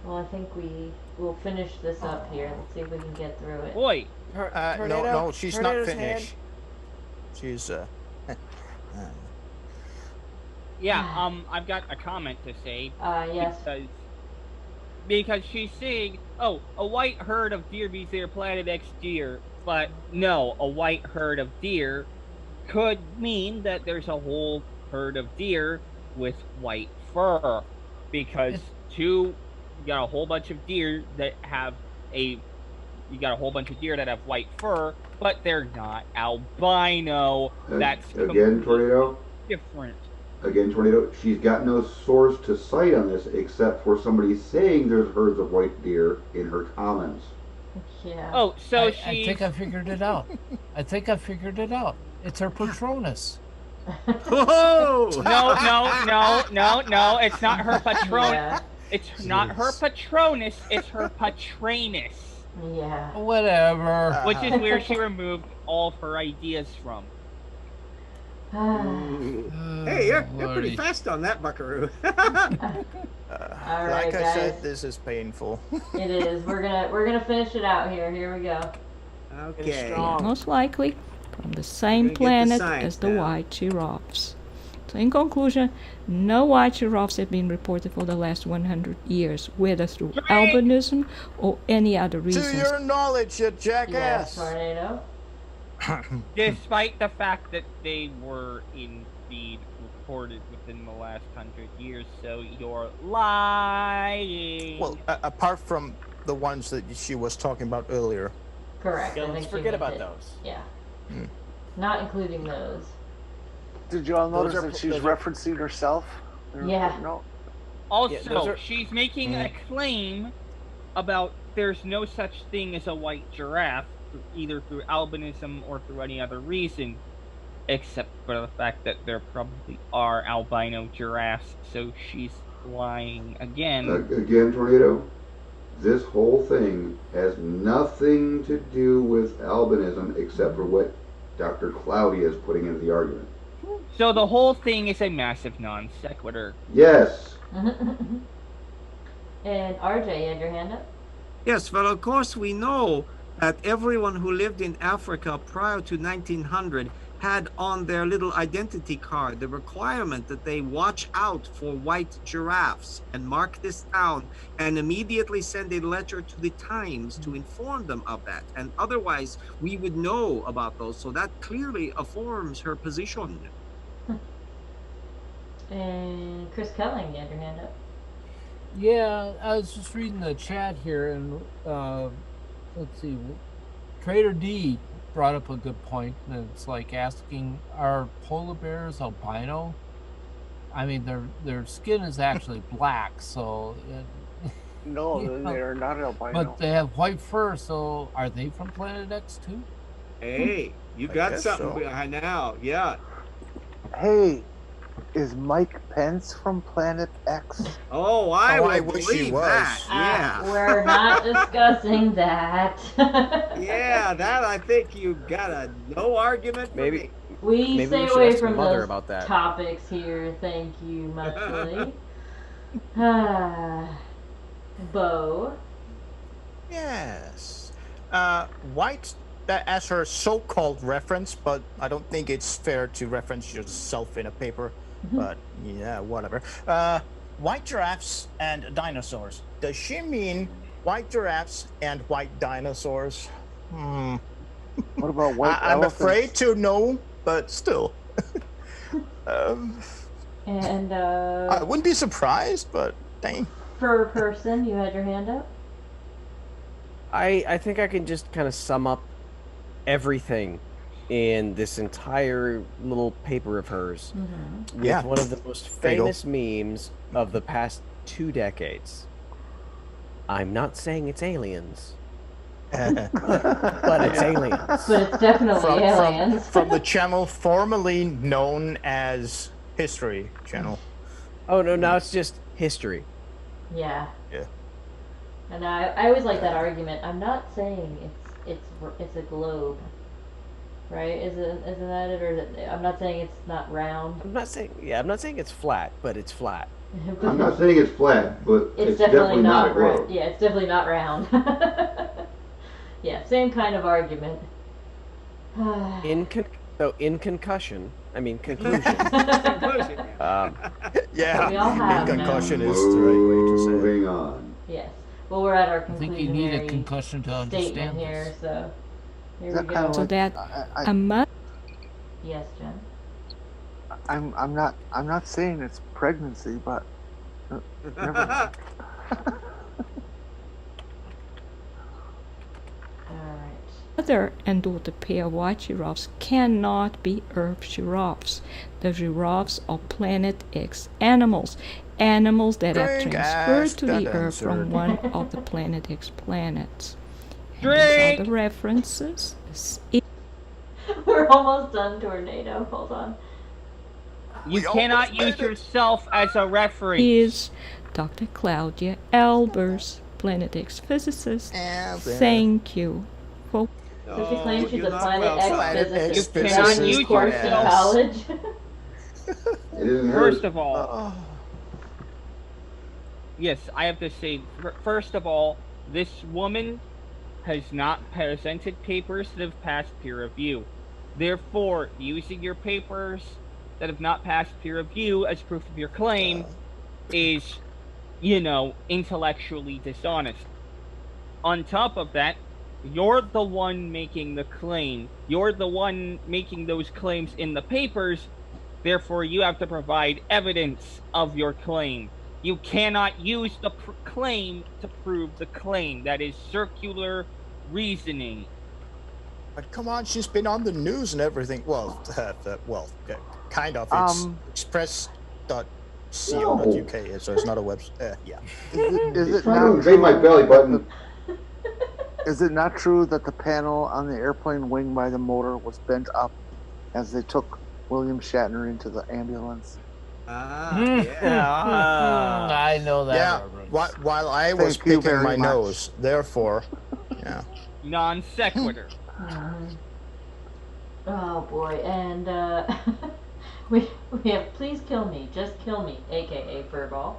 Well, I think we'll finish this up here. Let's see if we can get through it. Boy. No, she's not finished. She's Yeah, I've got a comment to say. Yes. Because she's saying, oh, a white herd of deer means they're Planet X deer. But no, a white herd of deer could mean that there's a whole herd of deer with white fur. Because you got a whole bunch of deer that have white fur, but they're not albino. That's again, Tornado. Different. Again, Tornado, she's got no source to cite on this except for somebody saying there's herds of white deer in her comments. Yeah. Oh, so I think I figured it out. It's her Patronus. No, it's not her Patronus. Yeah. It's not her Patronus, it's her Patranus. Yeah. Whatever. Which is where she removed all of her ideas from. Hey, you're pretty fast on that, buckaroo. All right, like I guys. said, this is painful. It is. We're gonna finish it out here. Here we go. Okay. Most likely from the same planet as the white giraffes. So in conclusion, no white giraffes have been reported for the last 100 years, whether through albinism or any other reasons. To your knowledge, you jackass. Yes, Tornado. Despite the fact that they were indeed reported within the last 100 years, so you're lying. Well, apart from the ones that she was talking about earlier. Correct. Yeah, let's forget about those. Yeah. Not including those. Did you all notice that she's referencing herself? Yeah. No. Also, she's making a claim about there's no such thing as a white giraffe, either through albinism or through any other reason, except for the fact that there probably are albino giraffes, so she's lying again. Again, Tornado, this whole thing has nothing to do with albinism except for what Dr. Claudia is putting into the argument. So the whole thing is a massive non sequitur. Yes. And RJ, you had your hand up? Yes, well, of course we know that everyone who lived in Africa prior to 1900 had on their little identity card the requirement that they watch out for white giraffes and mark this down and immediately send a letter to the Times to inform them of that. And otherwise, we would know about those. So that clearly affirms her position. And Chris Kelling, you had your hand up? Yeah, I was just reading the chat here, and let's see, Trader D brought up a good point, and it's like asking, are polar bears albino? I mean, their skin is actually black, so no, they're not albino. But they have white fur, so are they from Planet X too? Hey, you got something behind now, yeah. Hey, Is Mike Pence from Planet X? Oh, I I will wish he believe was. that. Yeah. We're not discussing that. Yeah, that I think you got a no argument for Maybe me. We maybe stay we should away ask from Mother those about that. topics here. Thank you, muchly. Bo. Yes. White, as her so-called reference, but I don't think it's fair to reference yourself in a paper. But yeah, whatever. White giraffes and dinosaurs. Does she mean white giraffes and white dinosaurs? What about white I'm elephants? afraid to know, but still. And I wouldn't be surprised, but dang. fur person, you had your hand up? I think I can just kind of sum up everything in this entire little paper of hers with Yeah. one of the most There you go. famous memes of the past 2 decades. I'm not saying it's aliens, but it's aliens. But it's definitely aliens. From the channel formerly known as History Channel. Oh no, now it's just history. Yeah. Yeah. And I always like that argument. I'm not saying it's a globe, right? Isn't that it? Or is it, I'm not saying it's not round. I'm not saying it's flat, but it's flat. I'm not saying it's flat, but It's definitely not a round. globe. Yeah, it's definitely not round. Yeah, same kind of argument. In conclusion, Yeah, We all have concussion now. is the right way to say it. Moving on. Yes. Well, we're at our I think you need a conclusionary concussion to statement understand here, this. so here Is we that kind go. of So like, that I, a mother Yes, Jen. I'm not saying it's pregnancy, but never mind. Alright. and daughter pair white giraffes cannot be Earth giraffes. The giraffes are Planet X animals. Animals that have Drink, transferred ask to the that Earth from answered. one of the Planet X planets. And Drink! these are the references. We're almost done, Tornado. Hold on. You We cannot almost made use it. yourself as a referee. Is Dr. Claudia Albers, Planet X physicist. Albers. Thank you for So she claims she's you're a not Planet welcome. X Planet physicist. X You cannot Taking use this course in yourself. college. It isn't First hers. of all, Oh. yes, I have to say, first of all, this woman has not presented papers that have passed peer review. Therefore, using your papers that have not passed peer review as proof of your claim is, intellectually dishonest. On top of that, you're the one making the claim. You're the one making those claims in the papers. Therefore, you have to provide evidence of your claim. You cannot use the claim to prove the claim. That is circular reasoning. But come on, she's been on the news and everything. Well, kind of. It's express.co.uk, so it's not a website. Yeah. Is it Trying to not invade my belly button. Is it not true that the panel on the airplane wing by the motor was bent up as they took William Shatner into the ambulance? Yeah. I know that. Yeah. Reverend. While I was Thank you picking very my much. nose, therefore, yeah. Non sequitur. Oh boy, and we have please kill me, just kill me, aka Furball.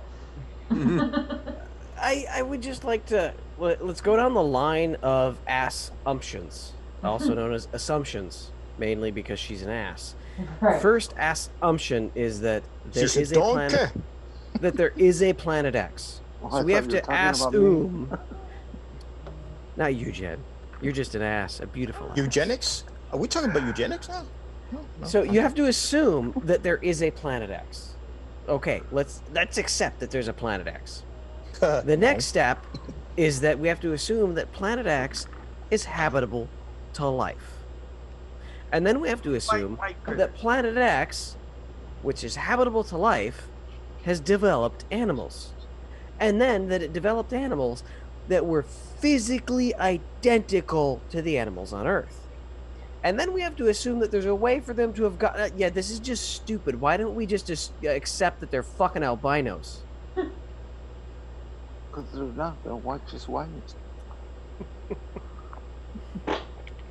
I would just like to let's go down the line of assumptions, also known as assumptions, mainly because she's an ass. Right. First assumption is that there She's a is a donkey. planet that there is a planet X. Well, So I we thought have you were to talking about me. assume. Not you, Jen. You're just an ass, a beautiful ass. Eugenics? Are we talking about eugenics now? No. So you have to assume that there is a planet X. Okay, let's accept that there's a planet X. The next step is that we have to assume that planet X is habitable to life. And then we have to assume that planet X, which is habitable to life, has developed animals. And then that it developed animals that were physically identical to the animals on Earth. And then we have to assume that there's a way for them to have gotten. Yeah, this is just stupid. Why don't we just accept that they're fucking albinos? Because they're not. They're white, just white.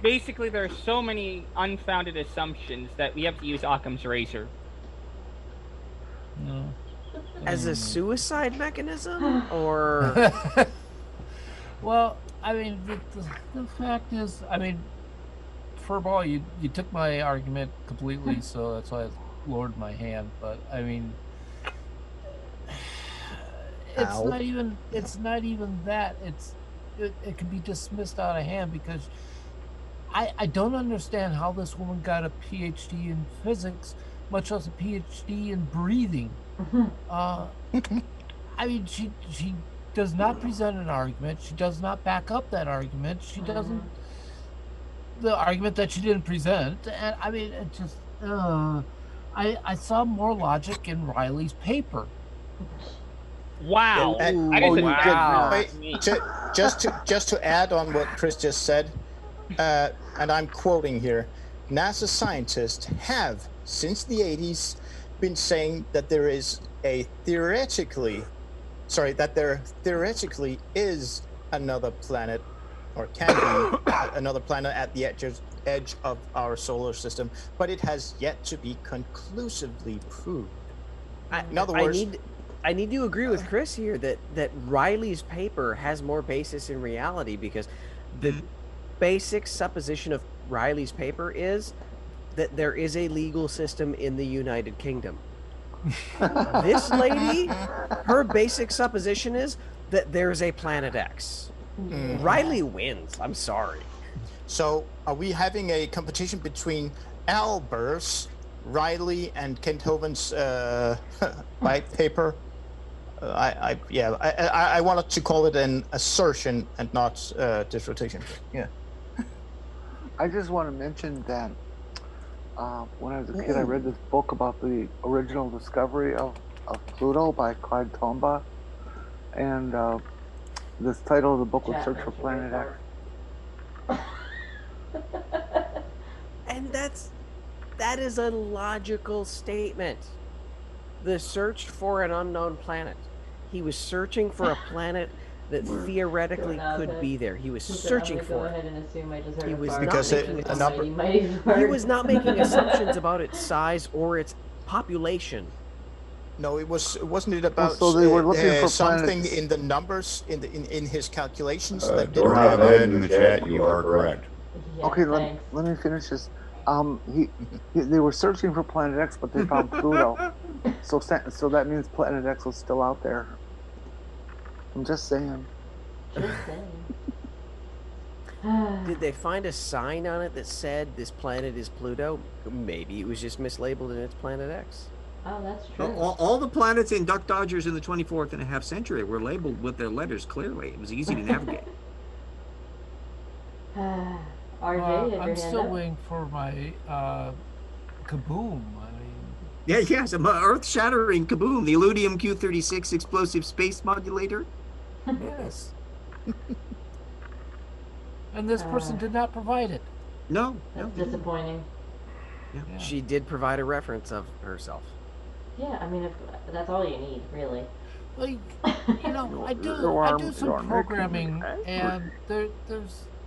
Basically, there are so many unfounded assumptions that we have to use Occam's razor. No. As a suicide mechanism, or Well, I mean, the fact is, I mean, Furball, you took my argument completely, so that's why I lowered my hand. But I mean, it's not even that. It can be dismissed out of hand because I don't understand how this woman got a PhD in physics, much less a PhD in breathing. I mean, she does not present an argument. She does not back up that argument. She doesn't. The argument that she didn't present, and I mean, it just. I saw more logic in Riley's paper. Wow. Just to add on what Chris just said, and I'm quoting here, NASA scientists have, since the 80s, been saying that there theoretically is another planet, or can be another planet at the edge of our solar system, but it has yet to be conclusively proved. In other words, I need to agree with Chris here that Riley's paper has more basis in reality, because the basic supposition of Riley's paper is that there is a legal system in the United Kingdom. This lady, her basic supposition is that there's a planet X. Riley wins. I'm sorry. So are we having a competition between Albers, Riley, and Kent Hovind's white paper? I wanted to call it an assertion and not dissertation. Yeah. I just want to mention that when I was a kid, I read this book about the original discovery of Pluto by Clyde Tombaugh, and this title of the book was Search for Planet X. And that is a logical statement. The search for an unknown planet. He was searching for a planet that theoretically could be there. He was searching for it. He was not making assumptions about its size or its population. No, wasn't it about so they were looking for something planets in the numbers in his calculations? Don't have that in the chat. You are correct. Okay, let me finish this. They were searching for Planet X, but they found Pluto. So that means Planet X was still out there. I'm just saying. Did they find a sign on it that said this planet is Pluto? Maybe it was just mislabeled and it's Planet X. Oh, that's true. All the planets in Duck Dodgers in the 24th and a half century were labeled with their letters clearly. It was easy to navigate. RJ, I'm still waiting for my kaboom. Yes, an earth-shattering kaboom, the Illudium Q-36 explosive space modulator. Yes. And this person did not provide it. No. That's disappointing. Yeah. She did provide a reference of herself. Yeah, I mean, if that's all you need, really. Like, I do some programming, and there's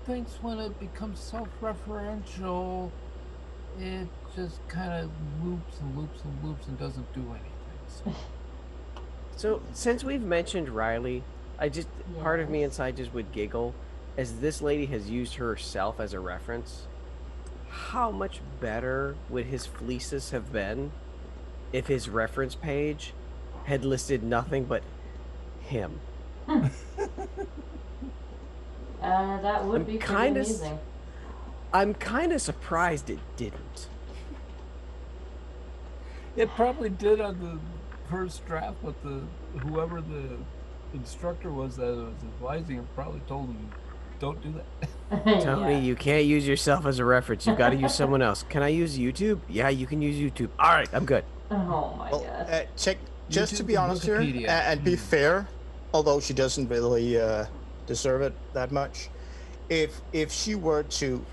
things when it becomes self-referential, it just kind of loops and loops and loops and doesn't do anything. So since we've mentioned Riley, part of me inside just would giggle, as this lady has used herself as a reference. How much better would his fleeces have been if his reference page had listed nothing but him? That would be pretty amusing. I'm kind of surprised it didn't. It probably did on the first draft, but whoever the instructor was that was advising him probably told him, don't do that. Tony, you can't use yourself as a reference. You've got to use someone else. Can I use YouTube? Yeah, you can use YouTube. All right, I'm good. Oh my god. Just to be honest here, and be fair, although she doesn't really deserve it that much, if she were to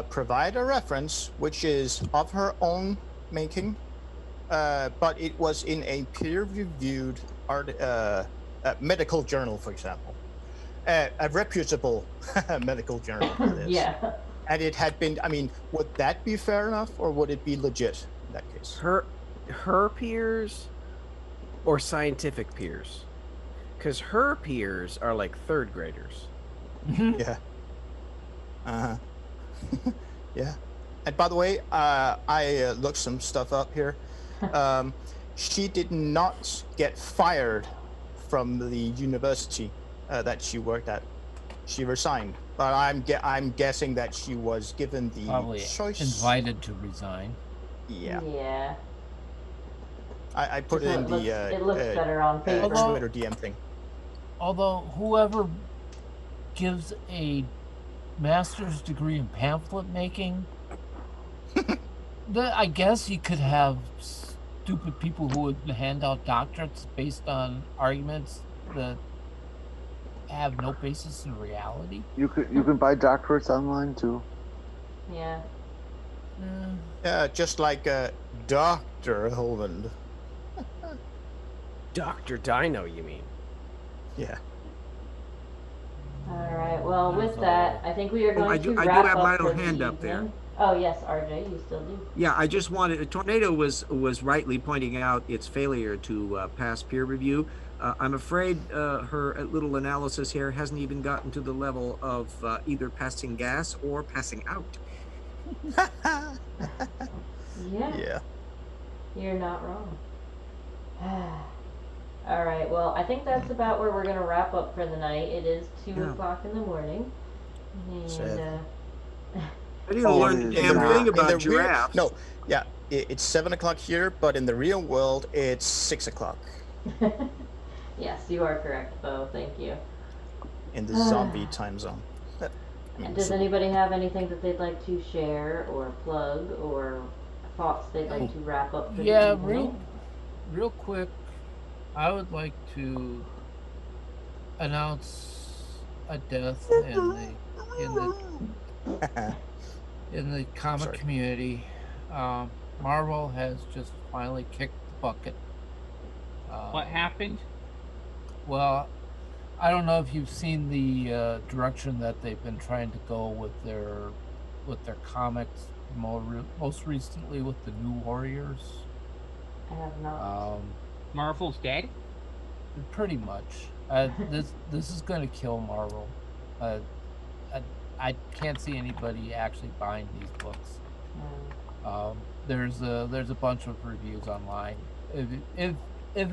provide a reference which is of her own making, but it was in a peer-reviewed medical journal, for example, a reputable medical journal, that is. Yeah. And it had been. I mean, would that be fair enough, or would it be legit in that case? Her peers or scientific peers? Because her peers are like third graders. Yeah. Yeah. And by the way, I looked some stuff up here. She did not get fired from the university that she worked at. She resigned. But I'm guessing that she was given the Probably choice. invited to resign. Yeah. Yeah. I put it in the it looks better on paper. Twitter DM thing. Although whoever gives a master's degree in pamphlet making, I guess you could have stupid people who would hand out doctorates based on arguments that have no basis in reality. You can buy doctorates online too. Yeah. Yeah, just like Dr. Holland. Dr. Dino, you mean? Yeah. All right. Well, with that, I think we are going I to do wrap have up my for little the hand up there. evening. Oh yes, RJ, you still do. Yeah, I just wanted. Tornado was rightly pointing out its failure to pass peer review. I'm afraid her little analysis here hasn't even gotten to the level of either passing gas or passing out. Yeah. Yeah. You're not wrong. All right. Well, I think that's about where we're gonna wrap up for the night. It is 2:00 in the morning, and I didn't learn the damn thing about giraffes. No, yeah, it's 7 o'clock here, but in the real world, it's 6 o'clock. yes, you are correct, Bo. Thank you. In the zombie time zone. Does anybody have anything that they'd like to share or plug or thoughts they'd like to wrap up for the evening? real quick, I would like to announce a death in the comic community. Marvel has just finally kicked the bucket. What happened? Well, I don't know if you've seen the direction that they've been trying to go with their comics. Most recently with the New Warriors. I have not. Marvel's dead. Pretty much. This is going to kill Marvel. I can't see anybody actually buying these books. There's a bunch of reviews online. If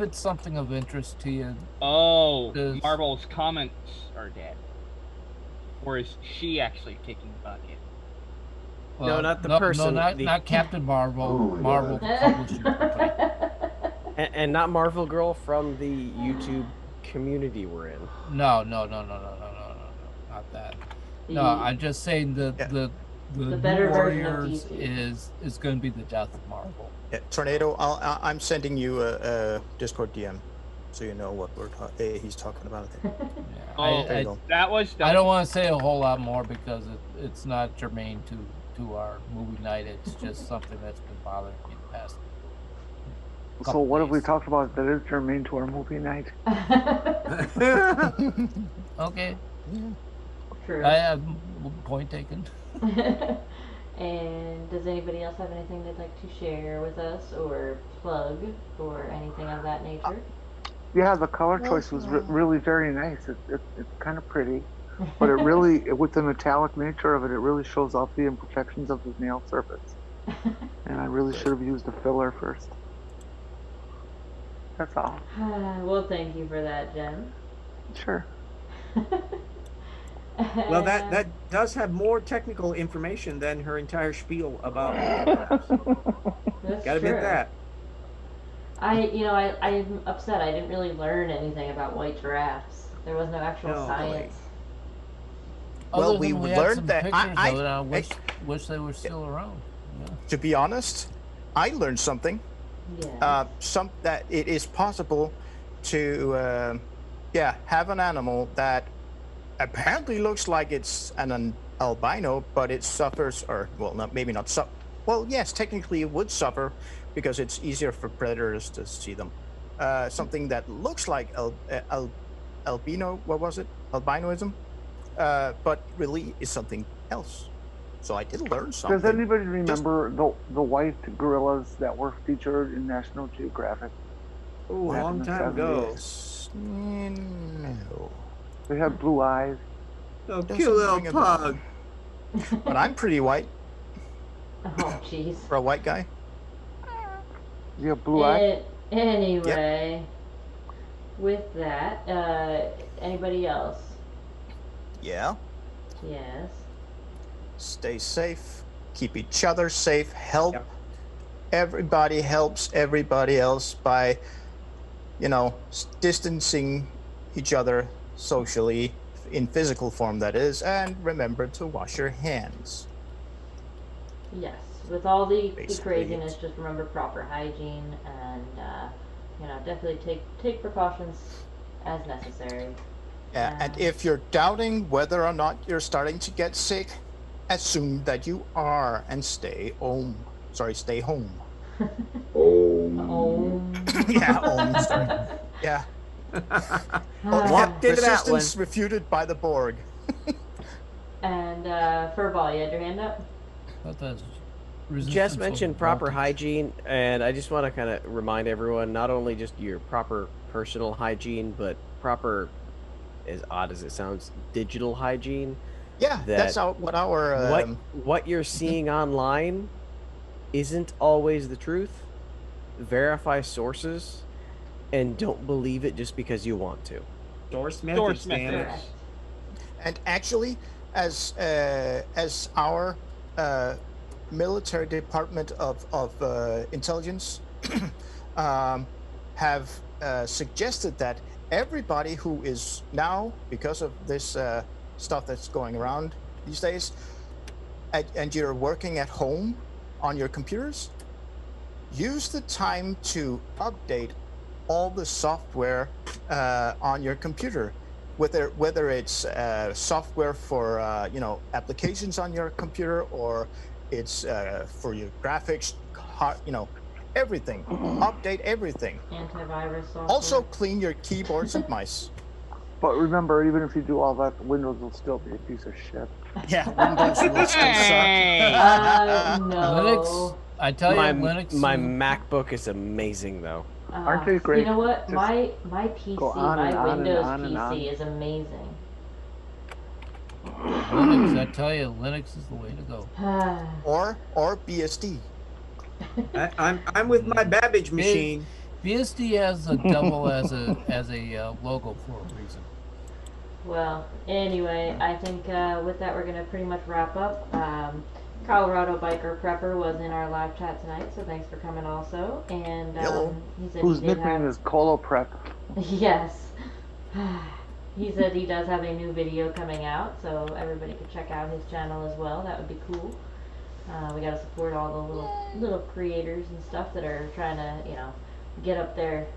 it's something of interest to you. Marvel's comments are dead. Or is she actually kicking the bucket? Well, no, not the person. No, not Captain Marvel. Marvel Publishing Company. And not Marvel Girl from the YouTube community we're in. No, not that. No, I'm just saying the better New version of Warriors DC. is going to be the death of Marvel. Yeah, Tornado, I'm sending you a Discord DM, so you know what he's talking about. I don't want to say a whole lot more because it's not germane to our movie night. It's just something that's been bothering me the past. So what have we talked about that is germane to our movie night? Okay. True. I have point taken. And does anybody else have anything they'd like to share with us or plug or anything of that nature? Yeah, the color choice was really very nice. It's kind of pretty, but it really, with the metallic nature of it, it really shows off the imperfections of the nail surface. And I really should have used a filler first. That's all. Well, thank you for that, Jen. Sure. Well, that does have more technical information than her entire spiel about. Gotta admit that. I'm upset. I didn't really learn anything about white giraffes. There was no actual science. Well, we learned that. I wish they were still around. Yeah. To be honest, I learned something. Yeah. That it is possible to, have an animal that apparently looks like it's an albino, but it suffers, or well, not maybe not su- well, yes, technically it would suffer because it's easier for predators to see them. Something that looks like albino, what was it? Albinoism, but really is something else. So I did learn something. Does anybody remember the white gorillas that were featured in National Geographic? Oh, a back in long the time ago. 70s? No. They had blue eyes. Oh, Doesn't cute little ring a bell. pug. But I'm pretty white Oh, jeez. for a white guy. You have blue eyes? Anyway, with that, anybody else? Yeah. Yes. Stay safe. Keep each other safe. Help. Yep. Everybody helps everybody else by, distancing each other socially, in physical form, that is, and remember to wash your hands. Yes, with all the craziness, just remember proper hygiene and, definitely take precautions as necessary. Yeah, and if you're doubting whether or not you're starting to get sick, assume that you are and stay home. Stay home. Yeah, sorry. Yeah. Resistance refuted by the Borg. And Furball, you had your hand up? Jess mentioned proper hygiene, and I just want to kind of remind everyone, not only just your proper personal hygiene, but proper, as odd as it sounds, digital hygiene. Yeah, that's what our... What you're seeing online isn't always the truth. Verify sources, and don't believe it just because you want to. Source methods, damn it. And actually, as our military department of intelligence have suggested that everybody who is now, because of this stuff that's going around these days, and you're working at home on your computers, use the time to update all the software on your computer, whether it's software for applications on your computer, or it's for your graphics, everything. Update everything. Antivirus software. Also clean your keyboards and mice. But remember, even if you do all that, Windows will still be a piece of shit. Yeah, Windows will still suck. No. Linux, I tell you, Linux. My MacBook is amazing, though. Aren't they great? You know what? Just my PC, my Windows PC is amazing. Linux, I tell you, Linux is the way to go. or BSD. I'm with my Babbage machine. BSD has a double as a logo for a reason. Well, anyway, I think with that we're gonna pretty much wrap up. Colorado Biker Prepper was in our live chat tonight, so thanks for coming also. And he said whose nickname is Colo Prep. Yes. He said he does have a new video coming out, so everybody could check out his channel as well. That would be cool. We gotta support all the little creators and stuff that are trying to, get up there,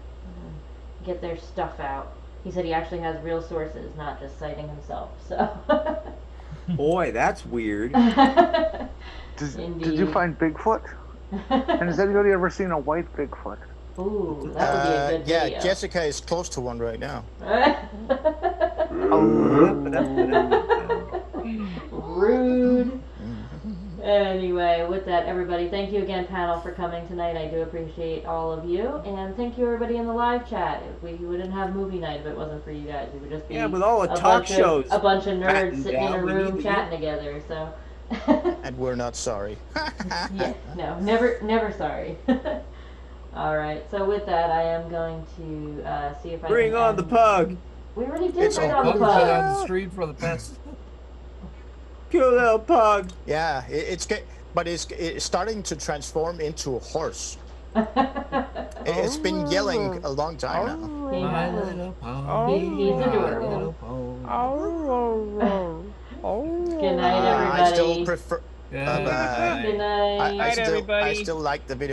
get their stuff out. He said he actually has real sources, not just citing himself. So. Boy, that's weird. Did you find Bigfoot? And has anybody ever seen a white Bigfoot? Ooh, that would be a good video. Yeah, Jessica is close to one right now. Rude. Anyway, with that, everybody, thank you again, panel, for coming tonight. I do appreciate all of you, and thank you, everybody in the live chat. We wouldn't have movie night if it wasn't for you guys. We would just be with all the talk shows, a bunch of nerds sitting in a room chatting together. So. And we're not sorry. Yeah, no, never sorry. All right, so with that, I am going to see if I bring on the pug. We already did bring on the pug. On the street for the past. Cute little pug. Yeah, it's starting to transform into a horse. It's been yelling a long time now. He's adorable. Good night, everybody. I still prefer. Good night. I still like the video.